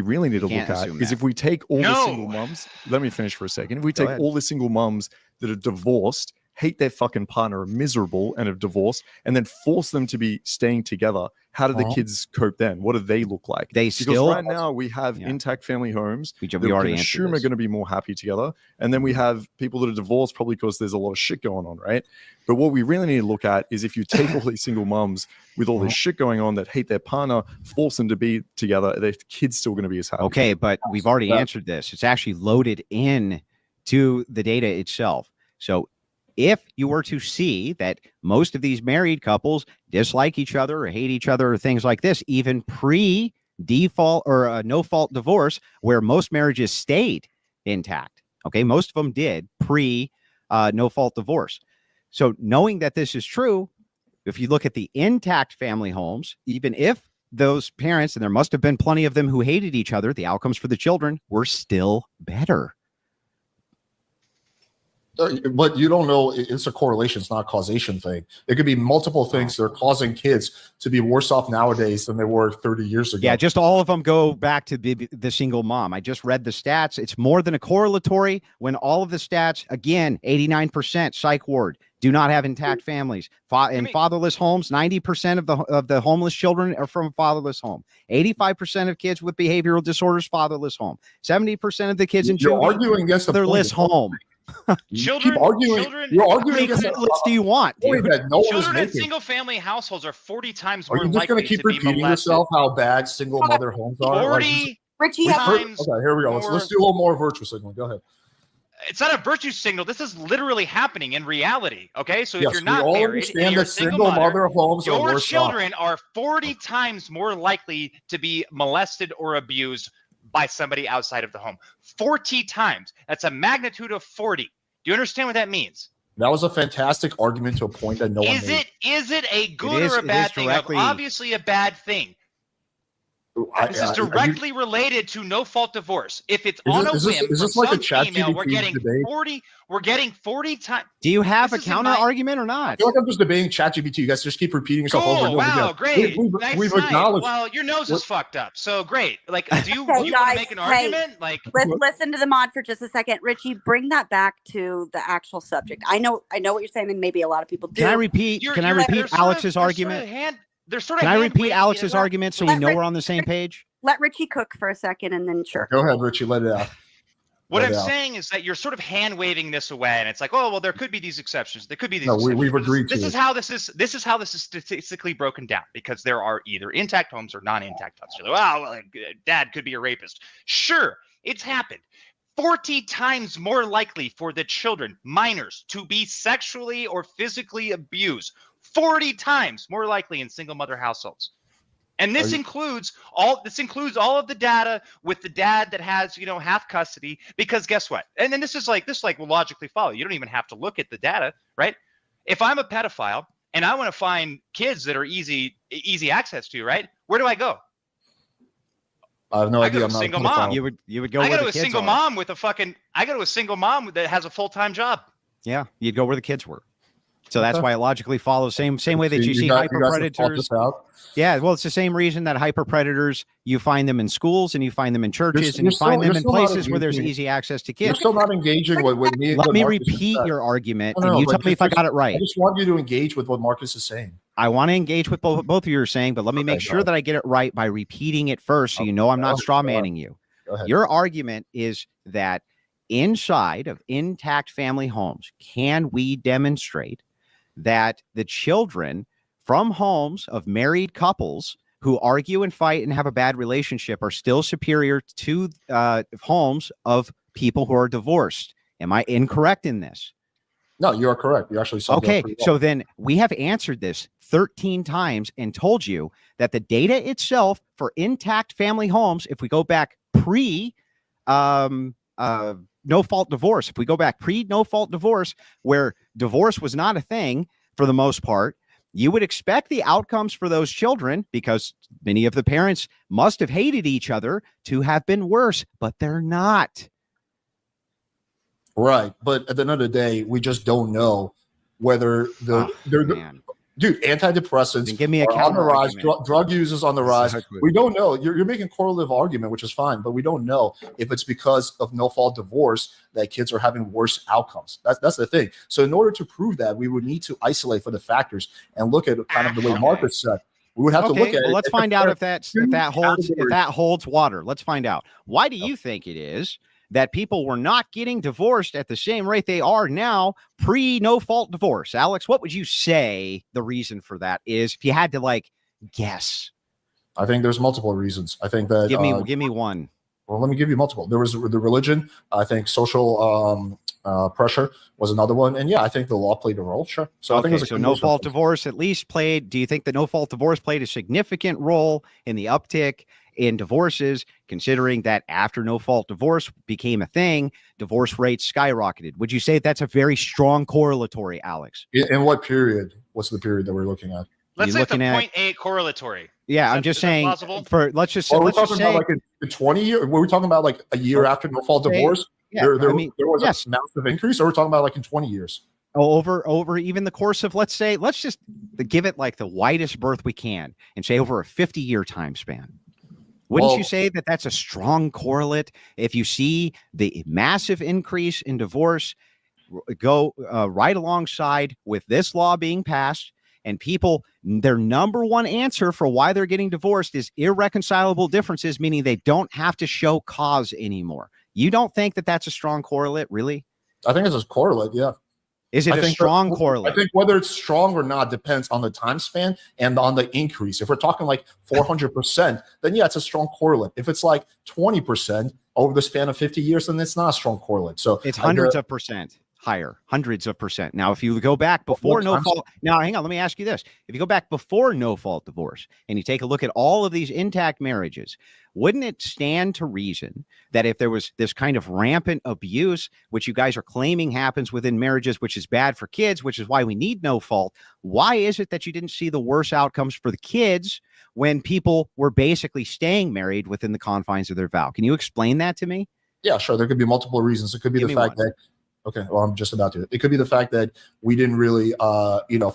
really need to look can't at assume is that. if we take all the No. single moms, let me finish for a second. If we Go take ahead. all the single moms that are divorced, hate their fucking partner, are miserable and have divorced, and then force them to be staying together, how do the kids cope then? What do they look like? Because right now we have intact family homes we that already we can answered assume are this. going to be more happy together. And then we have people that are divorced probably because there's a lot of shit going on, right? But what we really need to look at is if you take all these single moms with all this shit going on that hate their partner, force them to be together, their kids still going to be as happy. Okay, but we've already answered this. It's actually loaded in to the data itself. So if you were to see that most of these married couples dislike each other or hate each other or things like this, even pre-default or no-fault divorce, where most marriages stayed intact, okay, most of them did pre-no-fault divorce. So knowing that this is true, if you look at the intact family homes, even if those parents, and there must have been plenty of them who hated each other, the outcomes for the children were still better. But you don't know. It's a correlation. It's not a causation thing. It could be multiple things that are causing kids to be worse off nowadays than they were 30 years ago. Yeah, just all of them go back to the single mom. I just read the stats. It's more than a correlatory when all of the stats, again, 89% psych ward, do not have intact families. In fatherless homes, 90% of the homeless children are from a fatherless home. 85% of kids with behavioral disorders, fatherless home. 70% of the kids in You're arguing against the fatherless home. Children, You're arguing How many against clips do you want, dude? that no one is children in making. single-family households are 40 times Are more you just going likely to keep to be repeating molested. yourself how bad single mother homes are? 40 Richie, times. Okay, here we go. more- Let's do a little more virtual signal. Go ahead. It's not a virtue signal. This is literally happening in reality. Okay, so if Yes, you're we not all married understand and you're a that single single mother, mother homes are your worse off. children are 40 times more likely to be molested or abused by somebody outside of the home. 40 times. That's a magnitude of 40. Do you understand what that means? That was a fantastic argument to a point that no one made. Is it a good is- or a it bad is thing? directly- Obviously a bad thing. This is directly related to no-fault divorce. If it's on a whim is from this like a some female, we're ChatGPT getting debate? 40. We're getting 40 times. Do you have a This is in counter my- argument or I not? feel like I'm just debating ChatGPT. You guys just keep repeating yourself over Cool. and over Wow. again. Great. We've nice. acknowledged. Well, your nose is fucked up. So great. Like, do you Okay, want to guys, make an hey. argument? Like, let's listen to the mod for just a second. Richie, bring that back to the actual subject. I know what you're saying, and maybe a lot of people do. Can I repeat? you're- Can I you're- repeat they're sort of- Alex's they're sort of argument? Can Can I repeat Alex's argument so we Let know Rick- we're on the same page? Let Richie cook for a second, and then sure. Go ahead, Richie. Let it out. What Let I'm it out. saying is that you're sort of hand waving this away, and it's like, oh well, there could be these exceptions. There could be these. No, exceptions. we've But agreed this to is it. how this is statistically broken down because there are either intact homes or non-intact homes. So, well, dad could be a rapist. Sure, it's happened. 40 times more likely for the children, minors, to be sexually or physically abused. 40 times more likely in single mother households. And this includes all of the data with the dad that has, half custody, because guess what? And then this will logically follow. You don't even have to look at the data, right? If I'm a pedophile and I want to find kids that are easy access to, right? Where do I go? I have no I idea. go I'm to not a single pedophile. mom. You would go I where go to the a kids single are. mom with I go to a single mom that has a full-time job. Yeah, you'd go where the kids were. So that's Okay. why it logically follows same way that you see guys have thought hyperpredators. this out? Yeah, well, it's the same reason that hyperpredators, you find them in schools and you find them in churches and you're you find still- them you're in still not places where there's engaging- easy access to You're kids. still not engaging with me. Let what me Marcus repeat said. your argument, No, and you but tell me if I got it I right. just want you to engage with what Marcus is saying. I want to engage with both of you are saying, but let me Okay, make go sure ahead. that I get it right by repeating it first, so you Okay, know I'm go not ahead, straw go ahead. manning you. Go ahead. Your argument is that inside of intact family homes, can we demonstrate that the children from homes of married couples who argue and fight and have a bad relationship are still superior to homes of people who are divorced? Am I incorrect in this? No, you are correct. You actually summed it up Okay, pretty well. so then we have answered this 13 times and told you that the data itself for intact family homes, if we go back pre no fault divorce, if we go back pre no fault divorce, where divorce was not a thing for the most part, you would expect the outcomes for those children, because many of the parents must have hated each other, to have been worse, but they're not. Right, but at the end of the day, we just don't know whether Man. dude, antidepressants Then give me a are on the rise. counter-argument. Drug use is on the rise. Exactly. We don't know. You're making a correlative argument, which is fine, but we don't know if it's because of no fault divorce that kids are having worse outcomes. That's the thing. So in order to prove that, we would need to isolate for the factors and look at kind of the way Okay. Marcus said. We would have to look at well, it. let's find out if that holds categories. holds water. Let's find out. Why do you think it is that people were not getting divorced at the same rate they are now pre no fault divorce? Alex, what would you say the reason for that is, if you had to guess? I think there's multiple reasons. I think that Give me one. Well, let me give you multiple. There was the religion. I think social pressure was another one, and yeah, I think the law played a role. Sure. So I think it was no fault divorce at least played. Do you think the no fault divorce played a significant role in the uptick in divorces, considering that after no fault divorce became a thing, divorce rates skyrocketed? Would you say that's a very strong correlatory, Alex? In what period? What's the period that we're looking at? Let's You say it's a looking at- 0.8 correlatory. Yeah, Is I'm that- just is that saying. plausible? Let's just Are we talking say, about a 20 year? Were we talking about a year after no fault Okay. divorce? Yeah, there was yes. a massive increase, or we're talking about in 20 years? over even the course of, let's just give it the widest berth we can and say over a 50-year time span. Wouldn't you say that that's a strong correlate if you see the massive increase in divorce go right alongside with this law being passed, and people, their number one answer for why they're getting divorced is irreconcilable differences, meaning they don't have to show cause anymore? You don't think that that's a strong correlate, really? I think it's a correlate, yeah. Is it a strong correlate? I think whether it's strong or not depends on the time span and on the increase. If we're talking 400%, then yeah, it's a strong correlate. If it's 20% over the span of 50 years, then it's not a strong correlate. So it's hundreds of percent higher, hundreds of percent. Now, if you go back before no fault, now hang on, let me ask you this. If you go back before no fault divorce and you take a look at all of these intact marriages, wouldn't it stand to reason that if there was this kind of rampant abuse, which you guys are claiming happens within marriages, which is bad for kids, which is why we need no fault, why is it that you didn't see the worst outcomes for the kids when people were basically staying married within the confines of their vow? Can you explain that to me? Yeah, sure. There could be multiple reasons. It could be the fact that, okay, well, I'm just about to. It could be the fact that we didn't really,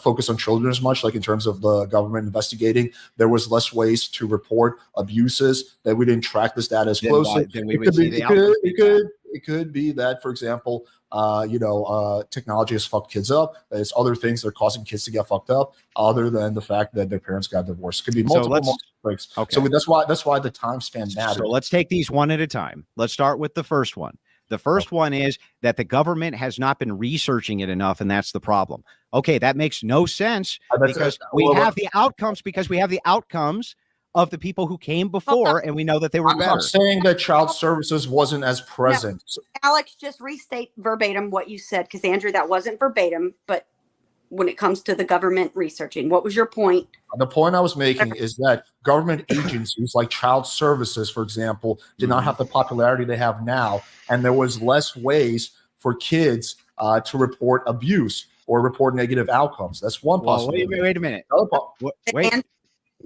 focus on children as much, in terms of the government investigating. There was less ways to report abuses, that we didn't track this data as closely. It could be that, for example, technology has fucked kids up. There's other things that are causing kids to get fucked up, other than the fact that their parents got divorced. It could be multiple breaks. Okay. So that's why the time span matters. So let's take these one at a time. Let's start with the first one. The first one is that the government has not been researching it enough, and that's the problem. Okay, that makes no sense because we have the outcomes of the people who came before, and we know that they were better. I'm saying that child services wasn't as present. No. Alex, just restate verbatim what you said, because Andrew, that wasn't verbatim, but when it comes to the government researching, what was your point? The point I was making is that government agencies like child services, for example, did not have the popularity they have now, and there was less ways for kids to report abuse or report negative outcomes. That's one possibility. Wait a minute.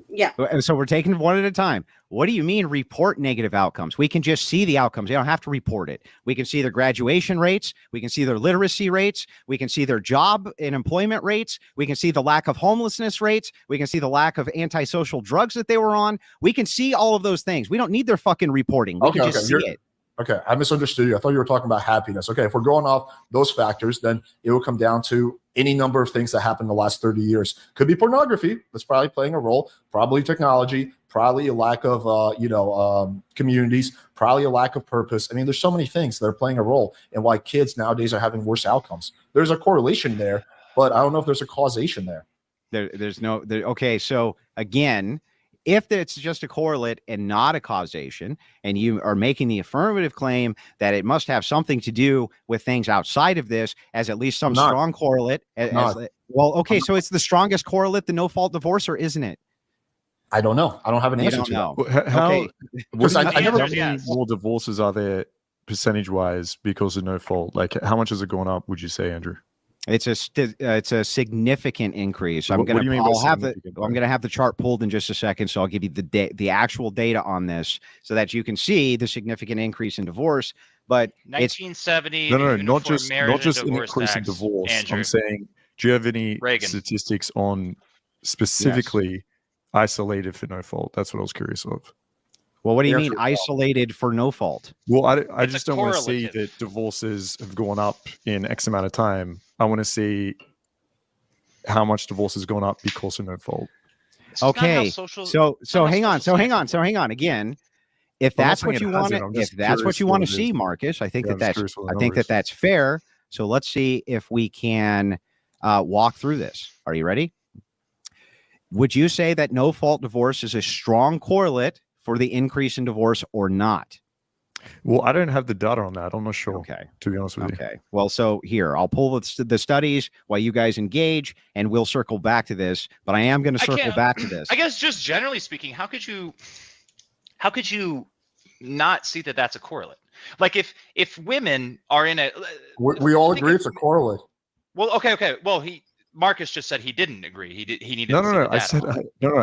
Yeah. And so we're taking one at a time. What do you mean report negative outcomes? We can just see the outcomes. They don't have to report it. We can see their graduation rates. We can see their literacy rates. We can see their job and employment rates. We can see the lack of homelessness rates. We can see the lack of antisocial drugs that they were on. We can see all of those things. We don't need their fucking reporting. We can just see it. Okay, I misunderstood you. I thought you were talking about happiness. Okay, if we're going off those factors, then it will come down to any number of things that happened in the last 30 years. Could be pornography. That's probably playing a role. Probably technology. Probably a lack of, communities. Probably a lack of purpose. I mean, there's so many things that are playing a role in why kids nowadays are having worse outcomes. There's a correlation there, but I don't know if there's a causation there. There's no. Okay, so again, if it's just a correlate and not a causation, and you are making the affirmative claim that it must have something to do with things outside of this, as at least some strong correlate. Well, okay, so it's the strongest correlate, the no-fault divorce, or isn't it? I don't know. I don't have an answer to that. Well, how many more divorces are there percentage-wise because of no fault? Like, how much has it gone up, would you say, Andrew? It's a significant increase. I'm What do you mean by significant? I'm going to have the chart pulled in just a second, so I'll give you the actual data on this so that you can see the significant increase in divorce. But 1970. No, not just an increase in tax. divorce. Andrew. I'm saying, do you have any Reagan. statistics on specifically isolated for no fault? That's what I was curious of. Well, what do you mean isolated for no fault? Well, I just don't want to see that divorces have gone up in X amount of time. I want to see how much divorce has gone up because of no fault. Okay, so hang on. Again, if that's what you want to see, Marcus, I think that's fair. So let's see if we can walk through this. Are you ready? Would you say that no fault divorce is a strong correlate for the increase in divorce or not? Well, I don't have the data on that. I'm not sure. Okay. To be honest with you. Okay. Well, so here, I'll pull the studies while you guys engage, and we'll circle back to this. But I am going to circle back to this. I guess just generally speaking, how could you not see that that's a correlate? Like if women are in a, we all agree it's a correlate. Well, okay. Well, Marcus just said he didn't agree. He needed. No. I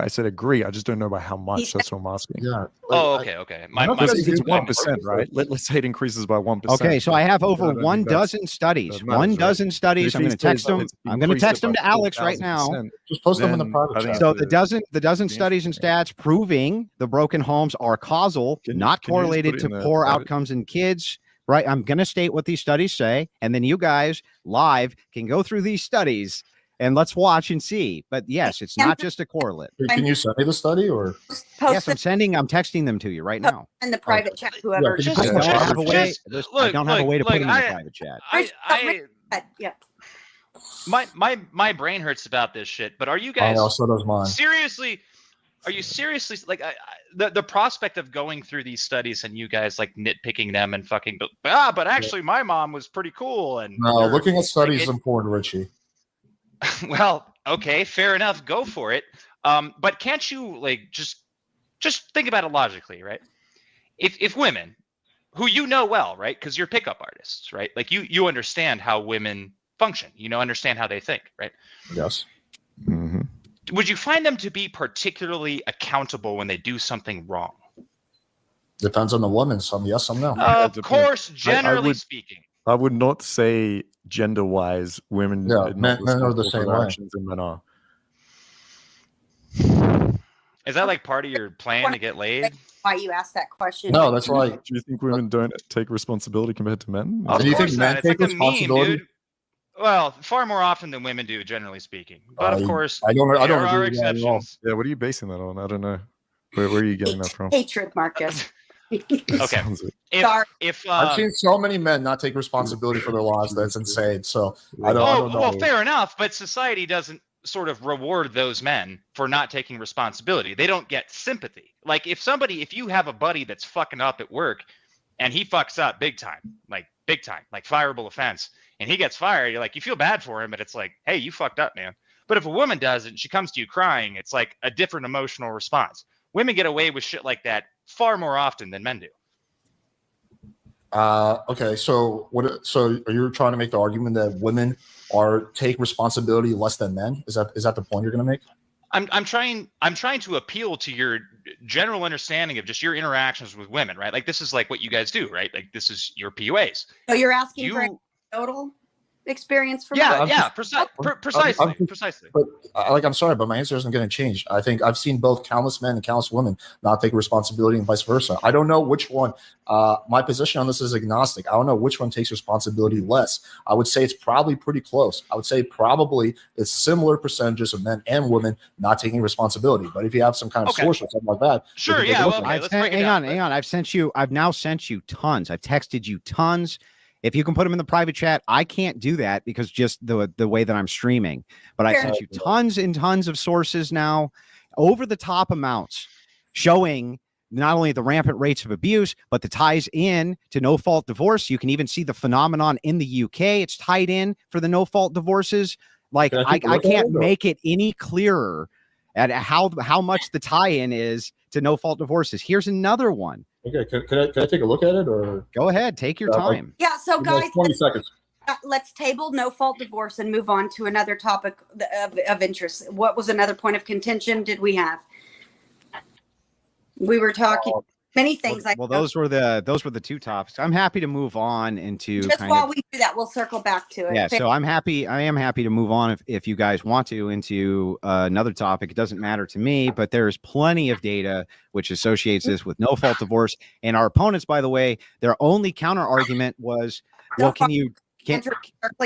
said agree. I just don't know by how much. That's what I'm asking. Yeah. Okay. It's 1%, right? Let's say it increases by 1%. Okay, so I have over 1 dozen studies. 1 dozen studies. I'm going to text them. I'm going to text them to Alex right now. Just post them in the private chat. So the dozen studies and stats proving the broken homes are causal, not correlated to poor outcomes in kids. Right. I'm going to state what these studies say, and then you guys live can go through these studies. And let's watch and see. But yes, it's not just a correlate. Can you send me the study or? Yes, I'm texting them to you right now. In the private chat, whoever. I don't have a way to put them in the private chat. My brain hurts about this shit. But are you guys? So does mine. Seriously? Are you seriously like the prospect of going through these studies and you guys like nitpicking them and fucking? But actually, my mom was pretty cool. And no, looking at studies is important, Richie. Well, okay, fair enough. Go for it. But can't you like just think about it logically, right? If women, who you know well, right, because you're pickup artists, right? Like you understand how women function. Understand how they think, right? Yes. Mm-hmm. Would you find them to be particularly accountable when they do something wrong? Depends on the woman. Some yes, some no. Of course, generally speaking. I would not say gender-wise, women men are the same way. Than men are. Is that like part of your plan to get laid? Why you asked that question? No, that's why. Do you think women don't take responsibility compared to men? Of do you course think not. men It's take like a meme, responsibility? dude. Well, far more often than women do, generally speaking. But of course, I don't there agree are with that at all. exceptions. Yeah, what are you basing that on? I don't know. Where are you getting that from? Hatred, Marcus. Okay. If I've seen so many men not take responsibility for their lives, that's insane. So I don't know. Well, fair enough, but society doesn't sort of reward those men for not taking responsibility. They don't get sympathy. Like if you have a buddy that's fucking up at work and he fucks up big time, like fireable offense, and he gets fired, you're like, you feel bad for him, but it's like, hey, you fucked up, man. But if a woman does it and she comes to you crying, it's like a different emotional response. Women get away with shit like that far more often than men do. Okay, so so are you trying to make the argument that women take responsibility less than men? Is that the point you're going to make? I'm trying to appeal to your general understanding of just your interactions with women, right? Like this is like what you guys do, right? Like this is your PUAs. So you're asking for total experience from precisely. But I'm sorry, but my answer isn't going to change. I think I've seen both countless men and countless women not take responsibility and vice versa. I don't know which one. My position on this is agnostic. I don't know which one takes responsibility less. I would say it's probably pretty close. I would say probably it's similar percentages of men and women not taking responsibility. But if you have some kind of source or something like that, sure, yeah. Well, okay, hang on. I've now sent you tons. I've texted you tons. If you can put them in the private chat, I can't do that because just the way that I'm streaming. But I sent you tons and tons of sources now, over the top amounts, showing not only the rampant rates of abuse, but the ties in to no fault divorce. You can even see the phenomenon in the UK. It's tied in for the no fault divorces. Like I can't make it any clearer at how much the tie-in is to no fault divorces. Here's another one. Okay, can I take a look at it, or go ahead, take your time? Yeah, so guys, 20 seconds. Let's table no fault divorce and move on to another topic of interest. What was another point of contention did we have? We were talking many things. Well, those were the two topics. I'm happy to move on into just while we do that, we'll circle back to it. Yeah, so I am happy to move on if you guys want to into another topic. It doesn't matter to me, but there's plenty of data which associates this with no fault divorce. And our opponents, by the way, their only counter argument was, well, circling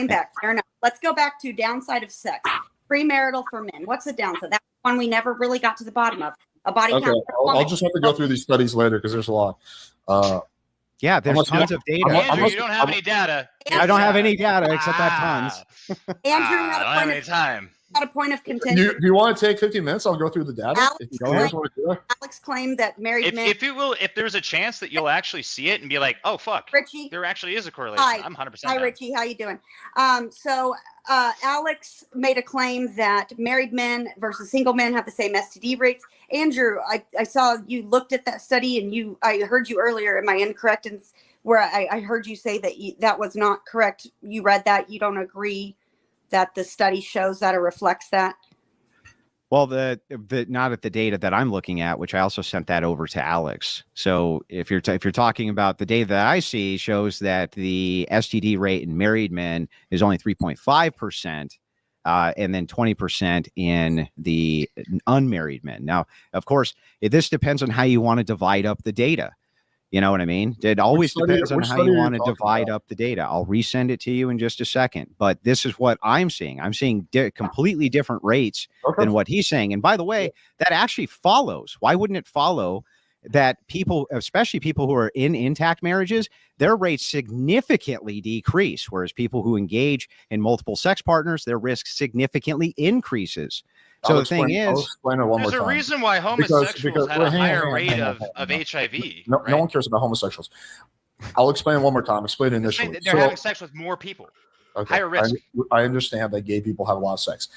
back. Fair enough. Let's go back to downside of sex. Premarital for men. What's the downside? That's one we never really got to the bottom of. A body count. I'll just have to go through these studies later because there's a lot. Yeah, there's tons of data. Andrew, you don't have any data. I don't have any data except that tons. Andrew had a point of time. Got a point of contention. Do you want to take 15 minutes? I'll go through the data. Alex claimed that married men. If there's a chance that you'll actually see it and be like, oh fuck, Richy, there actually is a correlation. I'm 100%. Hi, Richy, how you doing? So Alex made a claim that married men versus single men have the same STD rates. Andrew, I saw you looked at that study, and I heard you earlier. Am I incorrect? Where I heard you say that that was not correct. You read that. You don't agree that the study shows that or reflects that? Well, the not at the data that I'm looking at, which I also sent that over to Alex. So if you're talking about the data that I see, shows that the STD rate in married men is only 3.5%, and then 20% in the unmarried men. Now, of course, this depends on how you want to divide up the data. You know what I mean? It always depends on how you want to divide up the data. I'll resend it to you in just a second. But this is what I'm seeing. I'm seeing completely different rates than what he's saying. And by the way, that actually follows. Why wouldn't it follow that people, especially people who are in intact marriages, their rates significantly decrease, whereas people who engage in multiple sex partners, their risk significantly increases. So the thing is, there's a reason why homosexuals had a higher rate of HIV. No one cares about homosexuals. I'll explain it one more time. Explain it initially. They're having sex with more people. Okay. Higher risk. I understand that gay people have a lot of sex.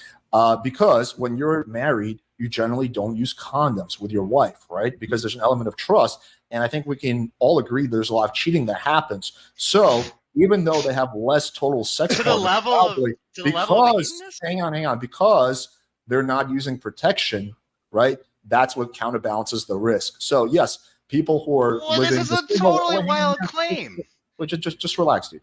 Because when you're married, you generally don't use condoms with your wife, right? Because there's an element of trust. And I think we can all agree there's a lot of cheating that happens. So even though they have less total sex, hang on, because they're not using protection, right? That's what counterbalances the risk. So yes, people who are living. This is a totally wild claim. Just relax, dude.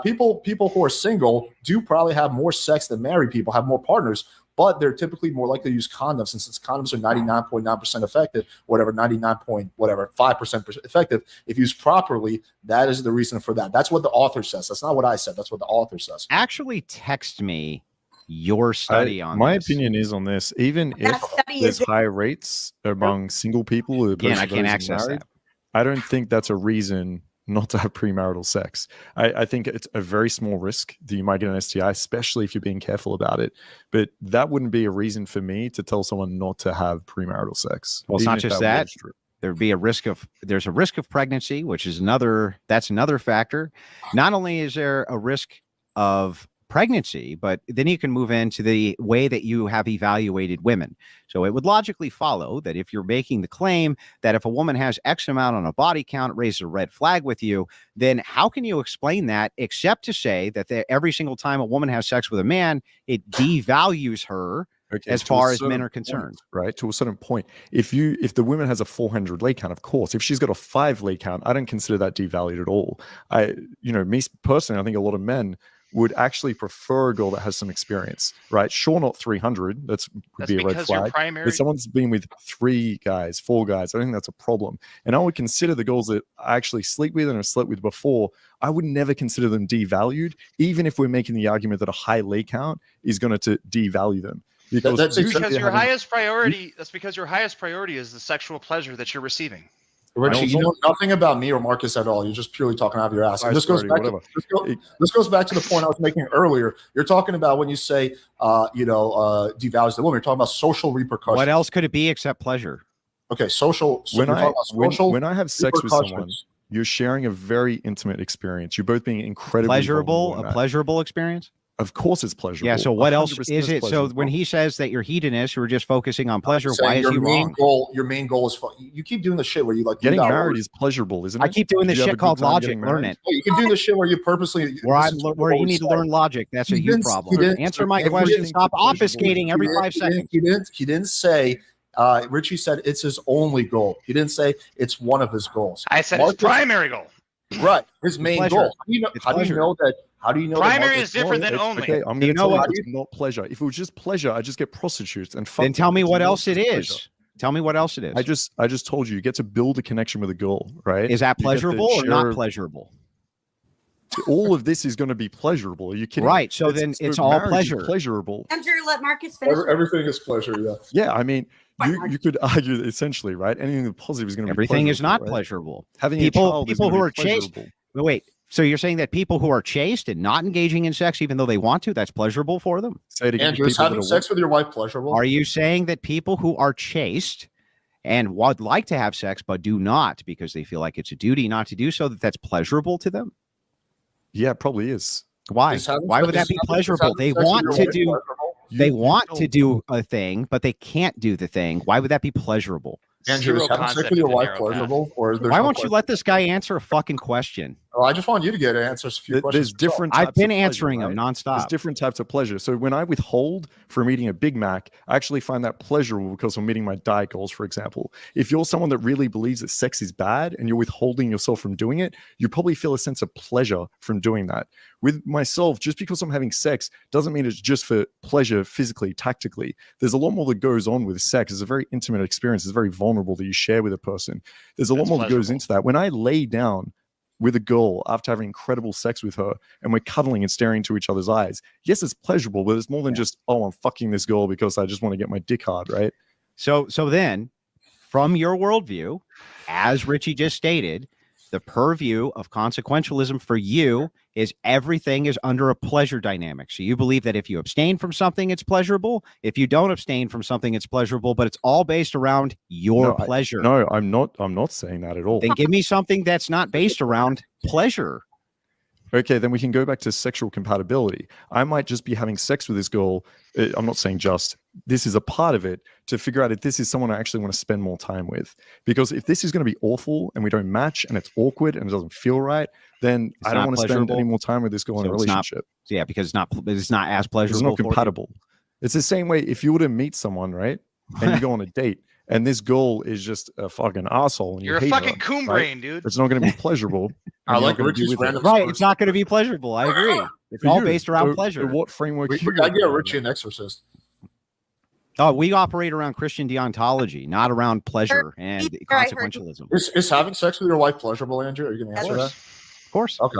People who are single do probably have more sex than married people, have more partners, but they're typically more likely to use condoms. And since condoms are 99.9% effective, 5% effective, if used properly, that is the reason for that. That's what the author says. That's not what I said. That's what the author says. Actually, text me your study on my opinion is on this. Even if there's high rates among single people, I can't access that. I don't think that's a reason not to have premarital sex. I think it's a very small risk that you might get an STI, especially if you're being careful about it. But that wouldn't be a reason for me to tell someone not to have premarital sex. Well, it's not just that. There'd be there's a risk of pregnancy, which is another factor. Not only is there a risk of pregnancy, but then you can move into the way that you have evaluated women. So it would logically follow that if you're making the claim that if a woman has X amount on a body count, it raises a red flag with you, then how can you explain that except to say that every single time a woman has sex with a man, it devalues her as to a far as certain men are point, concerned. right? To a certain point. If the woman has a 400 leg count, of course. If she's got a 5 leg count, I don't consider that devalued at all. Me personally, I think a lot of men would actually prefer a girl that has some experience, right? Sure, not 300. Would be a red because your flag. primary. But someone's been with 3 guys, 4 guys. I think that's a problem. And I would consider the girls that I actually sleep with and have slept with before, I would never consider them devalued, even if we're making the argument that a high leg count is going to devalue them. Because That's because your highest priority. That's because your highest priority is the sexual pleasure that you're receiving. Richie, you know nothing about me or Marcus at all. You're just purely talking out of your ass. And this goes back to the point I was making earlier. You're talking about when you say, devalues the woman. You're talking about social repercussions. What else could it be except pleasure? Okay, social. So when I have sex with someone, you're sharing a very intimate experience. You're both being incredibly pleasurable. A pleasurable experience. Of course, it's pleasurable. Yeah. So what else is it? So when he says that you're hedonist, you're just focusing on pleasure. Why is he wrong? Your main goal is fun. You keep doing the shit where you like getting married is pleasurable, isn't it? I keep doing this shit called logic. Learn it. You can do the shit where you purposely where you need to learn logic. That's a huge problem. Answer my question. Stop obfuscating every 5 seconds. He didn't say. Richie said it's his only goal. He didn't say it's one of his goals. I said his primary goal. Right, his main goal. How do you know that? How do you know primary is different than only? Okay, I'm going to tell you it's not pleasure. If it was just pleasure, I just get prostitutes and fuck. Then tell me what else it is. Tell me what else it is. I just told you get to build a connection with a girl, right? Is that pleasurable or not pleasurable? All of this is going to be pleasurable. Are you kidding? Right. So then it's all pleasure. Pleasurable. Andrew, let Marcus finish. Everything is pleasure. Yeah. Yeah. I mean, you could argue that essentially, right? Anything that's positive is going to be everything is not right? pleasurable. Having people who are chaste. Wait. So you're saying that people who are chaste and not engaging in sex, even though they want to, that's pleasurable for them? Say it again. Andrew, is having sex with your wife pleasurable? Are you saying that people who are chaste and would like to have sex but do not because they feel like it's a duty not to do so, that's pleasurable to them? Yeah, it probably is. Why? Why would that be pleasurable? They want to do. They want to do a thing, but they can't do the thing. Why would that be pleasurable? Andrew, is having sex with your wife pleasurable? Or why won't you let this guy answer a fucking question? Oh, I just want you to get answers. There's different. I've been answering them nonstop. There's different types of pleasure. So when I withhold from eating a Big Mac, I actually find that pleasurable because I'm meeting my diet goals, for example. If you're someone that really believes that sex is bad and you're withholding yourself from doing it, you probably feel a sense of pleasure from doing that. With myself, just because I'm having sex doesn't mean it's just for pleasure physically, tactically. There's a lot more that goes on with sex. It's a very intimate experience. It's very vulnerable that you share with a person. There's a lot more that goes into that. When I lay down with a girl after having incredible sex with her and we're cuddling and staring into each other's eyes, yes, it's pleasurable, but it's more than just, oh, I'm fucking this girl because I just want to get my dick hard, right? So then, from your worldview, as Richy just stated, the purview of consequentialism for you is everything is under a pleasure dynamic. So you believe that if you abstain from something, it's pleasurable. If you don't abstain from something, it's pleasurable, but it's all based around your pleasure. I'm not saying that at all. Then give me something that's not based around pleasure. Okay, then we can go back to sexual compatibility. I might just be having sex with this girl. I'm not saying just. This is a part of it to figure out if this is someone I actually want to spend more time with. Because if this is going to be awful and we don't match and it's awkward and it doesn't feel right, then I don't want to spend any more time with this girl in a relationship. Because it's not as pleasurable. It's not compatible. It's the same way if you were to meet someone, right? And you go on a date and this girl is just a fucking asshole. And you're a fucking coon brain, dude. It's not going to be pleasurable. I like Richie's random. Right, it's not going to be pleasurable. I agree. It's all based around pleasure. What framework? We got to get Richie an exorcist. Oh, we operate around Christian deontology, not around pleasure and consequentialism. Is having sex with your wife pleasurable, Andrew? Are you going to answer that? Of course. Okay.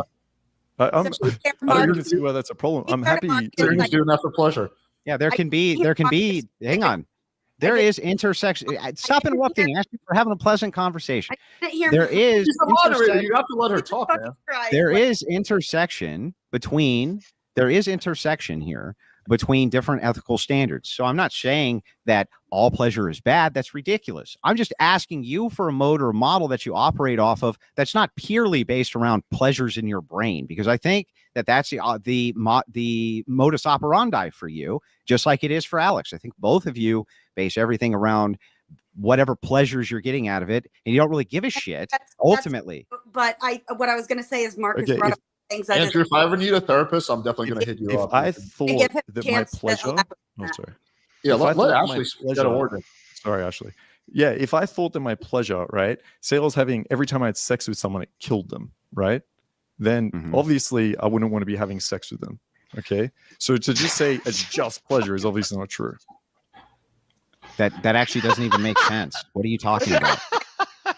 I don't even see why that's a problem. I'm happy. You're just doing that for pleasure. Yeah, there can be. Hang on. There is intersection. Stop interrupting, Ashley. We're having a pleasant conversation. There is. She's a moderator. You have to let her talk, man. There is intersection here between different ethical standards. So I'm not saying that all pleasure is bad. That's ridiculous. I'm just asking you for a mode or model that you operate off of that's not purely based around pleasures in your brain, because I think that that's the modus operandi for you, just like it is for Alex. I think both of you base everything around whatever pleasures you're getting out of it, and you don't really give a shit ultimately. But what I was going to say is Marcus brought up things. Andrew, if I ever need a therapist, I'm definitely going to hit you up. If I thought that my pleasure, sorry. Yeah, If I let thought Ashley my get pleasure- a word in. Sorry, Ashley. Yeah, if I thought that my pleasure, right, say I was having every time I had sex with someone, it killed them, right? Then Mhm. obviously I wouldn't want to be having sex with them. Okay, so to just say it's just pleasure is obviously not true. That actually doesn't even make sense. What are you talking about?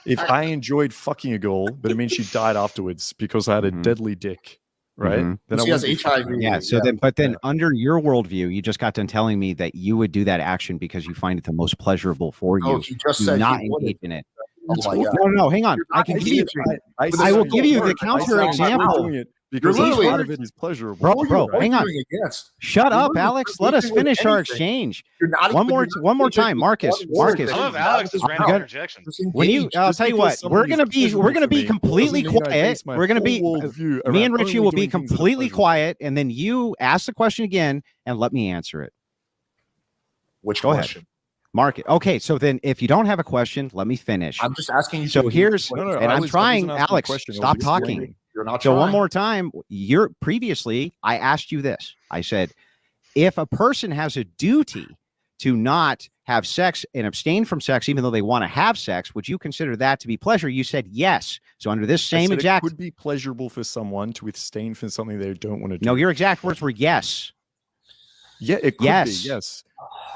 If I enjoyed fucking a girl, but it means she died afterwards because I had a Mhm. deadly dick, right? Mhm. Then I She has wouldn't be fucking HIV. her. Yeah. So Yeah. then, but then Yeah. under your worldview, you just got done telling me that you would do that action because you find it the most pleasurable for Oh, you. he just Do said not he wouldn't. engage in it. Oh my God. No, hang on. You're I not can give you. engaging. I But I this will is give so you the hard. counter I- example. doing it because literally- part of it is pleasurable. Bro, What are you hang on. arguing against? Shut You're up, literally Alex. Let us engaging with finish our anything. exchange. You're not One more engaging time, with Marcus. one word Marcus. I that love you Alex's have random out. interjection. Just When you, engage. I'll Just tell you because what, something is pleasurable we're gonna for be me completely doesn't mean I quiet. base my We're gonna whole be, worldview me and around Richie only will be doing things that are completely pleasurable. quiet, and then you ask the question again and let me answer it. Which Go ahead. question? Mark it. Okay, so then if you don't have a question, let me finish. I'm just asking you. So to here's, engage. and I'm trying, asking a Alex, question. I was stop explaining. talking. You're not So trying. one more time, previously I asked you this. I said, if a person has a duty to not have sex and abstain from sex, even though they want to have sex, would you consider that to be pleasure? You said yes. So under this I same said exact, it could be pleasurable for someone to abstain from something they don't want to do. no, your exact words were yes. Yeah, it could Yes. be. Yes.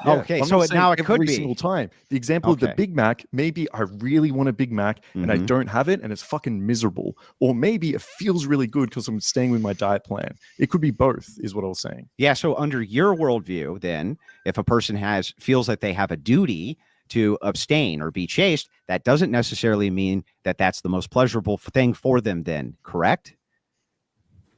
Yeah, Okay, I'm so not it saying now it could every be. single time. The example of the Okay. Big Mac, maybe I really want a Big Mac and I Mhm. don't have it and it's fucking miserable. Or maybe it feels really good because I'm staying with my diet plan. It could be both, is what I was saying. Yeah. So under your worldview, then, if a person feels that they have a duty to abstain or be chaste, that doesn't necessarily mean that that's the most pleasurable thing for them. Then, correct?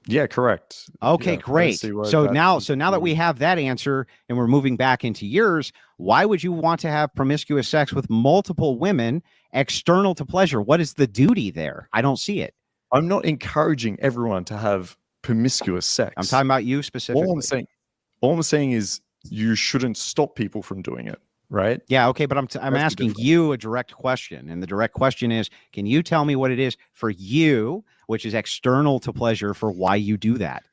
Yeah, correct. Okay, Yeah, I great. see why So that now, is that we have that answer, and we're moving back into yours, why would you want to have promiscuous sex with multiple women external to pleasure? What is the duty there? I don't see it. I'm not encouraging everyone to have promiscuous sex. I'm talking about you specifically. All I'm saying is you shouldn't stop people from doing it, right? Yeah, okay, but I'm That's the asking difference. you a direct question, and the direct question is, can you tell me what it is for you, which is external to pleasure, for why you do that?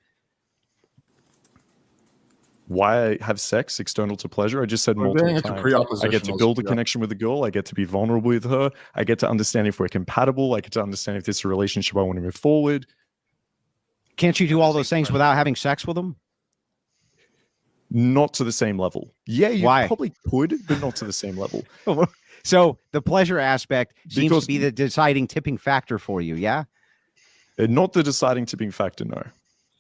Why I have sex external to pleasure? I just said We're multiple getting into times. pre-oppositionals. I get to build a Yeah. connection with the girl. I get to be vulnerable with her. I get to understand if we're compatible. I get to understand if this is a relationship I want to move forward. Can't you do all those things without having sex with them? Not to the same level. Yeah, you Why? probably could, but not to the same level. So the pleasure aspect seems Because- to be the deciding tipping factor for you, yeah? Not the deciding tipping factor, no.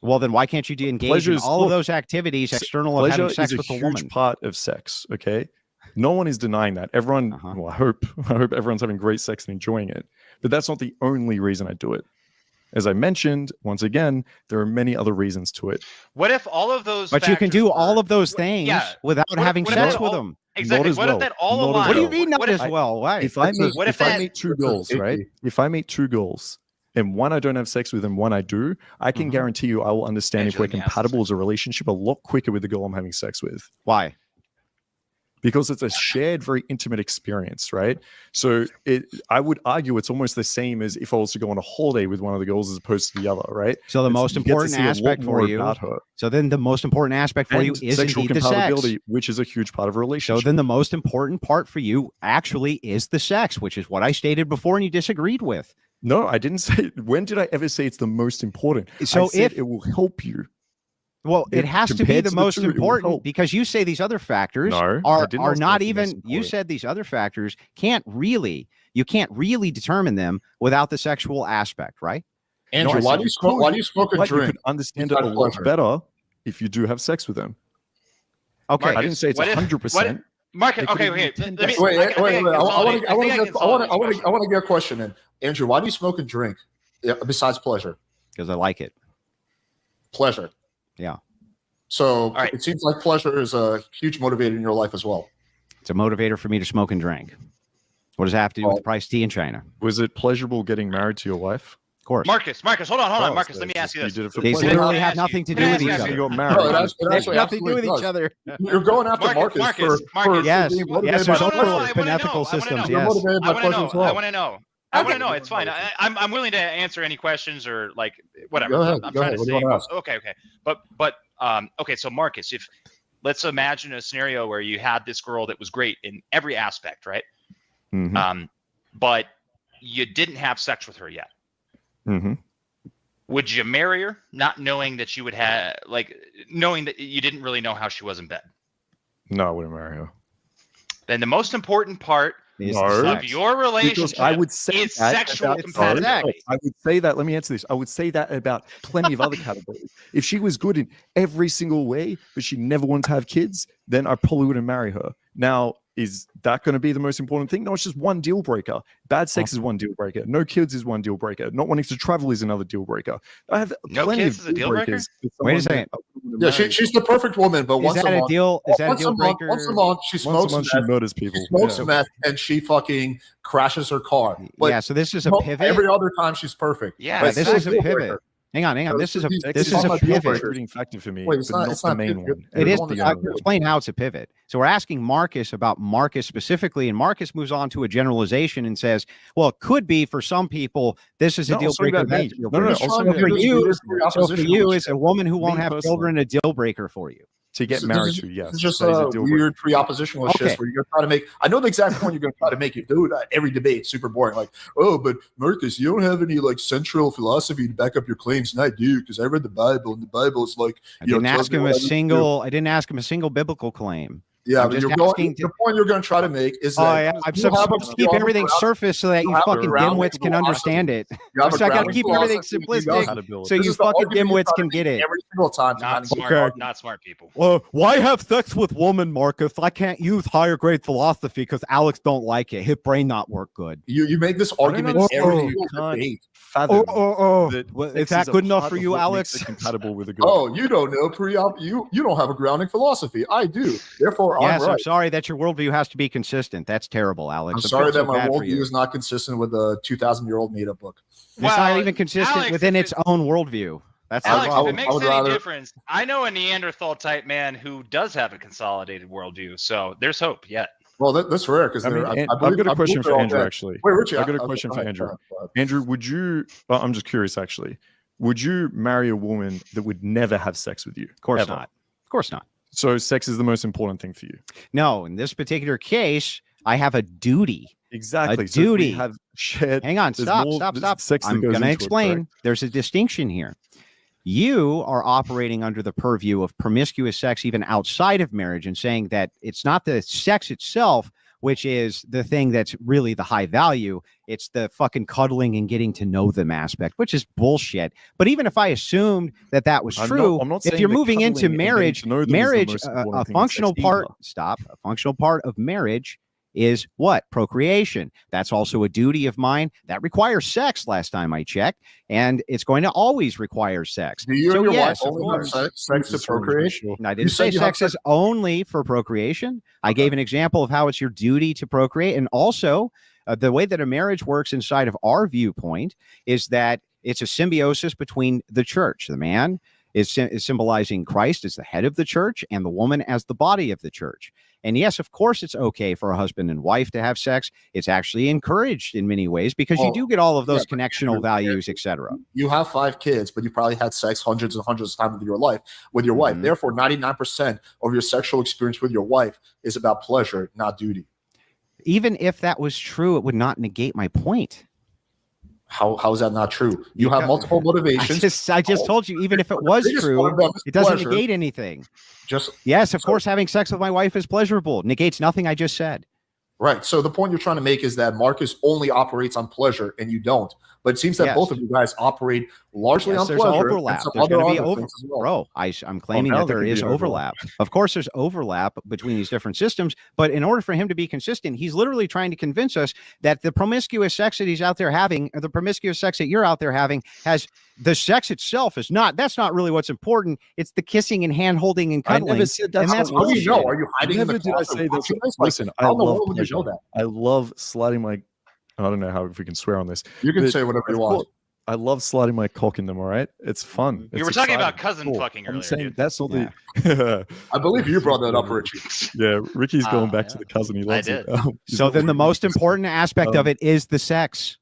Well, then why can't you engage in Pleasure's- all of look, those activities external of Pleasure having sex is a with a huge woman? part of sex, okay? No one is denying that. Everyone, Uh-huh. well, I hope everyone's having great sex and enjoying it. But that's not the only reason I do it. As I mentioned, once again, there are many other reasons to it. What if all of those? But you can factors do were- all of those what- things yeah. without What if- having what if sex that with all- them. Exactly. as What well. if that all Not as aligned? What do you well. mean not What as if, well? Why? If I That's meet, a- what if if I that- meet two that's a girls, right? icky. If I meet two girls and one I don't have sex with and one I do, I can Mhm. guarantee you I will understand if Andrew, we're let me ask compatible this. as a relationship a lot quicker with the girl I'm having sex with. Why? Because it's a shared, very intimate experience, right? So I would argue it's almost the same as if I was to go on a holiday with one of the girls as opposed to the other, right? So the It's- most you get to important see a lot aspect for more you. about her. So then the most important aspect for you And is sexual indeed the sex. compatibility, which is a huge part of a So relationship. then the most important part for you actually is the sex, which is what I stated before and you disagreed with. No, I didn't say. When did I ever say it's the most important? So I said if- it will help you. Well, it If has to be compared the to the most two, it will important help. because you say these other factors No, I are did not say not it's the most even, you important. said these other factors you can't really determine them without the sexual aspect, right? Andrew, I why said do you you smoke? could, Why do you smoke a But you drink? could understand it Inside a lot pleasure. better if you do have sex with them. Okay. Marcus, I didn't say it's what if- 100%. Marcus, It could okay, even okay. be Let me. 10%. Wait, I wait, can wait. I want consolidate. to get a question in. Andrew, why do you smoke and drink besides pleasure? Because I like it. Pleasure. Yeah. So right. it seems like pleasure is a huge motivator in your life as well. It's a motivator for me to smoke and drink. What does that have to do with the price of tea in China? Was it pleasurable getting married to your wife? Of course. Marcus, hold on, Oh, Marcus. so Let me ask you this. did it for These pleasure. literally Can I have ask nothing to you- do can I with ask each you- other. You got No, married. it They actually have nothing to do with absolutely each does. other. You're going after Marcus, Marcus, Marcus. Yes. being motivated Yes, by there's pleasure. also unethical systems. You're Yes. motivated by pleasure as well. I want to know. I want Okay. to know. It's fine. I'm willing to answer any questions or like whatever. Go ahead. I'm Go trying ahead. to What do you say. wanna ask? Okay. Okay. But okay. So Marcus, let's imagine a scenario where you had this girl that was great in every aspect, right? Mm-hmm. But you didn't have sex with her yet. Mm-hmm. Would you marry her, not knowing that you would have, like, knowing that you didn't really know how she was in bed? No, I wouldn't marry her. Then the most important part Is No. the of sex. your relationship Because I would say is that sexual about- compatibility. I would say that. Let me answer this. I would say that about plenty of other categories. If she was good in every single way, but she never wanted to have kids, then I probably wouldn't marry her. Now, is that going to be the most important thing? No, it's just one deal breaker. Bad sex is one deal breaker. No kids is one deal breaker. Not wanting to travel is another deal breaker. I have No plenty kids of is a deal breaker? breakers with Wait a someone second. that I wouldn't Yeah, marry. she's the perfect woman, but Is once that a a month, deal? Is that a once deal a month, breaker? once a month, she Once smokes a month, she meth. murders She people. smokes Yeah. meth and she fucking crashes her car. But Yeah. So this is a no, pivot. every other time she's perfect. Yeah, But Yeah, this it's is still a deal pivot. breaker. Hang on. So This is a he's this is talking a about deal pivot. breakers. Contributing factor for me, Wait, it's but not- not it's the not main pivot. one. You're It the is. one that's I'll not good. explain how it's a pivot. So we're asking Marcus about Marcus specifically, and Marcus moves on to a generalization and says, "Well, it could be for some people. This is a No, deal I'll say breaker. that That's me. a deal No, no, breaker." I'll So say for that There's you, weird so for preoppositional you, shit. is a woman who won't Me have personally. children a deal breaker for you? To get married to, yes. This is just that is a deal weird breaker. preoppositional Okay. shit where you're trying to make. I know the exact point you're going to try to make. You do it at every debate. It's super boring. Like, oh, but Marcus, you don't have any like central philosophy to back up your claims, and I do because I read the Bible, and the Bible is like. I didn't ask him a single. I didn't ask him a single biblical claim. Yeah, I'm but just you're going, asking to- the point you're going to try to make is that Oh yeah, I'm you supposed have a- to you keep have a everything ground- surface so that you you have a fucking grounding dimwits can philosophy. understand it. You have So I got to grounding keep everything philosophy, you simplistic guys- Compatibility. so This you is the fucking argument you dimwits try to can make get it. every single time. to Not kind of smart, Okay. not smart people. Why have sex with woman, Marcus? I can't use higher grade philosophy because Alex don't like it. His brain not work good. You make this I don't argument understand every how you single can't debate. fathom Is sex that a good enough part for of you, what Alex? makes it compatible with a good. Oh, you don't know pre-op. You don't have a grounding philosophy. I do. Therefore, Yes, I'm I'm right. sorry that your worldview has to be consistent. That's terrible, Alex. I'm I sorry feel so that my bad for worldview you. is not consistent with a 2,000-year-old made-up book. It's not Well, even consistent Alex, within if its own worldview. That's the Alex, if problem. it makes would any rather- difference, I know a Neanderthal type man who does have a consolidated worldview. So there's hope yet. Well, that's rare because I mean, I I've believe got a I believe question they're for all Andrew. dead. Actually, Wait, Richie, I got a okay, question go for ahead, Andrew. go ahead. Andrew, would you? I'm just curious. Actually, would you marry a woman that would never have sex with you? Of course ever? not. Of course not. So, sex is the most important thing for you. No, in this particular case, I have a duty. Exactly. A So if we duty. have shared. Hang on, there's stop. more sex that I'm goes going to into it, explain. correct? There's a distinction here. You are operating under the purview of promiscuous sex even outside of marriage and saying that it's not the sex itself, which is the thing that's really the high value. It's the fucking cuddling and getting to know them aspect, which is bullshit. But even if I assumed that that was true, I'm not if saying you're the moving into cuddling and getting marriage, to know them is the marriage, most a important thing in functional sex part, either. a functional part of marriage is what? Procreation. That's also a duty of mine. That requires sex last time I checked, and it's going to always require sex. Do you So and your yes, wife of only have course. sex to procreate? Sure. And I You didn't say said you have sex is only for procreation. I gave an example of how it's your duty to procreate. And also, the way that a marriage works inside of our viewpoint is that it's a symbiosis between the church. The man is symbolizing Christ as the head of the church and the woman as the body of the church. And yes, of course, it's okay for a husband and wife to have sex. It's actually encouraged in many ways because you Well, do get all of those yeah, but connectional values, etc. You have 5 kids, but you probably had sex hundreds and hundreds of times with your wife. Therefore, 99% of your sexual experience with your wife is about pleasure, not duty. Even if that was true, it would not negate my point. How is that not true? You have Because- multiple motivations. I just told you, even if it was biggest one true, of them is it doesn't pleasure. negate anything. Just Yes, of So- course, having sex with my wife is pleasurable. Negates nothing I just said. right. So the point you're trying to make is that Marcus only operates on pleasure and you don't. But it seems that Yes. both of you guys operate largely Yes, on there's pleasure overlap. and some There's other going to be other things as well. Bro, I'm claiming now that there there can is be an overlap. overlap. Of course, there's overlap between these different systems. But in order for him to be consistent, he's literally trying to convince us that the promiscuous sex that he's out there having, or the promiscuous sex that you're out there having, has the sex itself is not. That's not really what's important. It's the kissing and hand holding and I cuddling. never said that's and that's How do you know? bullshit. Are you hiding Never in the did I closet say that's watching this? Like, listen, I how in the love world would you pleasure. know that? I love sliding my I don't know how if we can swear on this. You can But say whatever you of want. course, I love sliding my cock in them, all right? It's fun. You It's were talking about exciting. cousin Cool. fucking I'm earlier, saying dude. that's not the I believe you brought that up, Richie. Yeah, Ricky's going back to yeah. the cousin. He I loves it. did. He's So not then the really most interested. important aspect of it is the sex.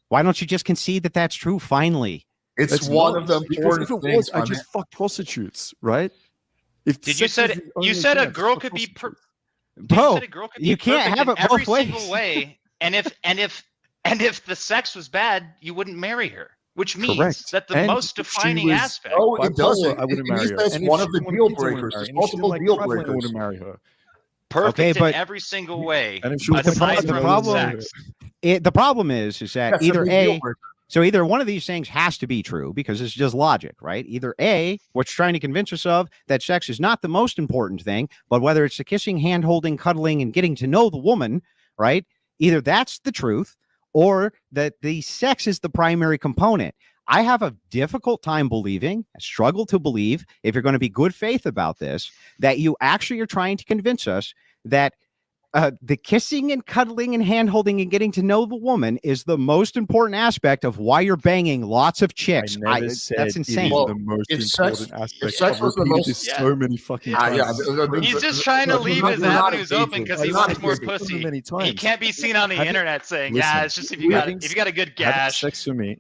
Why don't you just concede that that's true finally? It's It's one not, of them because important if it things. was, I my just fuck prostitutes, right? If Did you sex said was the only you said a advance girl for could be prostitutes- Bro, said a girl could be you can't perfect have in it every both ways. single way, and if the sex was bad, you wouldn't marry her, which means Correct. that the And most if she defining was- aspect. Oh, bipolar, it doesn't. I wouldn't It means marry her. that's And if one she of the didn't want deal kids, I wouldn't breakers. marry her. There's And if she didn't multiple like deal cuddling, I breakers. wouldn't marry her. Perfect Okay, in but- every single way, And if she was aside pregnant, from the problem- sex. The problem is that That's a either big deal A, breaker. so either one of these things has to be true because it's just logic, right? Either A, what you're trying to convince us of, that sex is not the most important thing, but whether it's the kissing, hand holding, cuddling, and getting to know the woman, right? Either that's the truth or that the sex is the primary component. I have a difficult time believing, I struggle to believe, if you're going to be good faith about this, that you actually are trying to convince us that the kissing and cuddling and hand holding and getting to know the woman is the most important aspect of why you're banging lots of chicks. I never said That's insane. it is Well, the most if sex- important if aspect. sex I've was the repeated most- this Yeah. so many fucking times. He's just trying to leave his avenues open because he Not wants more engaging. pussy. Many He times. can't be seen on the Having- internet saying, listen, "Yeah, it's just if you got a good Having gash." sex for me,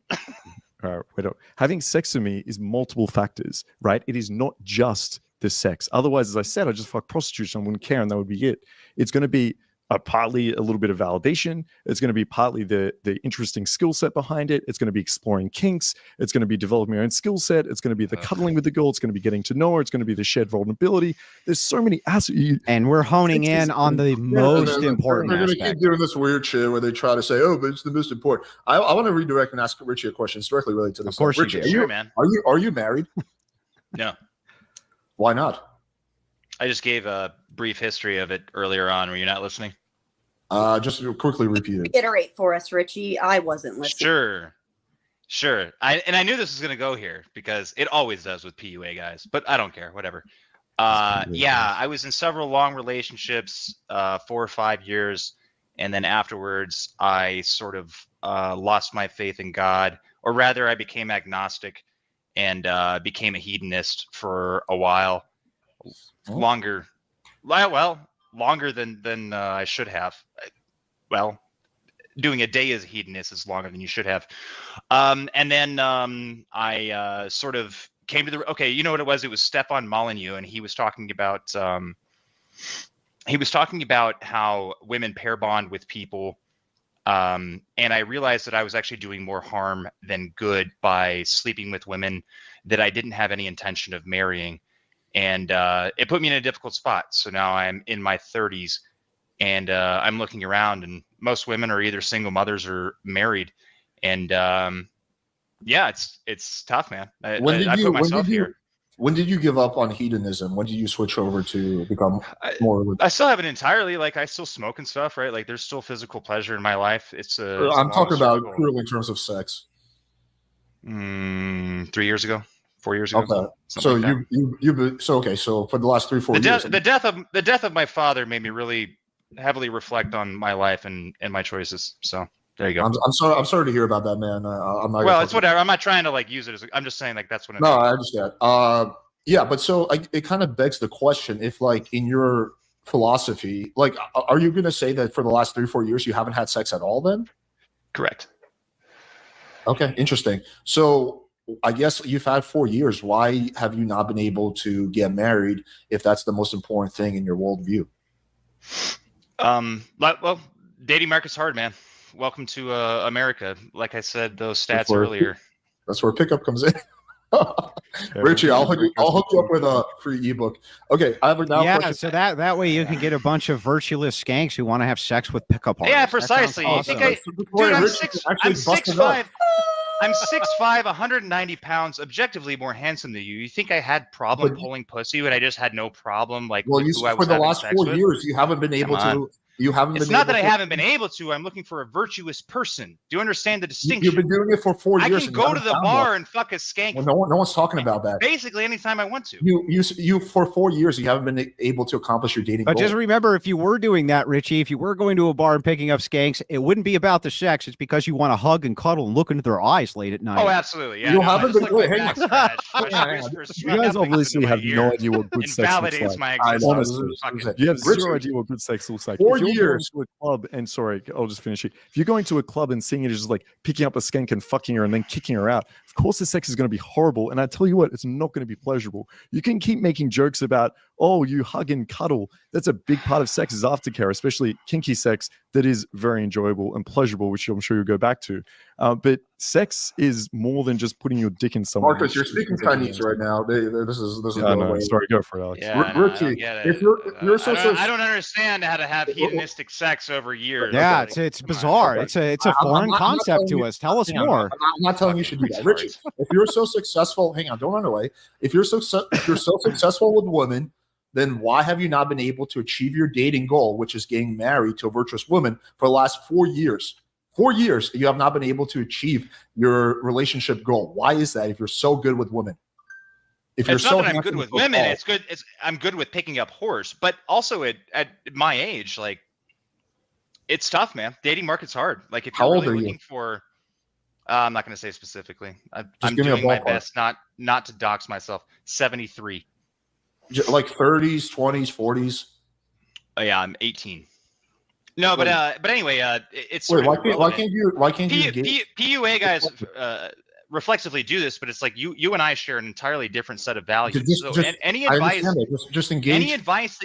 all right, wait up. Having sex for me is multiple factors, right? It is not just the sex. Otherwise, as I said, I just fuck prostitutes and I wouldn't care, and that would be it. It's going to be partly a little bit of validation. It's going to be partly the interesting skill set behind it. It's going to be exploring kinks. It's going to be developing your own skill set. It's going to be the cuddling with the girl. It's going to be getting to know her. It's going to be the shared vulnerability. There's so many aspects. And we're honing Sex is in on the incredible. most important They're going to keep aspect. doing this weird shit where they try to say, "Oh, but it's the most important." I want to redirect and ask Richie a question. It's directly related to this. Of course you Richie, do. Sure, man. are you married? No, Why not? I just gave a brief history of it earlier on. Were you not listening? Just quickly repeat it. Reiterate for us, Richie. I wasn't listening. Sure. I knew this was gonna go here because it always does with PUA guys, but I don't care. Whatever. Yeah, I was in several long relationships, 4 or 5 years, and then afterwards, I sort of lost my faith in God, or rather, I became agnostic and became a hedonist for a while, longer than I should have. Well, doing a day as a hedonist is longer than you should have. And then I sort of came to the okay. You know what it was? It was Stefan Molyneux, and he was talking about how women pair bond with people. And I realized that I was actually doing more harm than good by sleeping with women that I didn't have any intention of marrying. And it put me in a difficult spot. So now I'm in my 30s, and I'm looking around, and most women are either single mothers or married. And yeah, it's tough, man. I put myself here. When did you give up on hedonism? When did you switch over to become more? I still haven't entirely. Like, I still smoke and stuff, right? Like, there's still physical pleasure in my life. I'm talking about purely in terms of sex. 3 years ago, 4 years ago. Okay. So like so for the last 3-4 years, the death of my father made me really heavily reflect on my life and my choices. So there you go. I'm sorry to hear about that, man. I'm not. Well, it's whatever. I'm not trying to like use it as. I'm just saying like that's what. No, I understand. Yeah, but so it kind of begs the question: if like in your philosophy, like, are you going to say that for the last 3-4 years you haven't had sex at all? Then, correct. Okay, interesting. So I guess you've had 4 years. Why have you not been able to get married if that's the most important thing in your worldview? Well, dating market's hard, man. Welcome to America. Like I said, those stats earlier. That's where pickup comes in. Richie, I'll hook you up with a free ebook. Okay, I have a question. So that way you can get a bunch of virtueless skanks who want to have sex with pickup artists. Yeah, precisely. Awesome. You think dude, I'm 6'5". I'm 6'5", 190 pounds, objectively more handsome than you. You think I had problem pulling pussy when I just had no problem? Like, well, for the last 4 years, you haven't been able to. It's not that I haven't been able to. I'm looking for a virtuous person. Do you understand the distinction? You've been doing it for 4 years. I can go to the bar and fuck a skank. Well, no one's talking about that. Basically, anytime I want to. You for 4 years, you haven't been able to accomplish your dating goal. But just remember, if you were doing that, Richie, if you were going to a bar and picking up skanks, it wouldn't be about the sex. It's because you want to hug and cuddle and look into their eyes late at night. Oh, absolutely. Yeah, you haven't been doing it. You guys obviously have no idea what good sex looks like. My honestly, you have zero idea what good sex looks like. If you're years. going to a club and sorry, I'll just finish it. If you're going to a club and seeing it as just like picking up a skank and fucking her and then kicking her out, of course the sex is going to be horrible. And I tell you what, it's not going to be pleasurable. You can keep making jokes about, oh, you hug and cuddle. That's a big part of sex is aftercare, especially kinky sex that is very enjoyable and pleasurable, which I'm sure you'll go back to. But sex is more than just putting your dick in someone. Marcus, you're speaking Chinese right now. This is Yeah, no, sorry, go for it, Alex. Yeah, no, I Richie, don't get it. if you're so I don't understand how to have hedonistic sex over years. Yeah, Like, it's come on. bizarre. It's a I'm foreign not concept telling to you- us. Tell us Hang on, more. I'm not telling you should do that, Richie. If you're so successful, hang on, don't run away. If you're so successful with women, then why have you not been able to achieve your dating goal, which is getting married to a virtuous woman, for the last 4 years? 4 years, you have not been able to achieve your relationship goal. Why is that? If you're so good with women, if you're It's so not that I'm handsome good with so women. tall, I'm good with picking up whores, but also at my age, like it's tough, man. Dating market's hard. Like if How you're old really are you? looking for, I'm not going to say specifically. I'm give me a doing my ballpark. best not to dox myself. 73. like 30s, 20s, 40s. Oh yeah, I'm 18. No, but anyway, it's Wait, sort why of can't you engage? PUA guys reflexively do this, but it's like you and I share an entirely different set of values. Any I advice, understand that. Just engage. any advice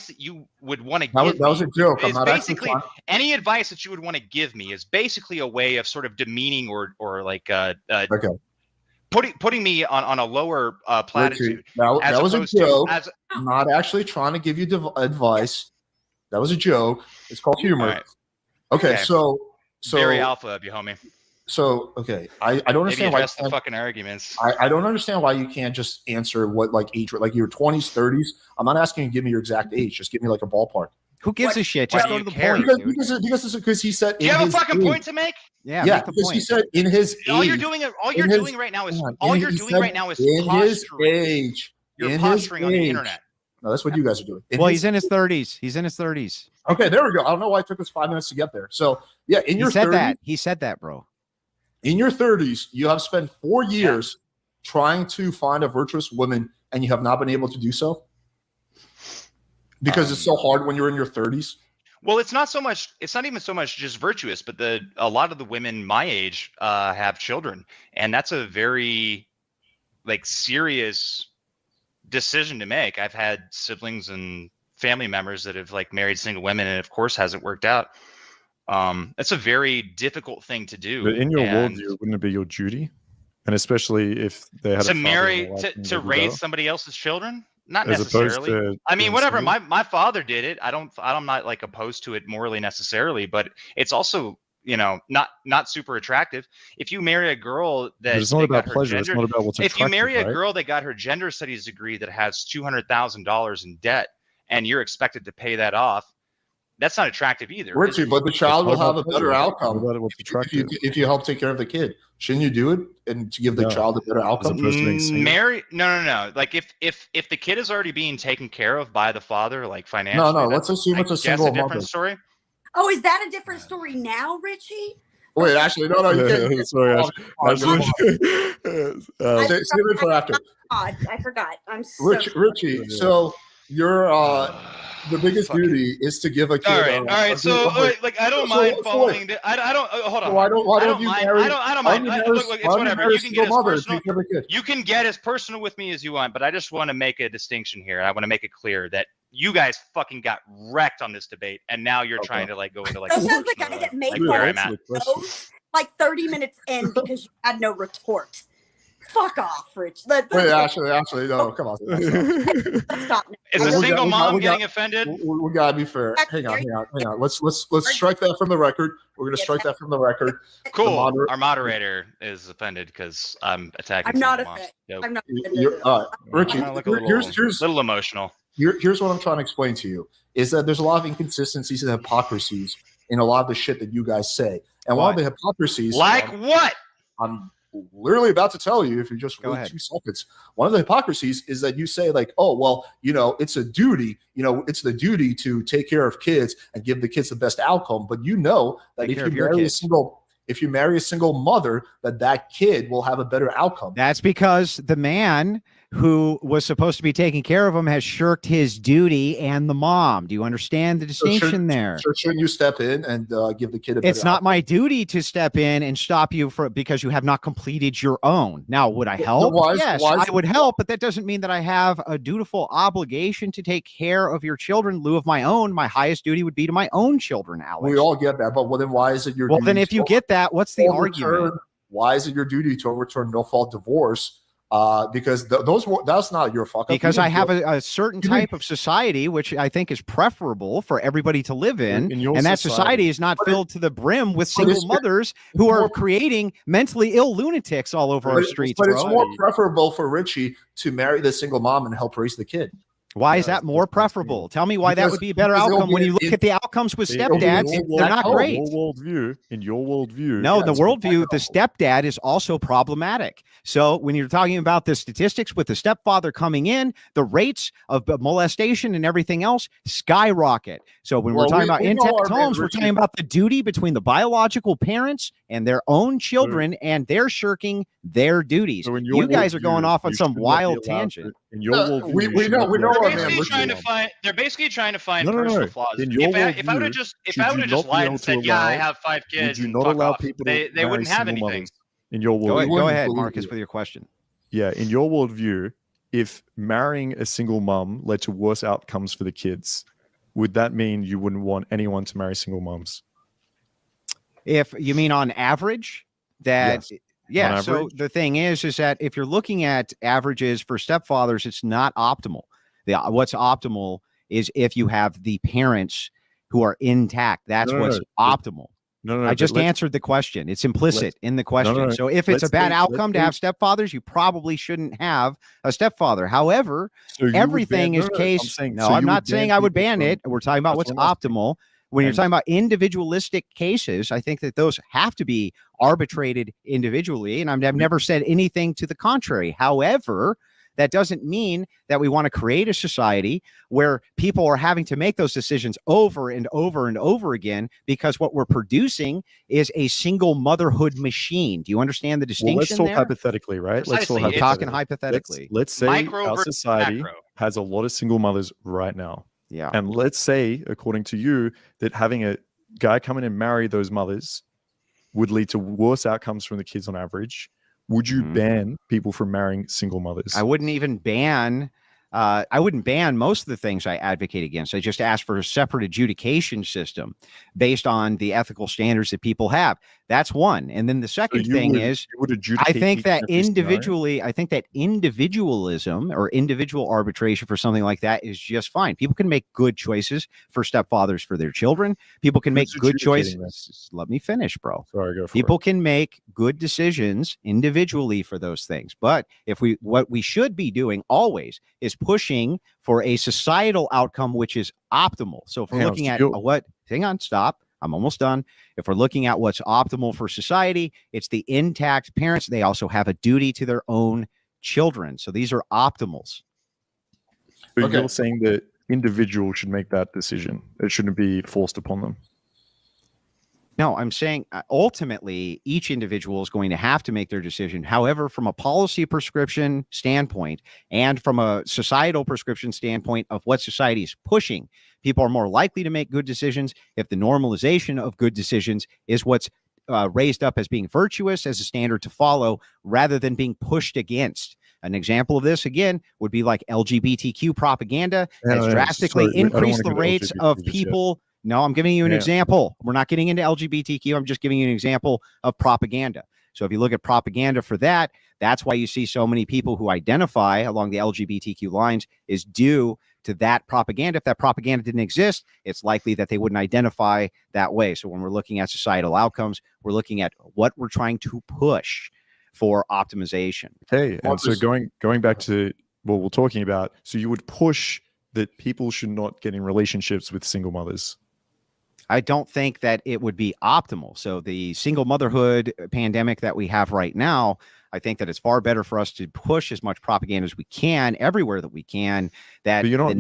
that you would want to that give was me a joke. I'm is not actually basically trying. any advice that you would want to give me is basically a way of sort of demeaning or like Okay. putting me on a lower platitude. Richie, that was a opposed to- joke. as- I'm not actually trying to give you advice. That was a joke. It's called humor. All right. Okay, Okay. so Very alpha of you, homie. okay. I don't Maybe understand why address the fucking arguments. I don't understand why you can't just answer what like age, like your 20s, 30s. I'm not asking you to give me your exact age. Just give me like a ballpark. Who gives a shit? Just why go do to you the care? point, dude. Because he said Do you in have a his fucking age. point to make? Yeah, Yeah, make the because he point. said in his age. All you're doing right now is He said posturing. age. You're in posturing his on the age. internet. No, that's what you guys are doing. Well, he's in his 30s. He's in his 30s. Okay, there we go. I don't know why it took us 5 minutes to get there. So yeah, in your 30s, He said that, bro. in your 30s, you have spent 4 years trying to find a virtuous woman, and you have not been able to do so because it's so hard when you're in your 30s. Well, it's not even so much just virtuous, but a lot of the women my age have children, and that's a very like serious decision to make. I've had siblings and family members that have like married single women, and of course hasn't worked out. It's a very difficult thing to do. But in your and worldview, wouldn't it be your duty? And especially if they had to marry to raise somebody else's children, not necessarily. I mean, whatever. My father did it. I'm not like opposed to it morally necessarily, but it's also not super attractive. If you marry a girl that it's not about pleasure, it's not about what's attractive. If you marry a right? girl that got her gender studies degree that has $200,000 in debt, and you're expected to pay that off, that's not attractive either. Richie, but the child will have a better outcome if you help take care of the kid. Shouldn't you do it and to give the child a better outcome? No. Like if the kid is already being taken care of by the father, like financially. No. Let's assume it's a single mother. Different story. Oh, is that a different story now, Richie? Wait, actually, no. You can't. Sorry, Ashley. Save it for after. God, I forgot. I'm so Richie. So you're the biggest duty is to give a kid. All right. So like I don't mind following. I don't. Hold on. Why don't you marry? I don't mind. Look, it's whatever. You can get as personal with me as you want, but I just want to make a distinction here. I want to make it clear that you guys fucking got wrecked on this debate, and now you're trying to like go into like. That sounds like I get made fun of like 30 minutes in because you had no retort. Fuck off, Rich. Wait, actually, no, come on. Let's stop. Is a single mom getting offended? We gotta be fair. Hang on. Let's strike that from the record. We're gonna strike that from the record. Cool. Our moderator is offended because I'm attacking. I'm not offended. I'm not offended. Richie, here's a little emotional. Here's what I'm trying to explain to you is that there's a lot of inconsistencies and hypocrisies in a lot of the shit that you guys say. And one of the hypocrisies, like what? I'm literally about to tell you if you just wait 2 seconds. One of the hypocrisies is that you say like, oh, well, it's a duty, it's the duty to take care of kids and give the kids the best outcome. But that if you marry a single, if you marry a single mother, that kid will have a better outcome. That's because the man who was supposed to be taking care of him has shirked his duty, and the mom. Do you understand the distinction there? Shouldn't you step in and give the kid a better It's not outcome? my duty to step in and stop you because you have not completed your own. Now, would I help? Yes, I would help, but that doesn't mean that I have a dutiful obligation to take care of your children in lieu of my own. My highest duty would be to my own children, Alex. We all get that, but then why is it your well, duty? Then if you get that, what's the argument? Why is it your duty to overturn no-fault divorce? Because that's not your fuck up. Because I have a certain type of society which I think is preferable for everybody to live in and that society is not filled to the brim with single mothers who are creating mentally ill lunatics all over our streets. But it's more preferable for Richy to marry the single mom and help raise the kid. Why is that more preferable? Tell me why that would be a better outcome when you look at the outcomes with stepdads. They're not great. In your worldview. No, the worldview, the stepdad is also problematic. So when you're talking about the statistics with the stepfather coming in, the rates of molestation and everything else skyrocket. So when we're talking about intact homes, we're talking about the duty between the biological parents and their own children, and they're shirking their duties. So you guys are going off on some wild tangent. In your worldview, we know. They're basically trying to find No. personal flaws. In your If I would have just lied and said, "Yeah, I have 5 kids," would you not allow people they wouldn't have anything. In your worldview, go ahead, Marcus, with your question. Yeah, in your worldview, if marrying a single mum led to worse outcomes for the kids, would that mean you wouldn't want anyone to marry single mums? If you mean on average, that. Yes. Yeah. So the thing is that if you're looking at averages for stepfathers, it's not optimal. What's optimal is if you have the parents who are intact. That's what's optimal. No, I just answered the question. It's implicit in the question. So if it's a bad outcome to have stepfathers, you probably shouldn't have a stepfather. However, everything is case. I'm not saying I would ban it. We're talking about what's optimal. When you're talking about individualistic cases, I think that those have to be arbitrated individually. And I've never said anything to the contrary. However, that doesn't mean that we want to create a society where people are having to make those decisions over and over and over again, because what we're producing is a single motherhood machine. Do you understand the distinction? Let's talk hypothetically, right? We're talking hypothetically. Let's say our society has a lot of single mothers right now. Yeah. And let's say, according to you, that having a guy come in and marry those mothers would lead to worse outcomes from the kids on average. Would you ban people from marrying single mothers? I wouldn't even ban. I wouldn't ban most of the things I advocate against. I just ask for a separate adjudication system based on the ethical standards that people have. That's one. And then the second thing is, I think that individualism or individual arbitration for something like that is just fine. People can make good choices for stepfathers for their children. People can make good choices. Let me finish, bro. Sorry, go for People can make good decisions individually for those things. But what we should be doing always is pushing for a societal outcome which is optimal. So if we're looking at hang on, stop. I'm almost done. If we're looking at what's optimal for society, it's the intact parents. They also have a duty to their own children. So these are optimals. So you're saying that individuals should make that decision. It shouldn't be forced upon them. No, I'm saying ultimately each individual is going to have to make their decision. However, from a policy prescription standpoint and from a societal prescription standpoint of what society is pushing, people are more likely to make good decisions if the normalization of good decisions is what's raised up as being virtuous, as a standard to follow, rather than being pushed against. An example of this, again, would be like LGBTQ propaganda has drastically increased the rates of people. No, I'm giving you an example. We're not getting into LGBTQ. I'm just giving you an example of propaganda. So if you look at propaganda for that, that's why you see so many people who identify along the LGBTQ lines is due to that propaganda. If that propaganda didn't exist, it's likely that they wouldn't identify that way. So when we're looking at societal outcomes, we're looking at what we're trying to push for optimization. Okay, and so going back to what we're talking about, so you would push that people should not get in relationships with single mothers. I don't think that it would be optimal. So the single motherhood pandemic that we have right now, I think that it's far better for us to push as much propaganda as we can everywhere that we can. That the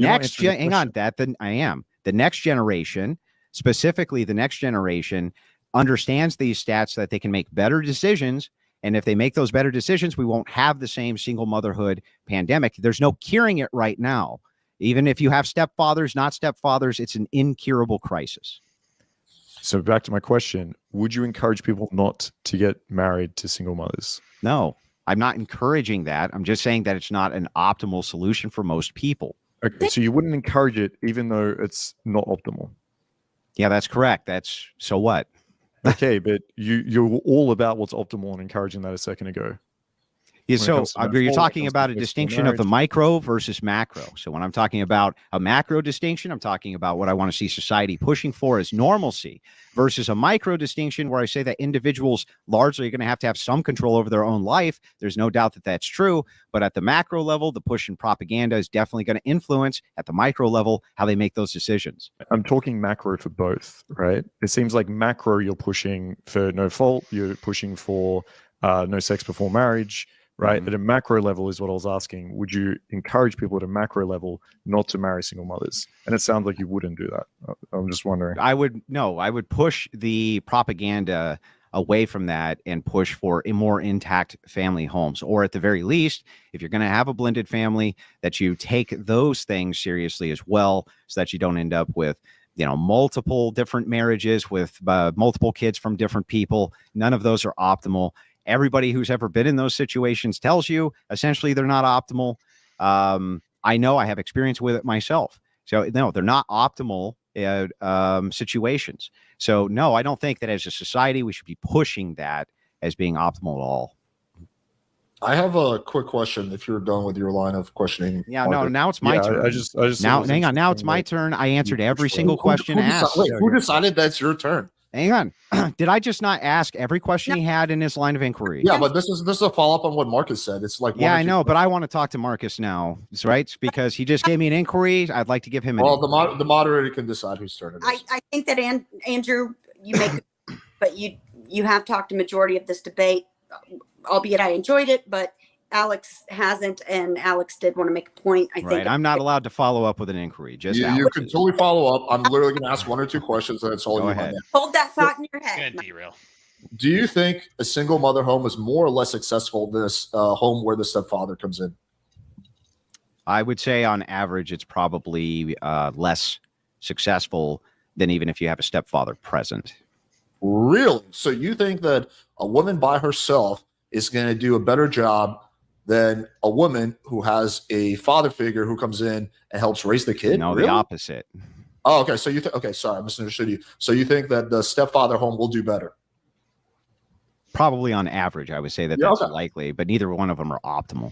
next generation, specifically the next generation, understands these stats so that they can make better decisions. And if they make those better decisions, we won't have the same single motherhood pandemic. There's no curing it right now. Even if you have stepfathers, not stepfathers, it's an incurable crisis. So back to my question, would you encourage people not to get married to single mothers? No, I'm not encouraging that. I'm just saying that it's not an optimal solution for most people. Okay, so you wouldn't encourage it even though it's not optimal. Yeah, that's correct. That's so what? Okay, but you're all about what's optimal and encouraging that a second ago. Yeah, When it so comes to you're menopause, talking when it about a comes to distinction of the marriage. micro versus macro. So when I'm talking about a macro distinction, I'm talking about what I want to see society pushing for as normalcy versus a micro distinction where I say that individuals largely are going to have some control over their own life. There's no doubt that that's true. But at the macro level, the push in propaganda is definitely going to influence at the micro level how they make those decisions. I'm talking macro for both, right? It seems like macro you're pushing for no fault, you're pushing for no sex before marriage, right? Mhm. At a macro level is what I was asking. Would you encourage people at a macro level not to marry single mothers? And it sounds like you wouldn't do that. I'm just wondering. I would push the propaganda away from that and push for more intact family homes, or at the very least, if you're going to have a blended family, that you take those things seriously as well, so that you don't end up with multiple different marriages with multiple kids from different people. None of those are optimal. Everybody who's ever been in those situations tells you essentially they're not optimal. I know, I have experience with it myself. So no, they're not optimal situations. So no, I don't think that as a society we should be pushing that as being optimal at all. I have a quick question. If you're done with your line of questioning, Yeah, no, now it's my turn. I just Now, hang on. Now it's my turn. I answered every single question asked. Who decided that's your turn? Hang on. Did I just not ask every question he had in his line of inquiry? Yeah, but this is a follow up on what Marcus said. It's like Yeah, I know, but I want to talk to Marcus now, right? Because he just gave me an inquiry. I'd like to give him an. Well, the moderator can decide whose turn it is. I think that Andrew, you make, but you have talked a majority of this debate, albeit I enjoyed it, but Alex hasn't, and Alex did want to make a point. I think. Right, I'm not allowed to follow up with an inquiry. Just you Alex can is. totally follow up. I'm literally going to ask one or two questions, and that's all Go you ahead. have. Hold that thought in your I'm head. gonna derail. Do you think a single mother home is more or less successful than a home where the stepfather comes in? I would say on average, it's probably less successful than even if you have a stepfather present. Really? So you think that a woman by herself is going to do a better job than a woman who has a father figure who comes in and helps raise the kid? No, Really? the opposite. Oh, okay. So okay, sorry, I misunderstood you. So you think that the stepfather home will do better? Probably on average, I would say that Yeah, that's okay. likely, but neither one of them are optimal.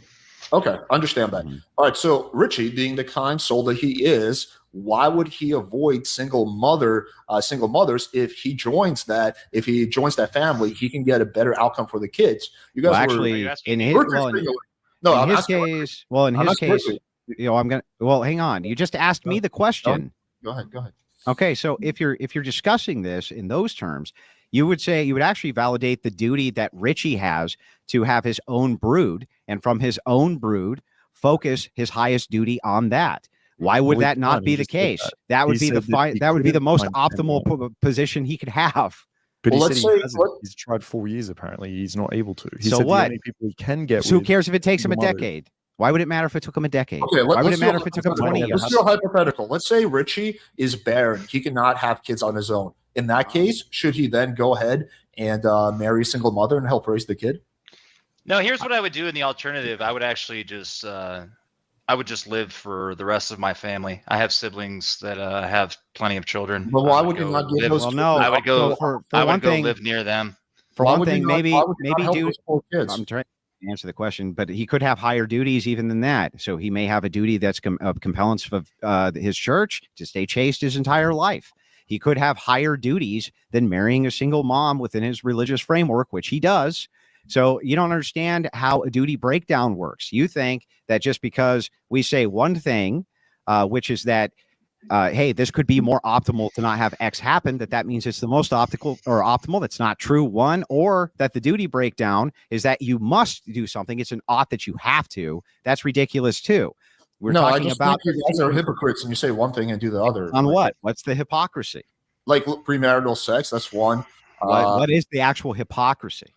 Okay, understand that. Mhm. All right. So Richie, being the kind soul that he is, why would he avoid single mothers if he joins that? If he joins that family, he can get a better outcome for the kids. You guys Well, were actually, asking in me? his, Richie's well, in, single. No, in I'm his asking Richie. case, well, in I'm his asking case, Richie. I'm gonna. Well, hang on. You just asked me the question. Go ahead. Okay, so if you're discussing this in those terms, you would actually validate the duty that Richy has to have his own brood, and from his own brood, focus his highest duty on that. Why would Well, that he not can't. be He the just said case? that. That would He be the said that he that would be the couldn't most find optimal anyone. position he could have. But Well, he let's said he say- hasn't. He's tried 4 years. Apparently, he's not able to. He So said what? the only people he can get So who with. cares if it takes him a single mothers. decade? Why would it matter if it took him a decade? Okay, Why would let's it do matter a if it took him hypothetical. 20 years? Let's do a hypothetical. Let's say Richie is barren. He cannot have kids on his own. In that case, should he then go ahead and marry a single mother and help raise the kid? No, here's what I would do in the alternative. I would actually just live for the rest of my family. I have siblings that have plenty of children. But why I would you go not give live- those? Well, no. I would go. So for I one would go thing, live near them. for Why one would you thing, not- maybe why would you not maybe help do. those poor kids? I'm trying to answer the question, but he could have higher duties even than that. So he may have a duty that's of compellence of his church to stay chaste his entire life. He could have higher duties than marrying a single mom within his religious framework, which he does. So you don't understand how a duty breakdown works. You think that just because we say one thing, which is that, hey, this could be more optimal to not have X happen, that means it's the most optimal. That's not true. One, or that the duty breakdown is that you must do something. It's an ought that you have to. That's ridiculous too. We're I talking just about think you guys are hypocrites, and you say one thing and do the other. on Like- what? What's the hypocrisy? Like premarital sex, that's one. What is the actual hypocrisy?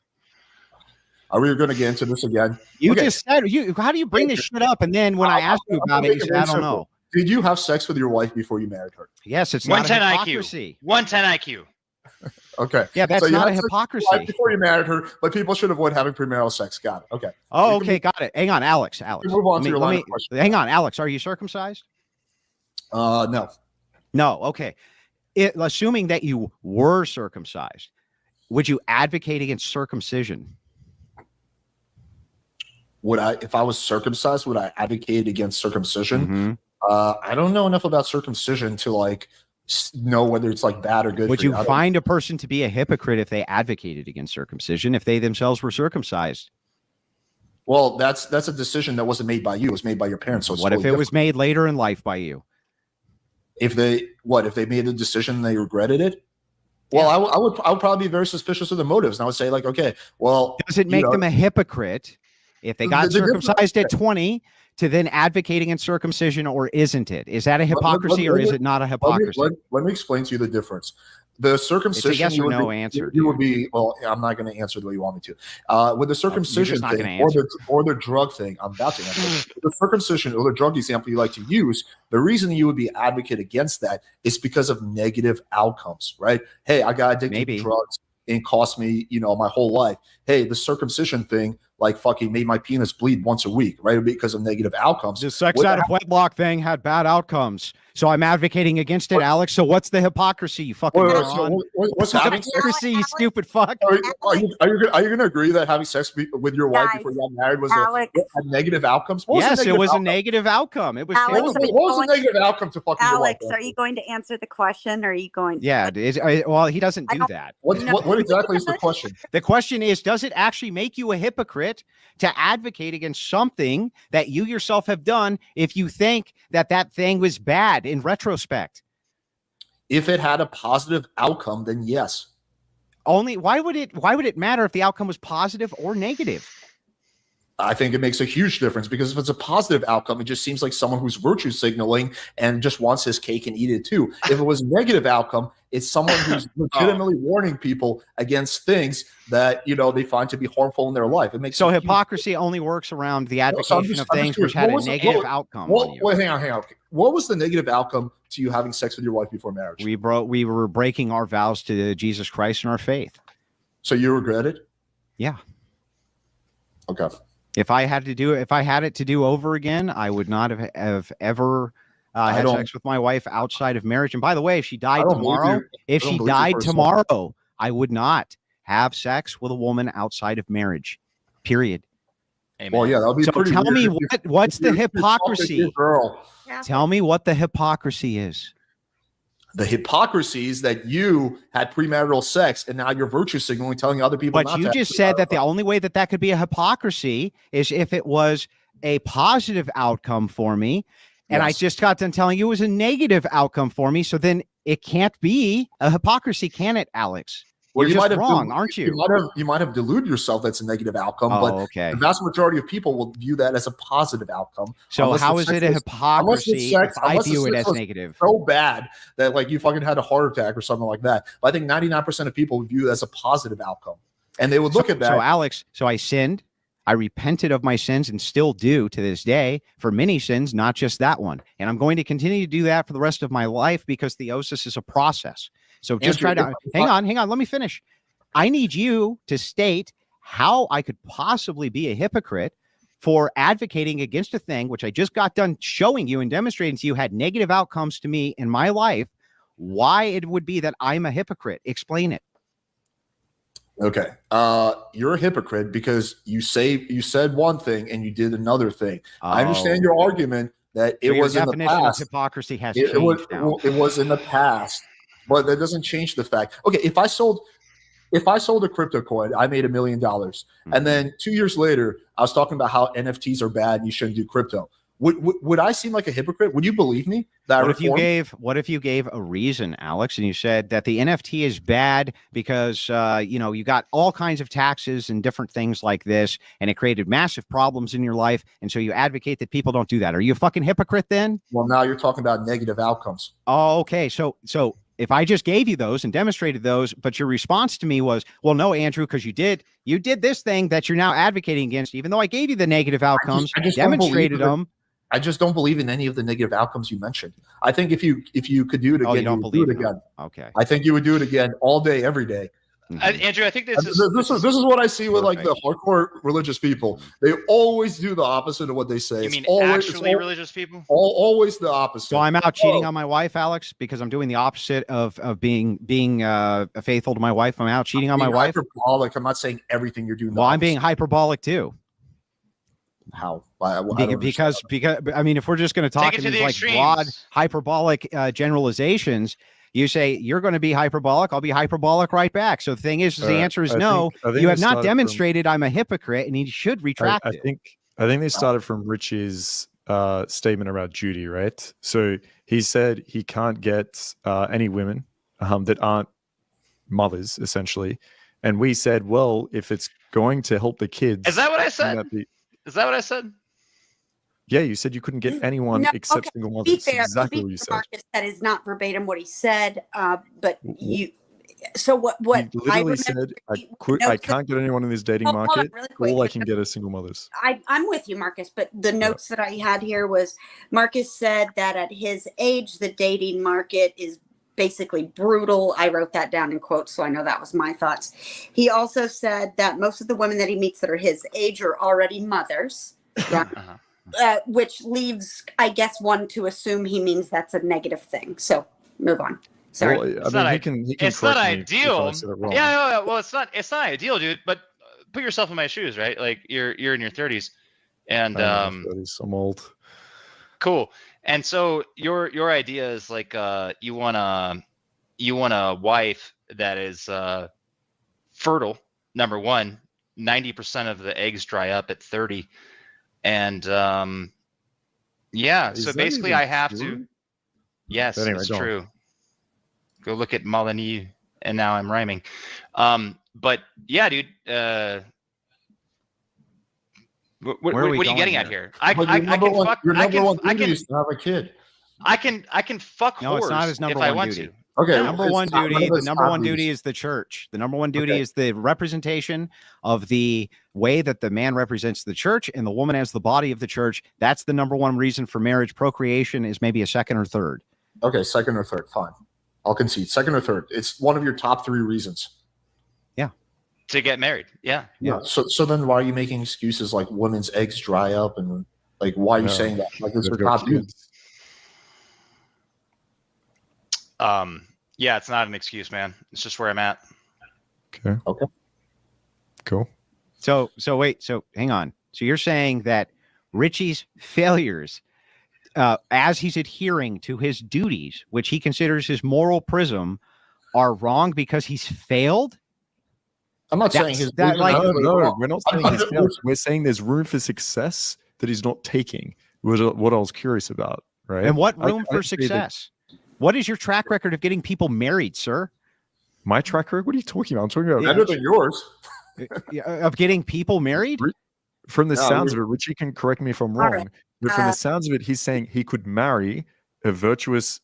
Are we going to get into this again? You just said how do you bring this shit up? And then when I asked you about it, you said, I don't know. Did you have sex with your wife before you married her? Yes, it's not a hypocrisy. 110 IQ. Okay. Yeah, that's not a hypocrisy. Before you married her, but people should avoid having premarital sex. Got it. Okay. Oh, okay, got it. Hang on, Alex. Move on to your line of question. Hang on, Alex. Are you circumcised? No. No. Okay. Assuming that you were circumcised, would you advocate against circumcision? If I was circumcised, would I advocate against circumcision? Mm-hmm. I don't know enough about circumcision to like know whether it's like bad or good. Would you find a person to be a hypocrite if they advocated against circumcision, if they themselves were circumcised? Well, that's a decision that wasn't made by you. It was made by your parents. So what if it was made later in life by you? If they made the decision and they regretted it? Well, yeah. I would probably be very suspicious of the motives. And I would say like, okay, well, does it make them a hypocrite if they got circumcised at 20 to then advocate against circumcision, or isn't it? Is that a hypocrisy or is it not a hypocrisy? Let me explain to you the difference. The circumcision, it's a yes or no answer. You would be, well, I'm not going to answer the way you want me to. With the circumcision thing or the drug thing, I'm about to answer. The circumcision or the drug example you like to use, the reason you would be advocate against that is because of negative outcomes, right? Hey, I got addicted to drugs. It cost me, my whole life. Hey, the circumcision thing, like fucking made my penis bleed once a week, right? Because of negative outcomes. The sex out of wedlock thing had bad outcomes. So I'm advocating against it, Alex. So what's the hypocrisy, you fucking moron? What's the hypocrisy, you stupid fuck? Are you going to agree that having sex with your wife before you got married was a negative outcomes? Yes, it was a negative outcome. It was. What was the negative outcome to fucking Alex, are you going to answer the question, or are you going? Yeah, well, he doesn't do that. What exactly is the question? The question is, does it actually make you a hypocrite to advocate against something that you yourself have done if you think that thing was bad in retrospect? If it had a positive outcome, then yes. Why would it matter if the outcome was positive or negative? I think it makes a huge difference, because if it's a positive outcome, it just seems like someone who's virtue signaling and just wants his cake and eat it too. If it was a negative outcome, it's someone who's legitimately warning people against things that they find to be harmful in their life. It makes hypocrisy only works around the advocation of things which had a negative outcome. Wait, hang on. What was the negative outcome to you having sex with your wife before marriage? We were breaking our vows to Jesus Christ and our faith. So you regret it? Yeah. Okay. If I had it to do over again, I would not have ever had sex with my wife outside of marriage. And by the way, if she died tomorrow, I would not have sex with a woman outside of marriage. Period. Amen. Well, yeah, that'll be. So tell weird. me what's the hypocrisy? Tell me what the hypocrisy is. The hypocrisy is that you had premarital sex and now you're virtue signaling, telling other people. But you just said that the only way that could be a hypocrisy is if it was a positive outcome for me. And I just got done telling you it was a negative outcome for me. So then it can't be a hypocrisy, can it, Alex? Well, You're just wrong, aren't you? You might have deluded yourself that's a negative outcome, the vast majority of people will view that as a positive outcome. So how is it a hypocrisy if I view it as negative? So bad that like you fucking had a heart attack or something like that. But I think 99% of people would view it as a positive outcome. And they would look at that. So Alex, I sinned. I repented of my sins and still do to this day for many sins, not just that one. And I'm going to continue to do that for the rest of my life because theosis is a process. So just hang on. Let me finish. I need you to state how I could possibly be a hypocrite for advocating against a thing, which I just got done showing you and demonstrating to you had negative outcomes to me in my life. Why it would be that I'm a hypocrite. Explain it. Okay. You're a hypocrite because you said one thing and you did another thing. I understand your argument that it was in the past. Hypocrisy has changed now. It was in the past. But that doesn't change the fact. Okay, if I sold a crypto coin, I made $1 million. And then 2 years later, I was talking about how NFTs are bad and you shouldn't do crypto. Would I seem like a hypocrite? Would you believe me? What if you gave a reason, Alex, and you said that the NFT is bad because you got all kinds of taxes and different things like this, and it created massive problems in your life, and so you advocate that people don't do that? Are you a fucking hypocrite then? Well, now you're talking about negative outcomes. Oh, okay. So if I just gave you those and demonstrated those, but your response to me was, well, no, Andrew, because you did this thing that you're now advocating against, even though I gave you the negative outcomes, I just don't believe demonstrated them. I just don't believe in any of the negative outcomes you mentioned. I think if you could do it again, Oh, you don't would believe do it in again. Okay. I think you would do it again all day, every day. Andrew, I think this is what I see with like the Perfect. hardcore religious people. They always do the opposite of what they say. You It's mean always, actually religious people? always the opposite. So I'm out cheating on my wife, Alex, because I'm doing the opposite of being faithful to my wife. I'm out cheating on my wife. Hyperbolic. I'm not saying everything you're doing. Well, I'm being hyperbolic too. How? I don't Because I mean, if we're just going to talk Take it in to these the like extremes. broad hyperbolic generalizations, you say you're going to be hyperbolic, I'll be hyperbolic right back. So the thing is the answer is no. I think you they have not started demonstrated I'm a hypocrite, and he should retract I it. think they started from Rich's statement about duty, right? So he said he can't get any women that aren't mothers, essentially. And we said, well, if it's going to help the kids, Is that what I said? Is that what I said? Yeah, you said you couldn't get anyone No, except okay. single Be mothers. fair, Exactly to what be you fair, said. Marcus, that is not verbatim what he said. But you. So what He I literally remember? said, I can't get anyone in this dating Hold on, market. really quick. All I can get is single mothers. I'm with you, Marcus, but the notes that I had here was Marcus said that at his age, the dating market is basically brutal. I wrote that down in quotes, so I know that was my thoughts. He also said that most of the women that he meets that are his age are already mothers, right? Which leaves, I guess, one to assume he means that's a negative thing. So move on. Sorry. Well, It's I mean, not he can it's not correct me if I ideal. said it wrong. Yeah, well, it's not ideal, dude. But put yourself in my shoes, right? Like you're in your 30s, and I'm old. cool. And so your idea is like you want a wife that is fertile. Number one, 90% of the eggs dry up at 30, and yeah. Is So that basically, even I have true? to. Yes, Anyway, it's go on. true. Go look at Molyneux, and now I'm rhyming. But yeah, dude. What are you getting at here? I can is to have a kid. I can fuck No, it's not whores his number if I one want duty. to. Okay, Number one duty. The number one duty is the church. The number one duty is the representation of the way that the man represents the church and the woman as the body of the church. That's the number one reason for marriage. Procreation is maybe a second or third. Okay, second or third, fine. I'll concede. Second or third. It's one of your top 3 reasons. Yeah. To get married. Yeah. Yeah. So then why are you making excuses like women's eggs dry up and like why are you saying that? Like it's your top duty. Yeah, it's not an excuse, man. It's just where I'm at. Okay. Cool. So wait. So hang on. So you're saying that Richy's failures, as he's adhering to his duties, which he considers his moral prism, are wrong because he's failed? I'm not saying his that, like, no, we're not saying he's failed. We're saying there's room for success that he's not taking. What I was curious about, right? And what room for I say that- success? What is your track record of getting people married, sir? My track record? What are you talking about? I'm talking about better than yours. Of getting people married? From the sounds of it, Richy can correct me if I'm wrong, right. but from the sounds of it, he's saying he could marry a virtuous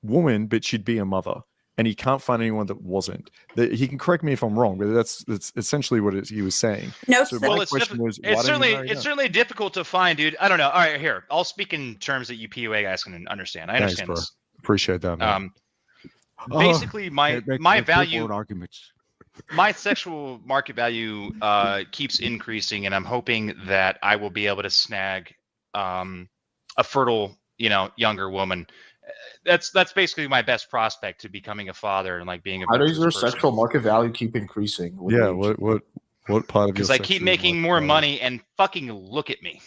woman, but she'd be a mother, and he can't find anyone that wasn't. He can correct me if I'm wrong, but that's essentially what he was saying. No, So so my Well, it's question was, why it's don't you certainly marry it's her? certainly difficult to find, dude. I don't know. All right, here. I'll speak in terms that you PUA guys can understand. I Thanks, understand bro. this. Appreciate that, man. Basically, my value, arguments. my sexual market value keeps increasing, and I'm hoping that I will be able to snag a fertile, younger woman. That's basically my best prospect to becoming a father and like being a. How does virtuous your person. sexual market value keep increasing? with Yeah, age? what part of your Because I keep sexual making market more value? money and fucking look at me.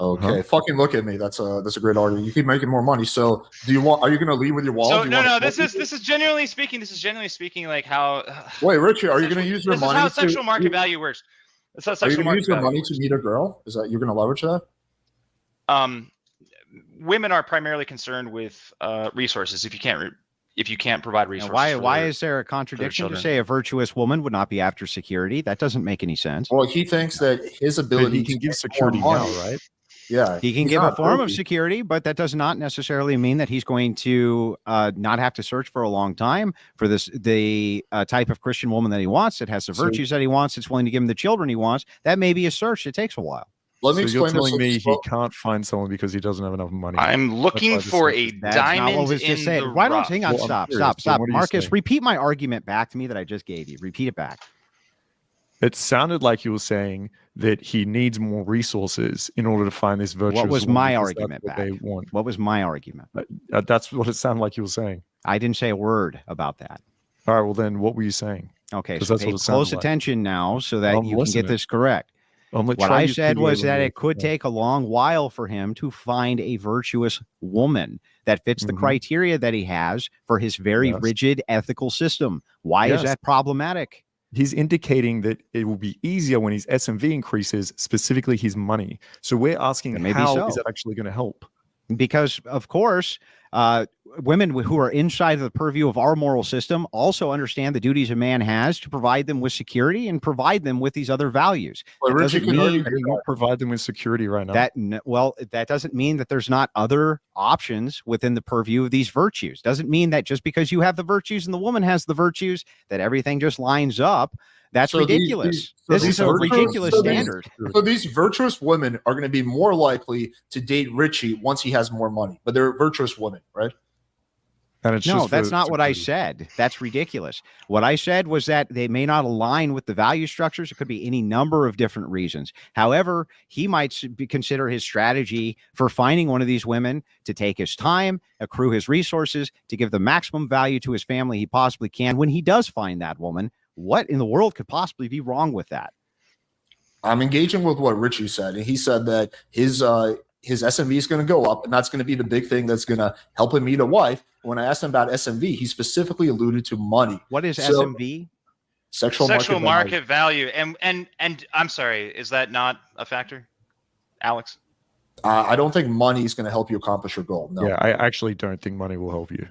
Okay, fucking look at me. That's a great argument. You keep making more money. So are you going to leave with your wallet? So no, this is genuinely speaking. This is genuinely speaking like how. Wait, Richie, are you going to use your This money? is how sexual market value works. That's how Are you sexual going to market use your value money works. to meet a girl? Is that you're going to leverage that? Women are primarily concerned with resources. If you can't provide Now, resources, why is there a contradiction to children. say a virtuous woman would not be after security? That doesn't make any sense. Well, he thinks that his But ability he can to give make security more now, money- right? Yeah, He can he's give a not form of trophy. security, but that does not necessarily mean that he's going to not have to search for a long time for the type of Christian woman that he wants, that has the So- virtues that he wants, that's willing to give him the children he wants. That may be a search. It takes a while. Let me So you're explain telling me this. he can't find someone because he doesn't have enough money? I'm looking That's why for the a search is- That's not what diamond was just in said. the Why don't rough. hang on? Well, I'm Stop, curious, stop, so stop. what are you Marcus, saying? repeat my argument back to me that I just gave you. Repeat it back. It sounded like you were saying that he needs more resources in order to find this virtuous What was woman my because argument that's what back? they want. What was my argument? That's what it sounded like you were saying. I didn't say a word about that. All right, well then, what were you saying? Okay, 'Cause so that's pay what it sounded close like. attention now so that I'm you can listening. get this correct. What Try I use said was PDA that when it could you're- take a long while for him to find a virtuous woman that fits the Mhm. criteria that he has for his very Yes. rigid ethical system. Why is Yes. that problematic? He's indicating that it will be easier when his SMV increases, specifically his money. So we're asking, That may be how so. is that actually going to help? Because, of course, women who are inside of the purview of our moral system also understand the duties a man has to provide them with security and provide them with these other values. But That Richy doesn't can already mean do Can you not provide them with security right now? that doesn't mean that there's not other options within the purview of these virtues. Doesn't mean that just because you have the virtues and the woman has the virtues that everything just lines up. That's So these- ridiculous. so This these is a virtuous- ridiculous so these- standard. So these virtuous women are going to be more likely to date Richie once he has more money, but they're virtuous women, right? And it's No, just that's for not what I security. said. That's ridiculous. What I said was that they may not align with the value structures. It could be any number of different reasons. However, he might consider his strategy for finding one of these women to take his time, accrue his resources, to give the maximum value to his family he possibly can. When he does find that woman, what in the world could possibly be wrong with that? I'm engaging with what Richie said, and he said that his SMV is going to go up, and that's going to be the big thing that's going to help him meet a wife. When I asked him about SMV, he specifically alluded to money. What is So- SMV? Sexual market value. And I'm sorry, is that not a factor, Alex? I don't think money is going to help you accomplish your goal. No. Yeah, I actually don't think money will help you.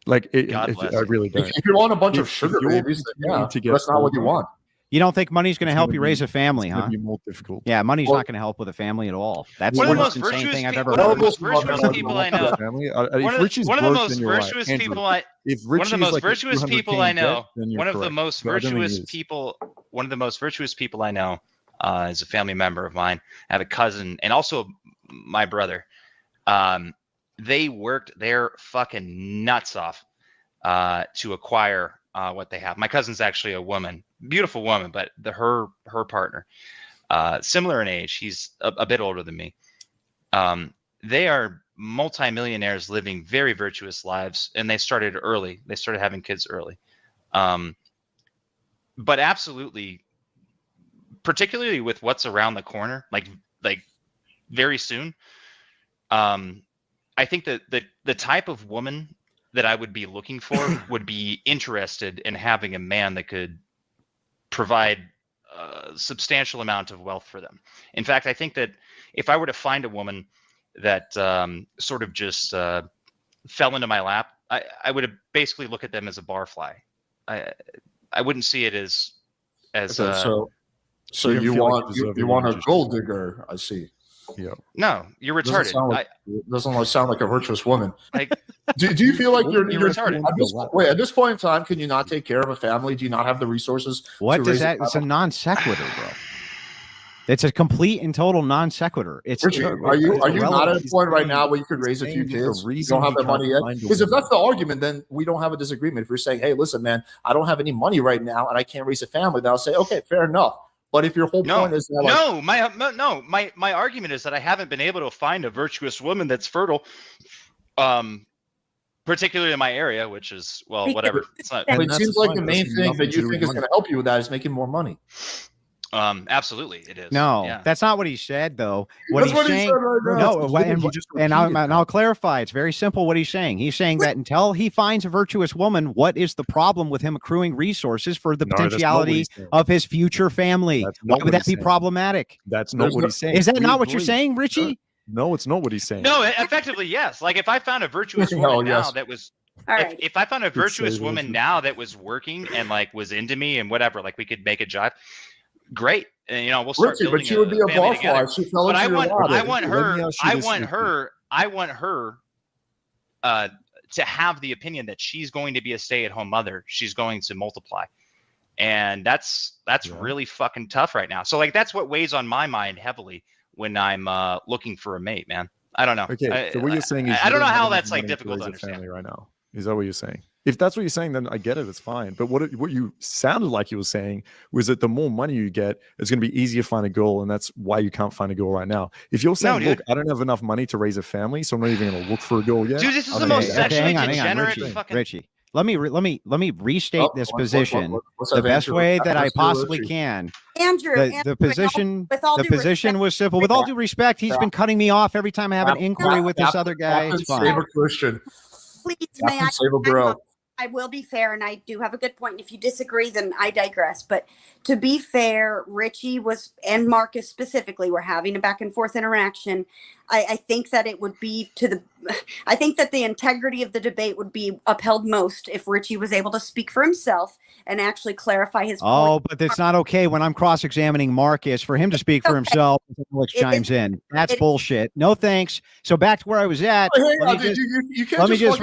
Like, God bless I you. really don't. If you want a bunch of If sugar you're babies, then continuing yeah, to get that's not what you older, want. You don't think money's going to It's help gonna you be- raise a family, it's huh? gonna be more difficult. Yeah, money's Well- not going to help with a family at all. That's One the of the most most insane virtuous thing I've pe- ever one of the heard. most Well, virtuous well, people well, I know. Family. One If of Richie's one of the broke, most then you're right. virtuous Andrew, people I if one of Richie's the most like a virtuous 200K people I in debt, know. then you're One of the correct. most But I don't think he virtuous is. people. One of the most virtuous people I know is a family member of mine. I have a cousin and also my brother. They worked their fucking nuts off to acquire what they have. My cousin's actually a woman, beautiful woman, but her partner, similar in age. He's a bit older than me. They are multimillionaires living very virtuous lives, and they started early. They started having kids early. But absolutely, particularly with what's around the corner, like very soon. I think that the type of woman that I would be looking for would be interested in having a man that could provide a substantial amount of wealth for them. In fact, I think that if I were to find a woman that sort of just fell into my lap, I would basically look at them as a barfly. I wouldn't see it as Okay, You don't you feel like want you deserve you it, want you a just- gold digger? I see. no, you're Doesn't retarded. sound like a virtuous woman. Like Do you feel like you're retarded. at this point in time? Can you not take care of a family? Do you not have the resources? What to does raise a that? It's a family? non sequitur, bro. It's a complete and total non sequitur. It's Richie, are you not at a irrelevant. point right saying- now where you could he's raise a few saying that the kids? You reason don't have he the money can't yet. find a Because if woman- that's the argument, then we don't have a disagreement. If you're saying, "Hey, listen, man, I don't have any money right now and I can't raise a family," then I'll say, "Okay, fair enough." But if your whole point is that, like, my argument is that I haven't been able to find a virtuous woman that's fertile, particularly in my area, which is whatever. It's not but And it that's seems like fine. the That's main thing nothing that to you do think with is going money. to help you with that is making more money. Absolutely it is. No, Yeah. that's not what he said, though. What That's he's what he saying. said right now. No, It's and, he just and repeated I'll that. clarify. It's very simple what he's saying. He's saying that until he finds a virtuous woman, what is the problem with him accruing resources for the No, that's not what potentiality he's saying. of his future family? That's Why not would what that he's be saying. problematic? That's not There's what no- he's saying. Is that We not what you're agree. saying, Richie? No, it's not what he's saying. No, effectively yes. Like if I found a virtuous No, woman now yes. that was All right. if I found a say virtuous those woman words. now that was working and like was into me and whatever, like we could make a jive. Great. and we'll start Richie, building but she would be a family together. barfly. She fell But into your water. I want her, to have the opinion that she's going to be a stay-at-home mother. She's going to multiply, and that's really fucking tough right now. So like that's what weighs on my mind heavily when I'm looking for a mate, man. I don't know. Okay, so what you're saying is I don't know how have that's like money difficult to raise a understand family right now. Is that what you're saying? If that's what you're saying, then I get it. It's fine. But what you sounded like you were saying was that the more money you get, it's going to be easier to find a girl, and that's why you can't find a girl right now. If you're saying, look, I don't have enough money to raise a family, so I'm not even going to look for a girl yet. Dude, this is the most sexually degenerate fucking. Richie, let me restate this position the best way that I possibly can. Andrew, the position was simple. With all due respect, he's been cutting me off every time I have an inquiry with this other guy. It's fine. Save a Christian. Please, may I? Save a bro. I will be fair, and I do have a good point. If you disagree, then I digress. But to be fair, Richie and Marcus specifically were having a back and forth interaction. I think that it would be I think that the integrity of the debate would be upheld most if Richie was able to speak for himself and actually clarify his point. Oh, but it's not okay when I'm cross-examining Marcus for him to speak for himself. Alex chimes in. That's bullshit. No thanks. So back to where I was at. Let me just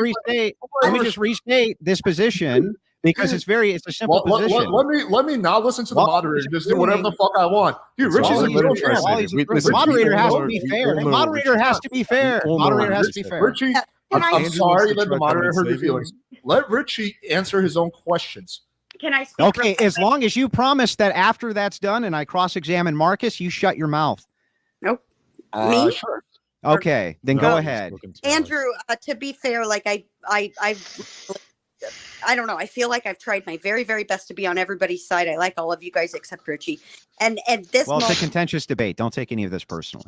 restate this position because it's a simple position. Let me not listen to the moderator. Just do whatever the fuck I want. Dude, Richie's the moderator has to be fair. The moderator has to be fair. Moderator has to be fair. Richie, I'm sorry that the moderator hurt your feelings. Let Richie answer his own questions. Can I speak? Okay, as long as you promise that after that's done and I cross-examine Marcus, you shut your mouth. Nope. Me? Sure. Okay, then go ahead. Andrew, to be fair, like I don't know. I feel like I've tried my very, very best to be on everybody's side. I like all of you guys except Richie. And this it's a contentious debate. Don't take any of this personally.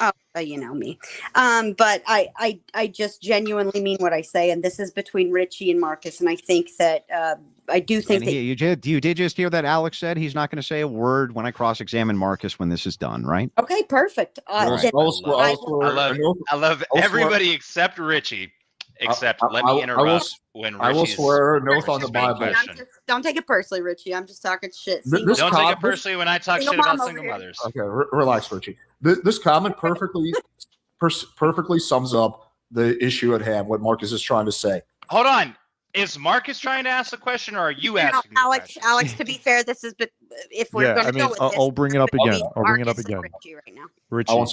Oh, you know me. But I just genuinely mean what I say, and this is between Richie and Marcus. And I think that I do think that you did just hear that Alex said he's not going to say a word when I cross-examine Marcus when this is done, right? Okay, perfect. I love everybody except Richie. Except let me interrupt when Richie I will swear an oath on the Bible. Don't take it personally, Richie. I'm just talking shit. Don't take it personally when I talk shit about single mothers. Okay, relax, Richie. This comment perfectly sums up the issue at hand, what Marcus is trying to say. Hold on. Is Marcus trying to ask the question, or are you asking the question? Alex, to be fair, this is if we're going to go with this. I'll bring it up again. Richie right now. Richie,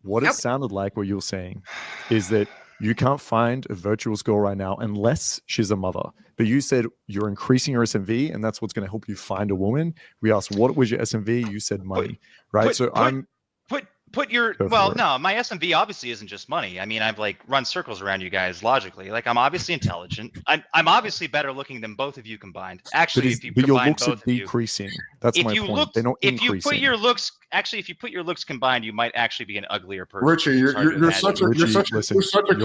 what it sounded like what you're saying is that you can't find a virtuous girl right now unless she's a mother. But you said you're increasing your SMV, and that's what's going to help you find a woman. We asked, what was your SMV? You said money, right? My SMV obviously isn't just money. I mean, I've like run circles around you guys logically. Like I'm obviously intelligent. I'm obviously better looking than both of you combined. Actually, if you combine both of you, decreasing. That's my point. They're not increasing. If you put your looks combined, you might actually be an uglier person. Richie, you're such a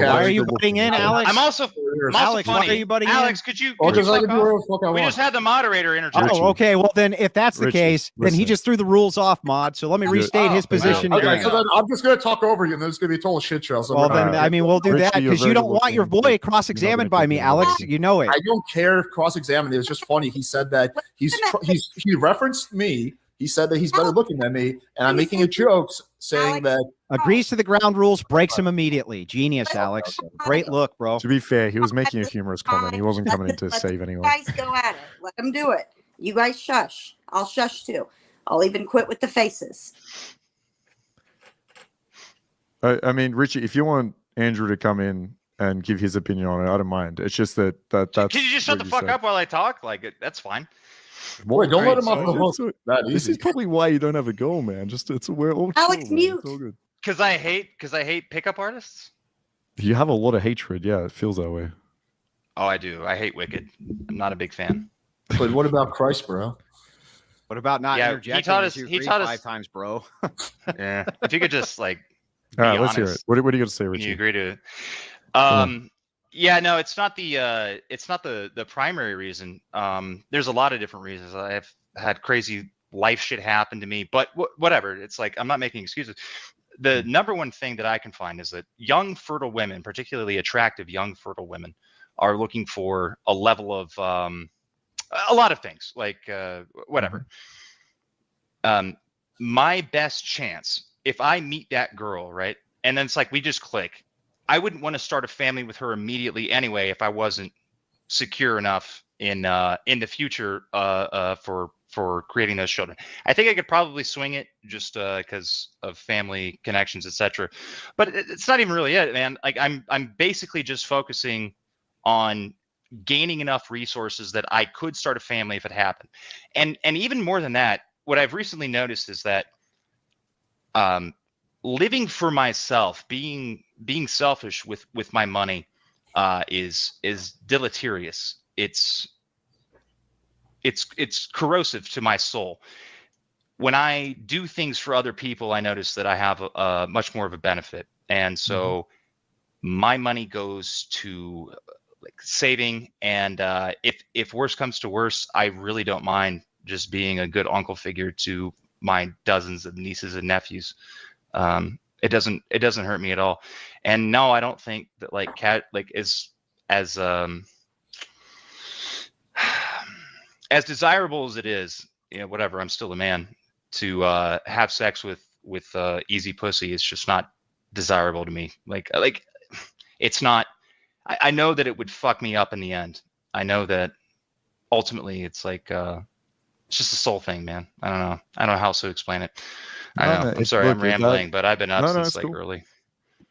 Why are you butting in, Alex? I'm also Alex, funny. why are you butting Alex, in? could you we just had the moderator interject. Oh, okay. Well, then if that's the case, then he just threw the rules off, Mod. So let me restate his position. Okay, so then I'm just going to talk over you, and then it's going to be a total shit show. So well, then, I mean, we'll do that because you don't want your boy cross-examined by me, Alex. You know it. I don't care if cross-examined. It was just funny. He said that he referenced me. He said that he's better looking than me, and I'm making a joke saying that agrees to the ground rules, breaks him immediately. Genius, Alex. Great look, bro. To be fair, he was making a humorous comment. He wasn't coming in to save anyone. You guys go at it. Let him do it. You guys shush. I'll shush too. I'll even quit with the faces. I mean, Richie, if you want Andrew to come in and give his opinion on it, I don't mind. It's just that's. Can you just shut the fuck up while I talk? Like that's fine. Boy, don't let him off the hook. This is probably why you don't have a goal, man. We're all Alex, chill, mute. It's all good. Because I hate pickup artists. You have a lot of hatred. Yeah, it feels that way. Oh, I do. I hate Wicked. I'm not a big fan. But what about Christ, bro? What about not interjecting? He taught us 5 times, bro. Yeah. If you could just like. All right, let's hear it. What are you going to say, Richie? You agree to it? Yeah, no, it's not the primary reason. There's a lot of different reasons. I've had crazy life shit happen to me, but whatever. It's like I'm not making excuses. The number one thing that I can find is that young fertile women, particularly attractive young fertile women, are looking for a level of a lot of things, like whatever. my best chance, if I meet that girl, right, and then it's like we just click, I wouldn't want to start a family with her immediately anyway if I wasn't secure enough in the future for creating those children. I think I could probably swing it just because of family connections, etc. But it's not even really it, man. Like I'm basically just focusing on gaining enough resources that I could start a family if it happened. And even more than that, what I've recently noticed is that living for myself, being selfish with my money, is deleterious. It's corrosive to my soul. When I do things for other people, I notice that I have a much more of a benefit, and so my money goes to like saving. And if worse comes to worse, I really don't mind just being a good uncle figure to my dozens of nieces and nephews. It doesn't hurt me at all. And no, I don't think that like as as desirable as it is, you know, whatever, I'm still a man, to have sex with easy pussy. It's just not desirable to me. Like it's not. I know that it would fuck me up in the end. I know that ultimately it's like it's just a soul thing, man. I don't know how else to explain it. I know. I'm sorry, I'm rambling, but I've been up since like early.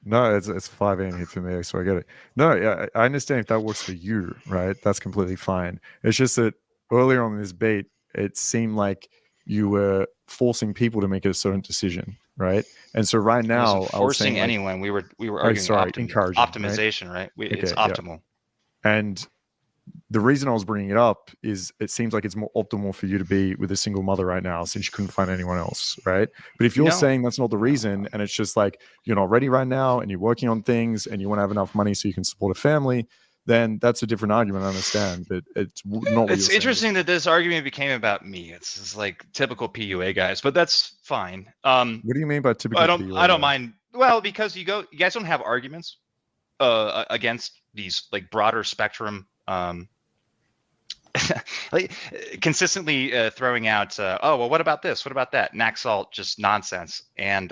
No, it's 5 a.m. here for me, so I get it. No, yeah, I understand if that works for you, right? That's completely fine. It's just that earlier on in this debate, it seemed like you were forcing people to make a certain decision, right? And so right now, I wasn't forcing anyone. We were arguing encouraging optimization, right? It's optimal. Yeah. And the reason I was bringing it up is it seems like it's more optimal for you to be with a single mother right now since you couldn't find anyone else, right? But if you're saying that's not the reason, and it's just like you're not ready right now and you're working on things and you want to have enough money so you can support a family, then that's a different argument. I understand, but it's not what it's interesting that this argument became about me. It's just like typical PUA guys, but that's fine. What do you mean by typical PUA I don't mind. Well, because you guys don't have arguments against these like broader spectrum like consistently throwing out oh well, what about this, what about that, Naxalt, just nonsense. And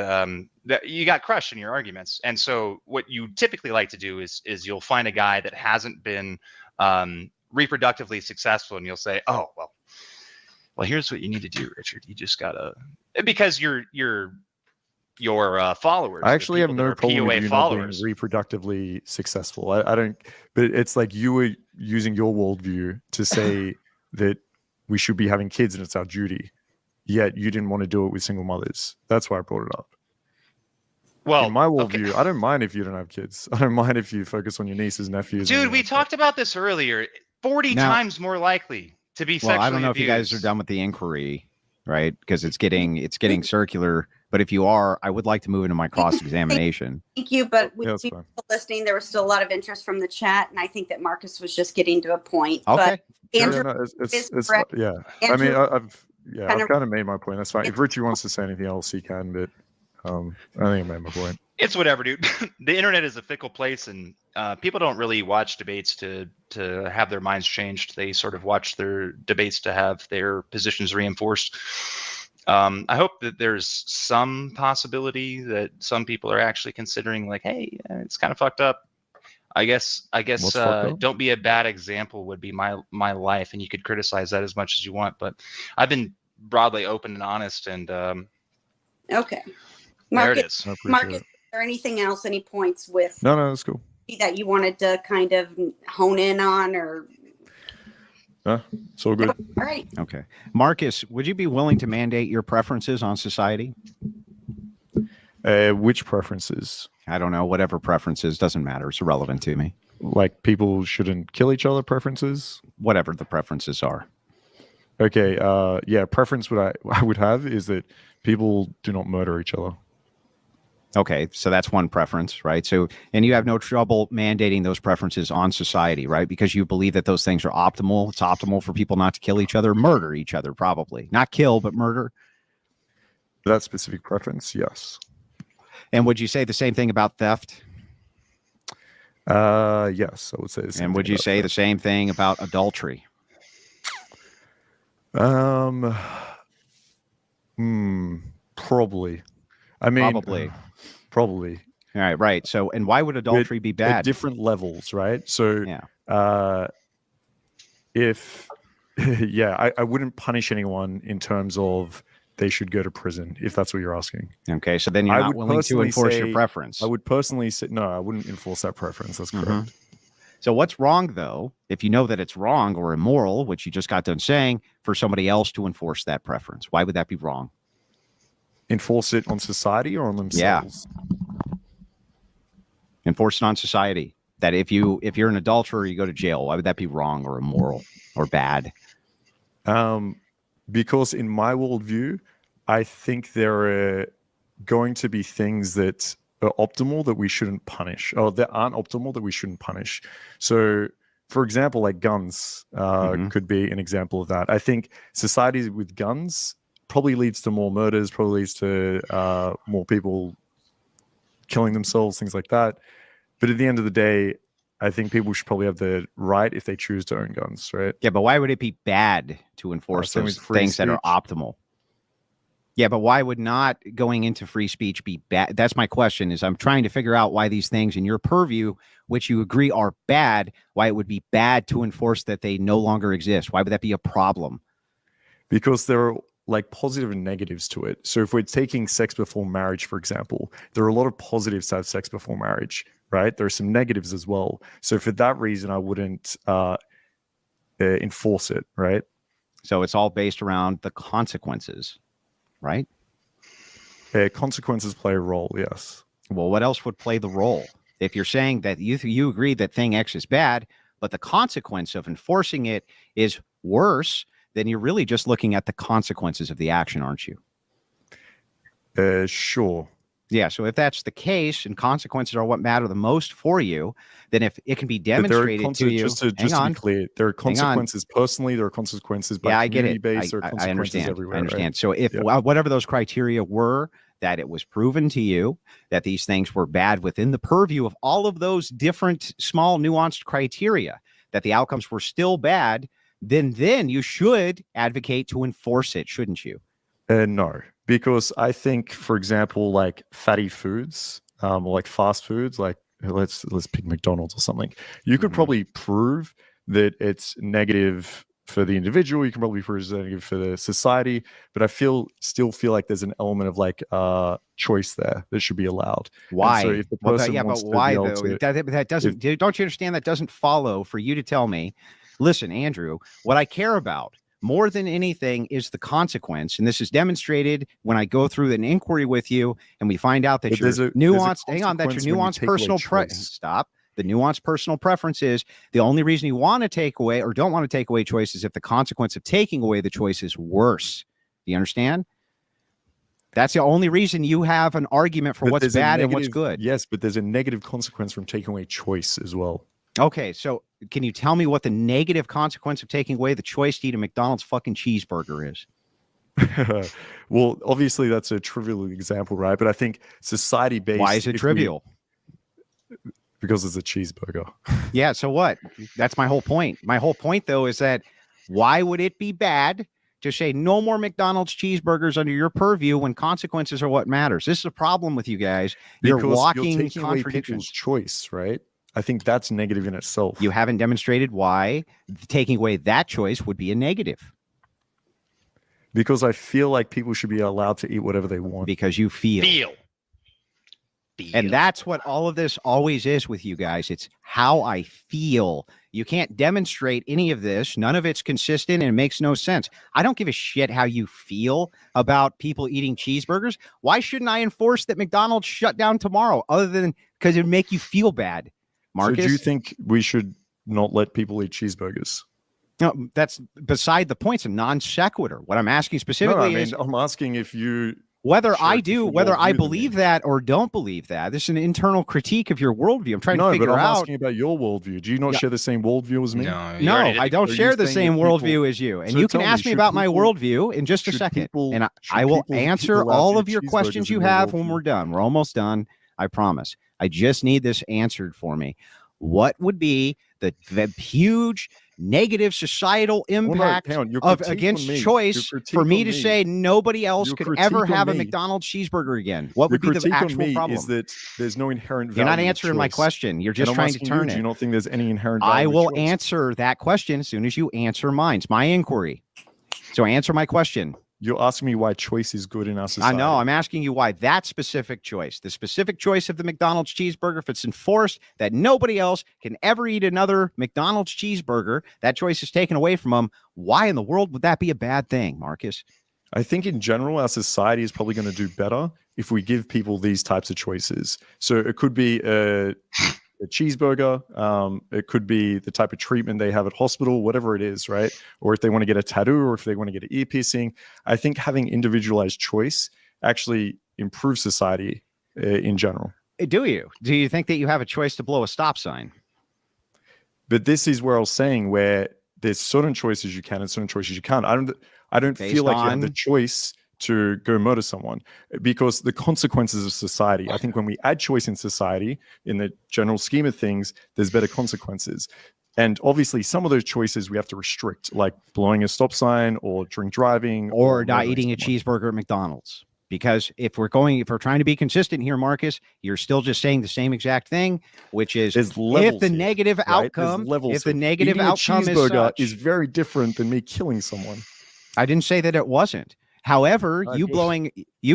you got crushed in your arguments. And so what you typically like to do is you'll find a guy that hasn't been reproductively successful, and you'll say, oh well, here's what you need to do, Richard. You just gotta, because your followers. I actually have no problem with you not being followers. reproductively successful. I don't, but it's like you were using your worldview to say that we should be having kids and it's our duty, yet you didn't want to do it with single mothers. That's why I brought it up. Well, in my worldview, I don't mind if you don't have kids. I don't mind if you focus on your nieces, nephews. Dude, we talked about this earlier. 40 times more likely to be sexually abused. I don't know if you guys are done with the inquiry, right? Because it's getting circular. But if you are, I would like to move into my cross-examination. Thank you, but with people listening, there was still a lot of interest from the chat, and I think that Marcus was just getting to a point. Okay. But Andrew, yeah. I mean, I've kind of made my point. That's fine. If Richie wants to say anything else, he can. But I think I made my point. It's whatever, dude. The internet is a fickle place, and people don't really watch debates to have their minds changed. They sort of watch their debates to have their positions reinforced. I hope that there's some possibility that some people are actually considering, like, hey, it's kind of fucked up. I guess don't be a bad example would be my life, and you could criticize that as much as you want. But I've been broadly open and honest, and okay. There it is. Marcus, is there anything else? Any points with? No, that's cool. That you wanted to kind of hone in on, or? It's all good. All right. Okay. Marcus, would you be willing to mandate your preferences on society? Which preferences? I don't know. Whatever preferences, doesn't matter. It's irrelevant to me. Like people shouldn't kill each other preferences? Whatever the preferences are. Okay. Yeah. Preference what I would have is that people do not murder each other. Okay, so that's one preference, right? So, and you have no trouble mandating those preferences on society, right? Because you believe that those things are optimal. It's optimal for people not to kill each other, murder each other, probably. Not kill, but murder. That specific preference, yes. And would you say the same thing about theft? Yes, I would say the same. And would you say the same thing about adultery? Probably. I mean, Probably. Probably. All right, right. So, and why would adultery be bad? At different levels, right? So, Yeah. If, yeah, I wouldn't punish anyone in terms of they should go to prison, if that's what you're asking. Okay, so then you're I not would willing to personally enforce your say- preference. I would personally say, no, I wouldn't enforce that preference. That's correct. So what's wrong, though, if you know that it's wrong or immoral, which you just got done saying, for somebody else to enforce that preference? Why would that be wrong? Enforce it on society or on themselves? Enforce it on society. That if you're an adulterer, you go to jail. Why would that be wrong or immoral or bad? Because in my worldview, I think there are going to be things that are optimal that we shouldn't punish, or that aren't optimal that we shouldn't punish. So, for example, like guns could be an example of that. I think societies with guns probably leads to more murders, probably leads to more people killing themselves, things like that. But at the end of the day, I think people should probably have the right if they choose to own guns, right? Yeah, but why would it be bad to enforce same those with free things that are speech. optimal? Yeah, but why would not going into free speech be bad? That's my question, is I'm trying to figure out why these things in your purview, which you agree are bad, why it would be bad to enforce that they no longer exist. Why would that be a problem? Because there are like positive and negatives to it. So if we're taking sex before marriage, for example, there are a lot of positives to have sex before marriage, right? There are some negatives as well. So for that reason, I wouldn't enforce it, right? So it's all based around the consequences, right? Consequences play a role, yes. Well, what else would play the role? If you're saying that you agree that thing X is bad, but the consequence of enforcing it is worse, then you're really just looking at the consequences of the action, aren't you? Sure. Yeah. So if that's the case and consequences are what matter the most for you, then if it can be demonstrated to you, just to be clear, there are consequences personally, there are consequences by community base, there are consequences I understand. everywhere. I understand. Right? So if whatever those criteria were, that it was proven to you that these things were bad within the purview of all of those different small nuanced criteria, that the outcomes were still bad, then you should advocate to enforce it, shouldn't you? No, because I think, for example, like fatty foods, or like fast foods, like let's pick McDonald's or something. You could probably prove that it's negative for the individual. You can probably prove it's negative for the society, but I still feel like there's an element of like choice there that should be allowed. Why? So if the person wants but why to be though? able to, That doesn't. Don't you understand? That doesn't follow for you to tell me. Listen, Andrew, what I care about more than anything is the consequence. And this is demonstrated when I go through an inquiry with you and we find out that you're nuanced. Hang on, that's your nuanced personal stop. The nuanced personal preference is the only reason you want to take away or don't want to take away choice is if the consequence of taking away the choice is worse. Do you understand? That's the only reason you have an argument for what's bad and what's good. Yes, but there's a negative consequence from taking away choice as well. Okay, so can you tell me what the negative consequence of taking away the choice to eat a McDonald's fucking cheeseburger is? Well, obviously that's a trivial example, right? But I think society-based... Why is it trivial? Because it's a cheeseburger. Yeah, so what? That's my whole point. My whole point, though, is that why would it be bad to say no more McDonald's cheeseburgers under your purview when consequences are what matters? This is a problem with you guys. You're walking contradictions. Choice, right? I think that's negative in itself. You haven't demonstrated why taking away that choice would be a negative. Because I feel like people should be allowed to eat whatever they want. Because you feel. And that's what all of this always is with you guys. It's how I feel. You can't demonstrate any of this. None of it's consistent and it makes no sense. I don't give a shit how you feel about people eating cheeseburgers. Why shouldn't I enforce that McDonald's shut down tomorrow other than because it would make you feel bad? Marcus? So do you think we should not let people eat cheeseburgers? No, that's beside the point. It's a non sequitur. What I'm asking specifically is I'm asking if you whether I believe that or don't believe that. This is an internal critique of your worldview. I'm trying to figure out. I'm asking about your worldview. Do you not share the same worldview as me? No, I don't share the same worldview as you. And you can ask me about my worldview in just a second. And I will answer all of your questions you have when we're done. We're almost done. I promise. I just need this answered for me. What would be the huge negative societal impact hang on. Your of critique against on me- choice your critique for me on to me- say nobody else your could critique ever on have a me- McDonald's cheeseburger again. What The would be the critique on actual me problem? is that there's no inherent value. You're not in answering my choice. question. You're And just I'm trying to asking turn Do it. you not think there's any inherent value? I with will choice? answer that question as soon as you answer mine. It's my inquiry. So answer my question. You're asking me why choice is good in our society. I know. I'm asking you why that specific choice, the specific choice of the McDonald's cheeseburger, if it's enforced that nobody else can ever eat another McDonald's cheeseburger, that choice is taken away from them. Why in the world would that be a bad thing, Marcus? I think in general, our society is probably going to do better if we give people these types of choices. So it could be a cheeseburger. It could be the type of treatment they have at hospital, whatever it is, right? Or if they want to get a tattoo or if they want to get an ear piercing. I think having individualized choice actually improves society in general. Do you? Do you think that you have a choice to blow a stop sign? But this is where I was saying where there's certain choices you can and certain choices you can't. I don't Based feel like you have the on- choice to go murder someone because the consequences of society. I think when we add choice in society, in the general scheme of things, there's better consequences. And obviously, some of those choices we have to restrict, like blowing a stop sign or drink driving Or not murdering eating a someone. cheeseburger at McDonald's? Because if we're trying to be consistent here, Marcus, you're still just saying the same exact thing, which is There's if levels the here, negative right? There's outcome, levels if the here. negative Eating a outcome is cheeseburger such, is very different than me killing someone. I didn't say that it wasn't. However, I you just-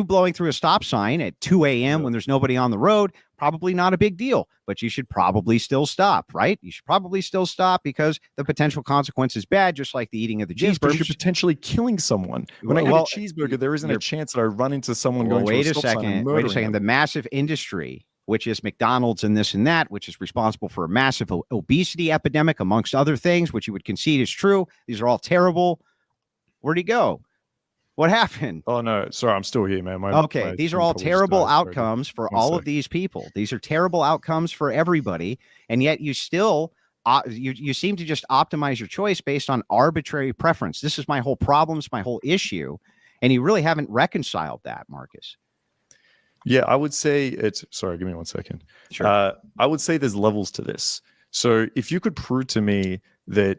blowing through a stop sign at 2 a.m. Yeah. when there's nobody on the road, probably not a big deal, but you should probably still stop, right? You should probably still stop because the potential consequence is bad, just like the eating of the Yes, but cheeseburger. you're potentially killing someone. When I eat a Well, cheeseburger, there isn't a you're- chance that I run into someone Well, going wait through a a stop sign and second. murdering Wait a second. The them. massive industry, which is McDonald's and this and that, which is responsible for a massive obesity epidemic, amongst other things, which you would concede is true. These are all terrible. Where'd he go? What happened? Oh no, sorry, I'm still here, man. Okay, my these are thing all probably just terrible died. Sorry, dude. outcomes for One all sec. of these people. These are terrible outcomes for everybody, and yet you still you seem to just optimize your choice based on arbitrary preference. This is my whole problem. It's my whole issue, and you really haven't reconciled that, Marcus. Yeah, I would say it's. Sorry, give me 1 second. Sure. I would say there's levels to this. So if you could prove to me that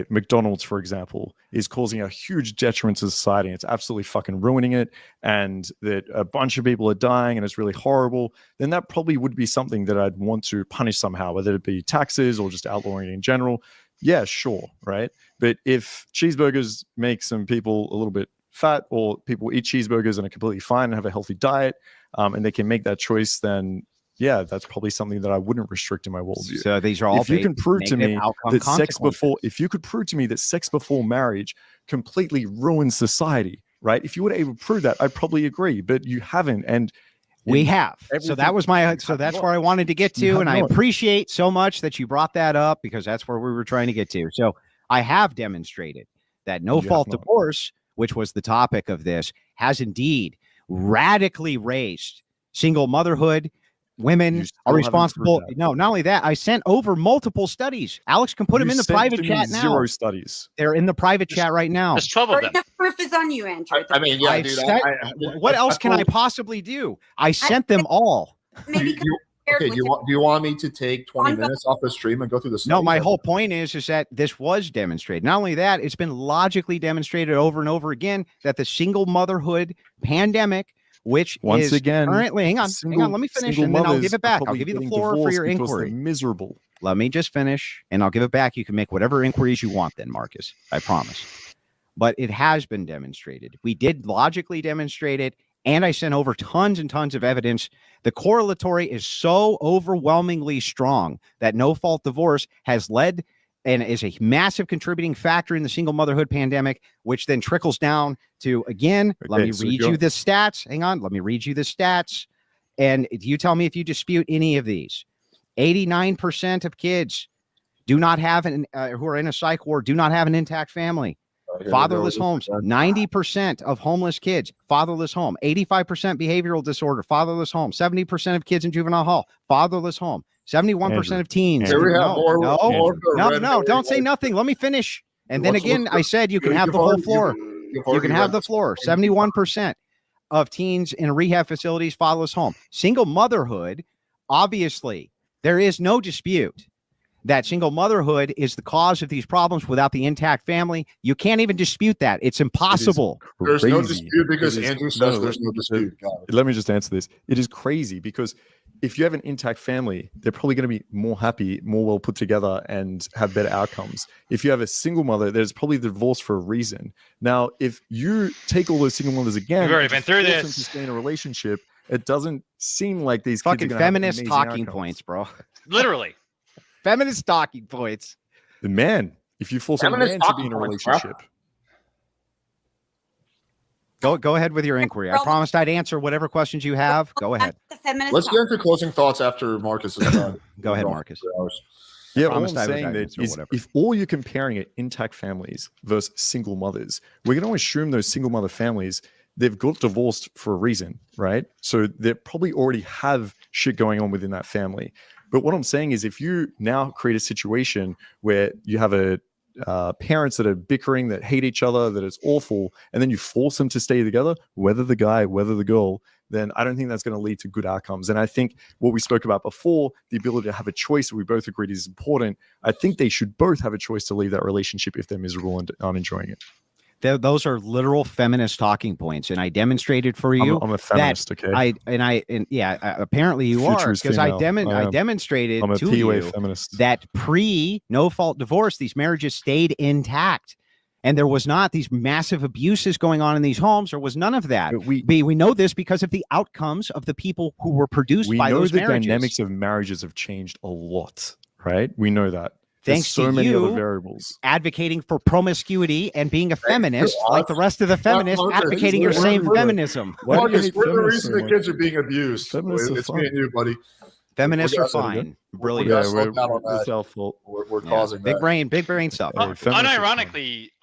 McDonald's, for example, is causing a huge detriment to society, and it's absolutely fucking ruining it, and that a bunch of people are dying and it's really horrible, then that probably would be something that I'd want to punish somehow, whether it be taxes or just outlawing it in general. Yeah, sure, right? But if cheeseburgers make some people a little bit fat, or people eat cheeseburgers and are completely fine and have a healthy diet, and they can make that choice, then yeah, that's probably something that I wouldn't restrict in my worldview. So these are all If you can prove to me that if you could prove to me that sex before marriage completely ruins society, right? If you were able to prove that, I'd probably agree, but you haven't. And we have. So everything- that was my. So have that's not. where I wanted to get You to, have and I not. appreciate so much that you brought that up because that's where we were trying to get to. So I have demonstrated that no You have fault not. divorce, which was the topic of this, has indeed radically raised single motherhood. Women You still are haven't responsible. proved that. No, not only that, I sent over multiple studies. Alex can put them You in the sent private to me chat now. 0 studies. They're in the private Just- chat right now. There's 12 of Burden them. of proof is on you, Andrew. I mean, yeah, I dude. sent- What else can I possibly do? I sent them all. Maybe compared Okay, with do you want me to take 20 minutes off the stream and go through the No, studies? my whole point is that this was demonstrated. Not only that, it's been logically demonstrated over and over again that the single motherhood pandemic, which Once is again, currently, hang on, let me finish, and then I'll give it back. I'll give you the floor for your inquiry. Miserable. Let me just finish, and I'll give it back. You can make whatever inquiries you want then, Marcus. I promise. But it has been demonstrated. We did logically demonstrate it, and I sent over tons and tons of evidence. The correlatory is so overwhelmingly strong that no-fault divorce has led and is a massive contributing factor in the single motherhood pandemic, which then trickles down to, again, let me read you the stats. Hang on. Let me read you the stats. And you tell me if you dispute any of these. 89% of kids do not have who are in a psych ward do not have an intact family. Fatherless homes. 90% of homeless kids, fatherless home. 85% behavioral disorder, fatherless home. 70% of kids in juvenile hall, fatherless home. 71% of teens. Here we have No, don't say nothing. Let me finish. And then again, I said you can have the whole floor. You can have the floor. 71% of teens in rehab facilities, fatherless home. Single motherhood, obviously, there is no dispute that single motherhood is the cause of these problems without the intact family. You can't even dispute that. It's impossible. There's no Crazy. dispute because It is- Andrew says no, there's no dispute. Got it. Let me just answer this. It is crazy because if you have an intact family, they're probably going to be more happy, more well put together, and have better outcomes. If you have a single mother, there's probably divorced for a reason. Now, if you take all those single mothers again, We've already and been just through force them this. to stay in a relationship, it doesn't seem like these Fucking kids are gonna have feminist amazing talking outcomes. points, bro. Literally. Feminist talking points. The man, if you force a Feminist man to be talking in a points, bro. relationship, Go ahead with your inquiry. I promised I'd answer whatever questions you have. Go ahead. The feminist Let's get into closing thoughts after Marcus is done. Go ahead, We're Marcus. 3 hours. yeah, all I'm promised I was saying gonna that answer is whatever. if all you're comparing are intact families versus single mothers, we're going to assume those single mother families, they've got divorced for a reason, right? So they probably already have shit going on within that family. But what I'm saying is if you now create a situation where you have parents that are bickering, that hate each other, that it's awful, and then you force them to stay together, whether the guy, whether the girl, then I don't think that's going to lead to good outcomes. And I think what we spoke about before, the ability to have a choice, we both agreed is important. I think they should both have a choice to leave that relationship if they're miserable and aren't enjoying it. Those are literal feminist talking points, and I demonstrated for you. I'm a feminist, okay? Apparently you Future are, is because I female. I am. demonstrated I'm a to PUA you feminist. that pre no fault divorce, these marriages stayed intact, and there was not these massive abuses going on in these homes. There was none of that. But we know this because of the outcomes of the people who were produced we by know those the marriages. dynamics of marriages have changed a lot, right? We know that. Thanks There's so to many other you variables. advocating for promiscuity and being a feminist, us. like the rest of the feminists Marcus, advocating your we're- same we're- feminism. Why do you Marcus, hate we're the feminists reason so the much? kids are being abused. Feminists are It's me fun. and you, buddy. Feminists We're are gonna- fine. we're Brilliant. gonna Yeah, slow down on it's that. our fault. We're Yeah. causing Big that. brain stuff. Hey, feminists are fun.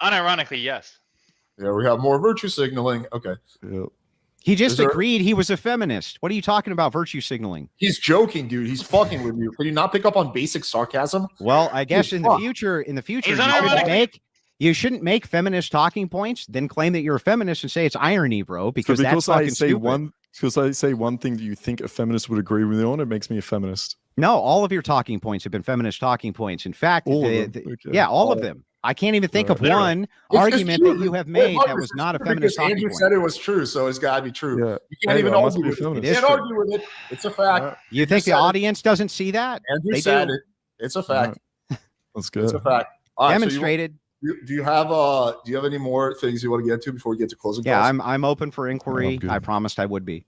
Unironically, yes. Yeah, we have more virtue signaling. Okay. Yeah. He just Is there- agreed he was a feminist. What are you talking about virtue signaling? He's joking, dude. He's fucking with you. Can you not pick up on basic sarcasm? Well, I guess Dude, in the fuck. future, He's unironically- you shouldn't make feminist talking points, then claim that you're a feminist and say it's irony, bro, because So that's because I fucking say stupid. because I say one thing that you think a feminist would agree with me on, it makes me a feminist. No, all of your talking points have been feminist talking points. In fact, All of them? Okay. yeah, all of All- them. I can't even think of Literally. one It's argument true. that you have Wait, made that Marcus, was it's not a true feminist because talking Andrew point. said it was true, so it's got to be true. Yeah. You can't Hey, even I must argue be a with it. You feminist. It is can't true. argue with it. It's a fact. Yeah, You think the said it. audience doesn't see that? Andrew They said do. it. It's a fact. that's good. It's a fact. All right, so Demonstrated. do you have any more things you want to get to before we get to closing? Yeah, thoughts? I'm open for inquiry. good. I promised I would be.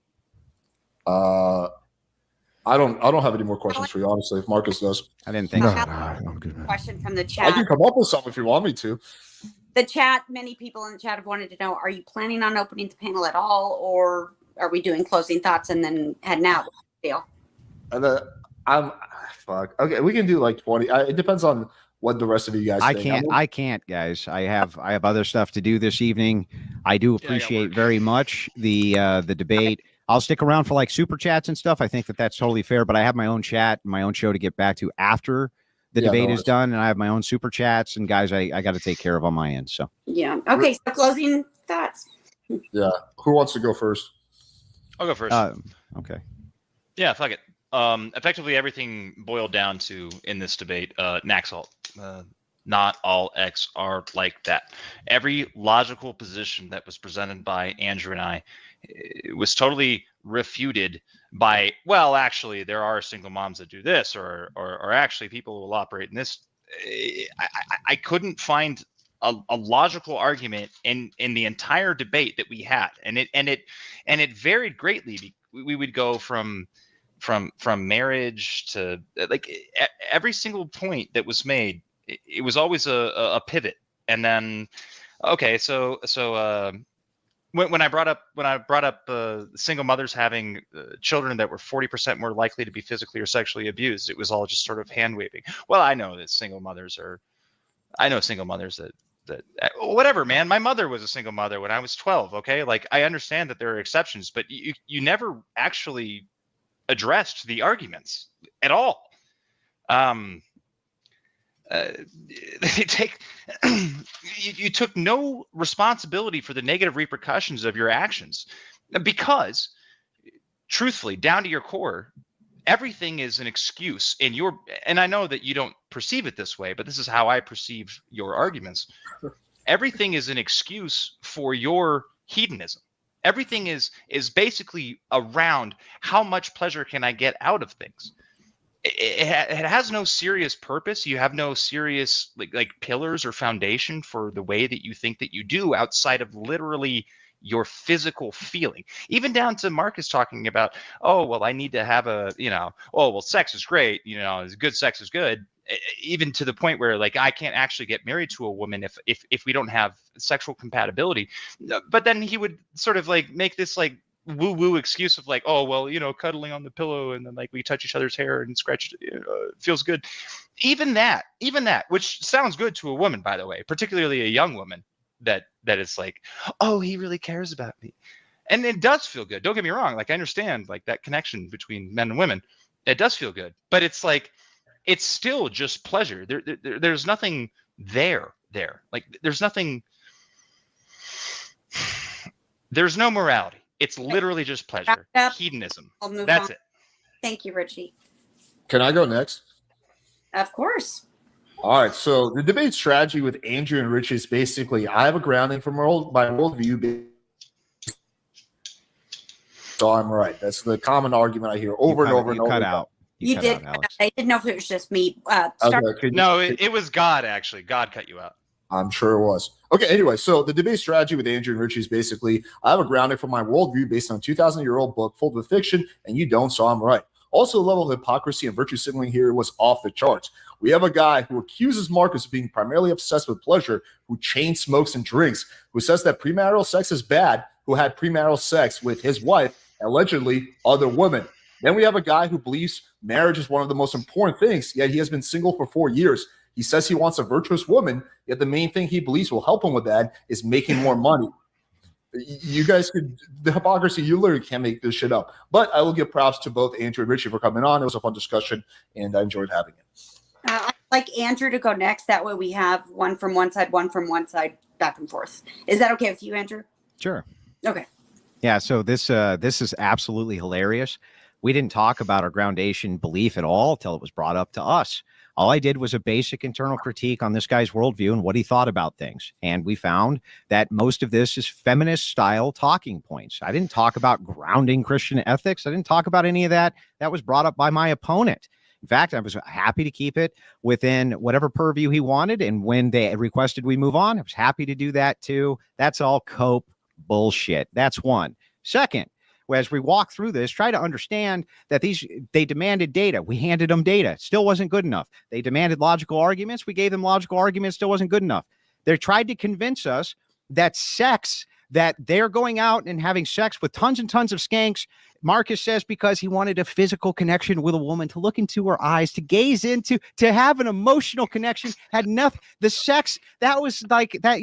I don't have any more questions for you, honestly. If Marcus does, I didn't think No, so. no, I'm good, man. question from the I chat. can come up with something if you want me to. The chat, many people in the chat have wanted to know, are you planning on opening the panel at all, or are we doing closing thoughts and then heading out? Deal. And then fuck. Okay, we can do like 20. It depends on what the rest of you guys think. I can't, guys. I have other stuff to do this evening. I do appreciate work. very much the debate. I'll stick around for like super chats and stuff. I think that's totally fair, but I have my own chat, my own show to get back to after the debate is done, and I have my own super chats, and guys, I got to take care of on my end. So Yeah. Okay. So closing thoughts. Yeah. Who wants to go first? I'll go first. okay. Yeah, fuck it. Effectively, everything boiled down to in this debate, Naxalt. Not all X are like that. Every logical position that was presented by Andrew and I was totally refuted by, well, actually, there are single moms that do this, or actually people who will operate in this. I couldn't find a logical argument in the entire debate that we had, and it varied greatly. We would go from marriage to like every single point that was made. It was always a pivot, and then okay, so when I brought up single mothers having children that were 40% more likely to be physically or sexually abused, it was all just sort of hand waving. Well, I know single mothers that whatever, man. My mother was a single mother when I was 12. Okay, like I understand that there are exceptions, but you never actually addressed the arguments at all. You took no responsibility for the negative repercussions of your actions, because truthfully, down to your core, everything is an excuse in your, and I know that you don't perceive it this way, but this is how I perceive your arguments. Everything is an excuse for your hedonism. Everything is basically around how much pleasure can I get out of things. It has no serious purpose. You have no serious like pillars or foundation for the way that you think that you do outside of literally your physical feeling. Even down to Marcus talking about, oh, well, I need to have a, oh, well, sex is great. Good sex is good. Even to the point where like I can't actually get married to a woman if we don't have sexual compatibility. But then he would sort of like make this like woo excuse of like, oh, well, cuddling on the pillow and then like we touch each other's hair and scratch it feels good. Even that, which sounds good to a woman, by the way, particularly a young woman that is like, oh, he really cares about me. And it does feel good. Don't get me wrong. Like I understand like that connection between men and women. It does feel good, but it's like, it's still just pleasure. There's nothing there. Like there's nothing. There's no morality. It's literally just pleasure. Hedonism. That's it. Thank you, Richy. Can I go next? Of course. All right. So the debate strategy with Andrew and Richy is basically, I have a grounding from my worldview. So I'm right. That's the common argument I hear over and over and over. Cut out. You did. I didn't know if it was just me. No, it was God, actually. God cut you out. I'm sure it was. Okay, anyway, so the debate strategy with Andrew and Richy is basically, I have a grounding from my worldview based on a 2,000-year-old book filled with fiction, and you don't, so I'm right. Also, the level of hypocrisy and virtue signaling here was off the charts. We have a guy who accuses Marcus of being primarily obsessed with pleasure, who chain smokes and drinks, who says that premarital sex is bad, who had premarital sex with his wife, allegedly other women. Then we have a guy who believes marriage is one of the most important things, yet he has been single for 4 years. He says he wants a virtuous woman, yet the main thing he believes will help him with that is making more money. You guys the hypocrisy, you literally can't make this shit up. But I will give props to both Andrew and Richy for coming on. It was a fun discussion, and I enjoyed having it. I'd like Andrew to go next. That way we have one from one side, back and forth. Is that okay with you, Andrew? Sure. Okay. Yeah, so this is absolutely hilarious. We didn't talk about our groundation belief at all till it was brought up to us. All I did was a basic internal critique on this guy's worldview and what he thought about things. And we found that most of this is feminist style talking points. I didn't talk about grounding Christian ethics. I didn't talk about any of that. That was brought up by my opponent. In fact, I was happy to keep it within whatever purview he wanted. And when they requested we move on, I was happy to do that too. That's all cope bullshit. That's one. Second, as we walk through this, try to understand that they demanded data. We handed them data. Still wasn't good enough. They demanded logical arguments. We gave them logical arguments. Still wasn't good enough. They tried to convince us that that they're going out and having sex with tons and tons of skanks. Marcus says because he wanted a physical connection with a woman, to look into her eyes, to gaze into, to have an emotional connection, had enough. The sex, that was like that,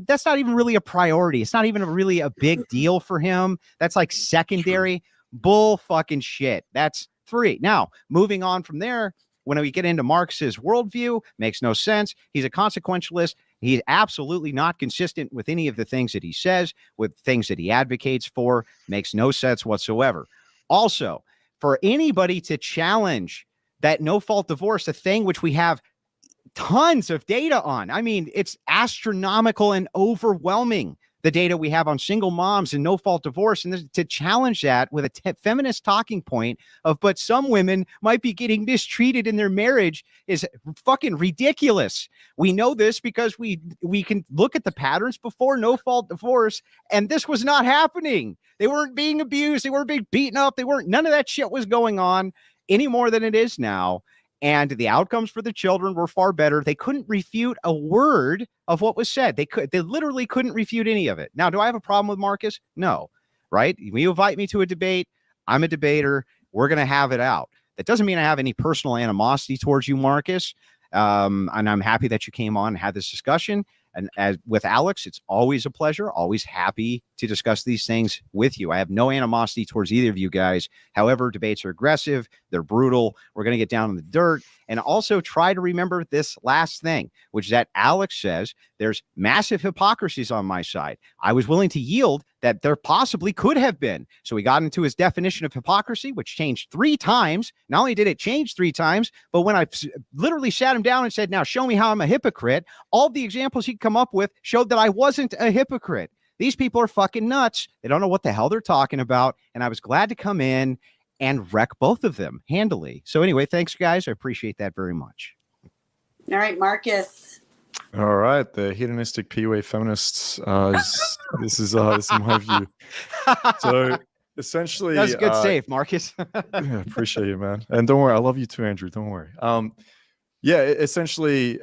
that's not even really a priority. It's not even really a big deal for him. That's like secondary bull fucking shit. That's three. Now, moving on from there, when we get into Marx's worldview, makes no sense. He's a consequentialist. He's absolutely not consistent with any of the things that he says, with things that he advocates for. Makes no sense whatsoever. Also, for anybody to challenge that no-fault divorce, a thing which we have tons of data on. I mean, it's astronomical and overwhelming, the data we have on single moms and no-fault divorce, and to challenge that with a feminist talking point of, but some women might be getting mistreated in their marriage, is fucking ridiculous. We know this because we can look at the patterns before no-fault divorce, and this was not happening. They weren't being abused. They weren't being beaten up. None of that shit was going on any more than it is now. And the outcomes for the children were far better. They couldn't refute a word of what was said. They literally couldn't refute any of it. Now, do I have a problem with Marcus? No, right? When you invite me to a debate, I'm a debater. We're going to have it out. That doesn't mean I have any personal animosity towards you, Marcus. And I'm happy that you came on and had this discussion. And as with Alex, it's always a pleasure, always happy to discuss these things with you. I have no animosity towards either of you guys. However, debates are aggressive. They're brutal. We're going to get down in the dirt. And also try to remember this last thing, which is that Alex says There's massive hypocrisies on my side. I was willing to yield that there possibly could have been. So he got into his definition of hypocrisy, which changed 3 times. Not only did it change 3 times, but when I literally sat him down and said, now show me how I'm a hypocrite, all the examples he'd come up with showed that I wasn't a hypocrite. These people are fucking nuts. They don't know what the hell they're talking about. And I was glad to come in and wreck both of them handily. So anyway, thanks, guys. I appreciate that very much. All right, Marcus. All right, the hedonistic PUA feminists. This is my view. So essentially, That's a good save, Marcus. Yeah, appreciate you, man. And don't worry, I love you too, Andrew. Don't worry. Yeah, essentially,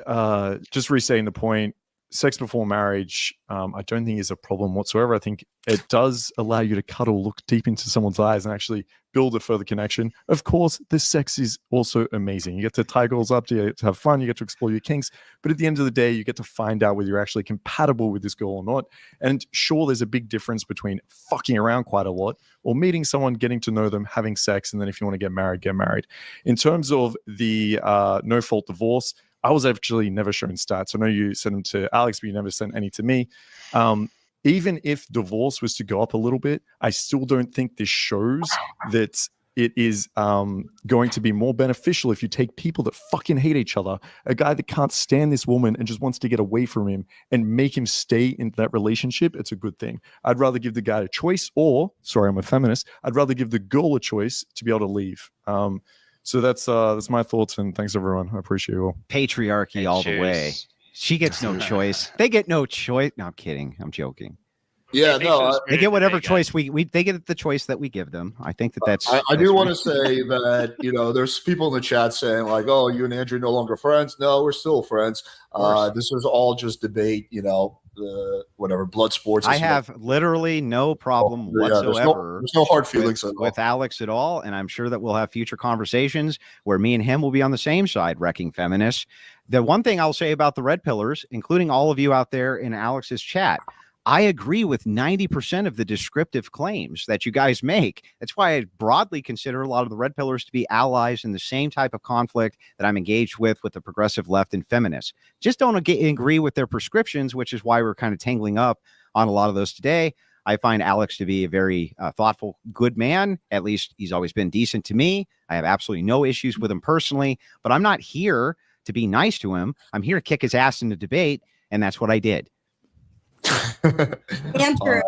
just restating the point. Sex before marriage, I don't think is a problem whatsoever. I think it does allow you to cuddle, look deep into someone's eyes, and actually build a further connection. Of course, the sex is also amazing. You get to tie girls up, to have fun, you get to explore your kinks, but at the end of the day, you get to find out whether you're actually compatible with this girl or not. And sure, there's a big difference between fucking around quite a lot or meeting someone, getting to know them, having sex, and then if you want to get married, get married. In terms of the no-fault divorce, I was actually never shown stats. I know you sent them to Alex, but you never sent any to me. Even if divorce was to go up a little bit, I still don't think this shows that it is going to be more beneficial if you take people that fucking hate each other, a guy that can't stand this woman and just wants to get away from him, and make him stay in that relationship. It's a good thing. I'd rather give the guy a choice, or, sorry, I'm a feminist, I'd rather give the girl a choice to be able to leave. So that's my thoughts, and thanks everyone. I appreciate you all. Patriarchy all the way. She gets no choice. They get no choice. No, I'm kidding. I'm joking. Yeah, no, they get whatever choice they get the choice that we give them. I think that's. I do want to say that there's people in the chat saying like, "Oh, you and Andrew no longer friends." No, we're still friends. This was all just debate. Whatever blood sports. I have literally no problem whatsoever. There's no hard feelings with Alex at all, and I'm sure that we'll have future conversations where me and him will be on the same side, wrecking feminists. The one thing I'll say about the red pillars, including all of you out there in Alex's chat, I agree with 90% of the descriptive claims that you guys make. That's why I broadly consider a lot of the red pillars to be allies in the same type of conflict that I'm engaged with the progressive left and feminists. Just don't agree with their prescriptions, which is why we're kind of tangling up on a lot of those today. I find Alex to be a very thoughtful, good man. At least he's always been decent to me. I have absolutely no issues with him personally, but I'm not here to be nice to him. I'm here to kick his ass in the debate, and that's what I did. Andrew,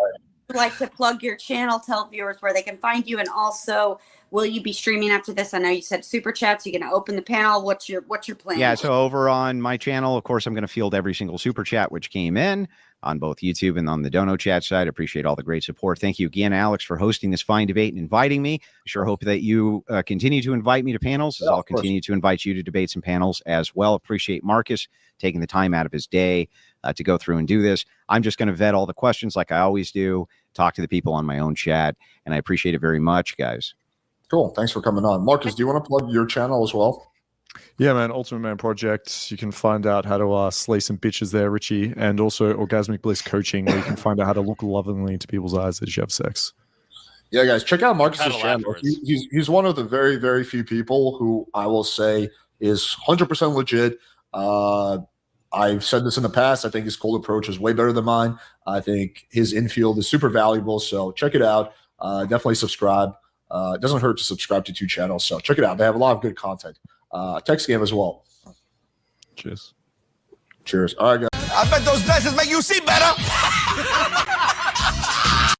would like to plug your channel, tell viewers where they can find you, and also, will you be streaming after this? I know you said super chats. You're going to open the panel. What's your plan? Yeah, so over on my channel, of course, I'm going to field every single super chat which came in on both YouTube and on the Dono chat side. I appreciate all the great support. Thank you again, Alex, for hosting this fine debate and inviting me. I sure hope that you continue to invite me to panels, as I'll continue to invite you to debates and panels as well. Appreciate Marcus taking the time out of his day to go through and do this. I'm just going to vet all the questions like I always do, talk to the people on my own chat, and I appreciate it very much, guys. Cool. Thanks for coming on. Marcus, do you want to plug your channel as well? Yeah, man. Ultimate Man Project. You can find out how to slay some bitches there, Richy, and also Orgasmic Bliss Coaching, where you can find out how to look lovingly into people's eyes as you have sex. Yeah, guys, check out Marcus's channel. He's one of the very, very few people who I will say is 100% legit. I've said this in the past. I think his cold approach is way better than mine. I think his infield is super valuable. So check it out. Definitely subscribe. It doesn't hurt to subscribe to 2 channels. So check it out. They have a lot of good content. Text game as well. Cheers. Cheers. All right, guys. I bet those glasses make you see better.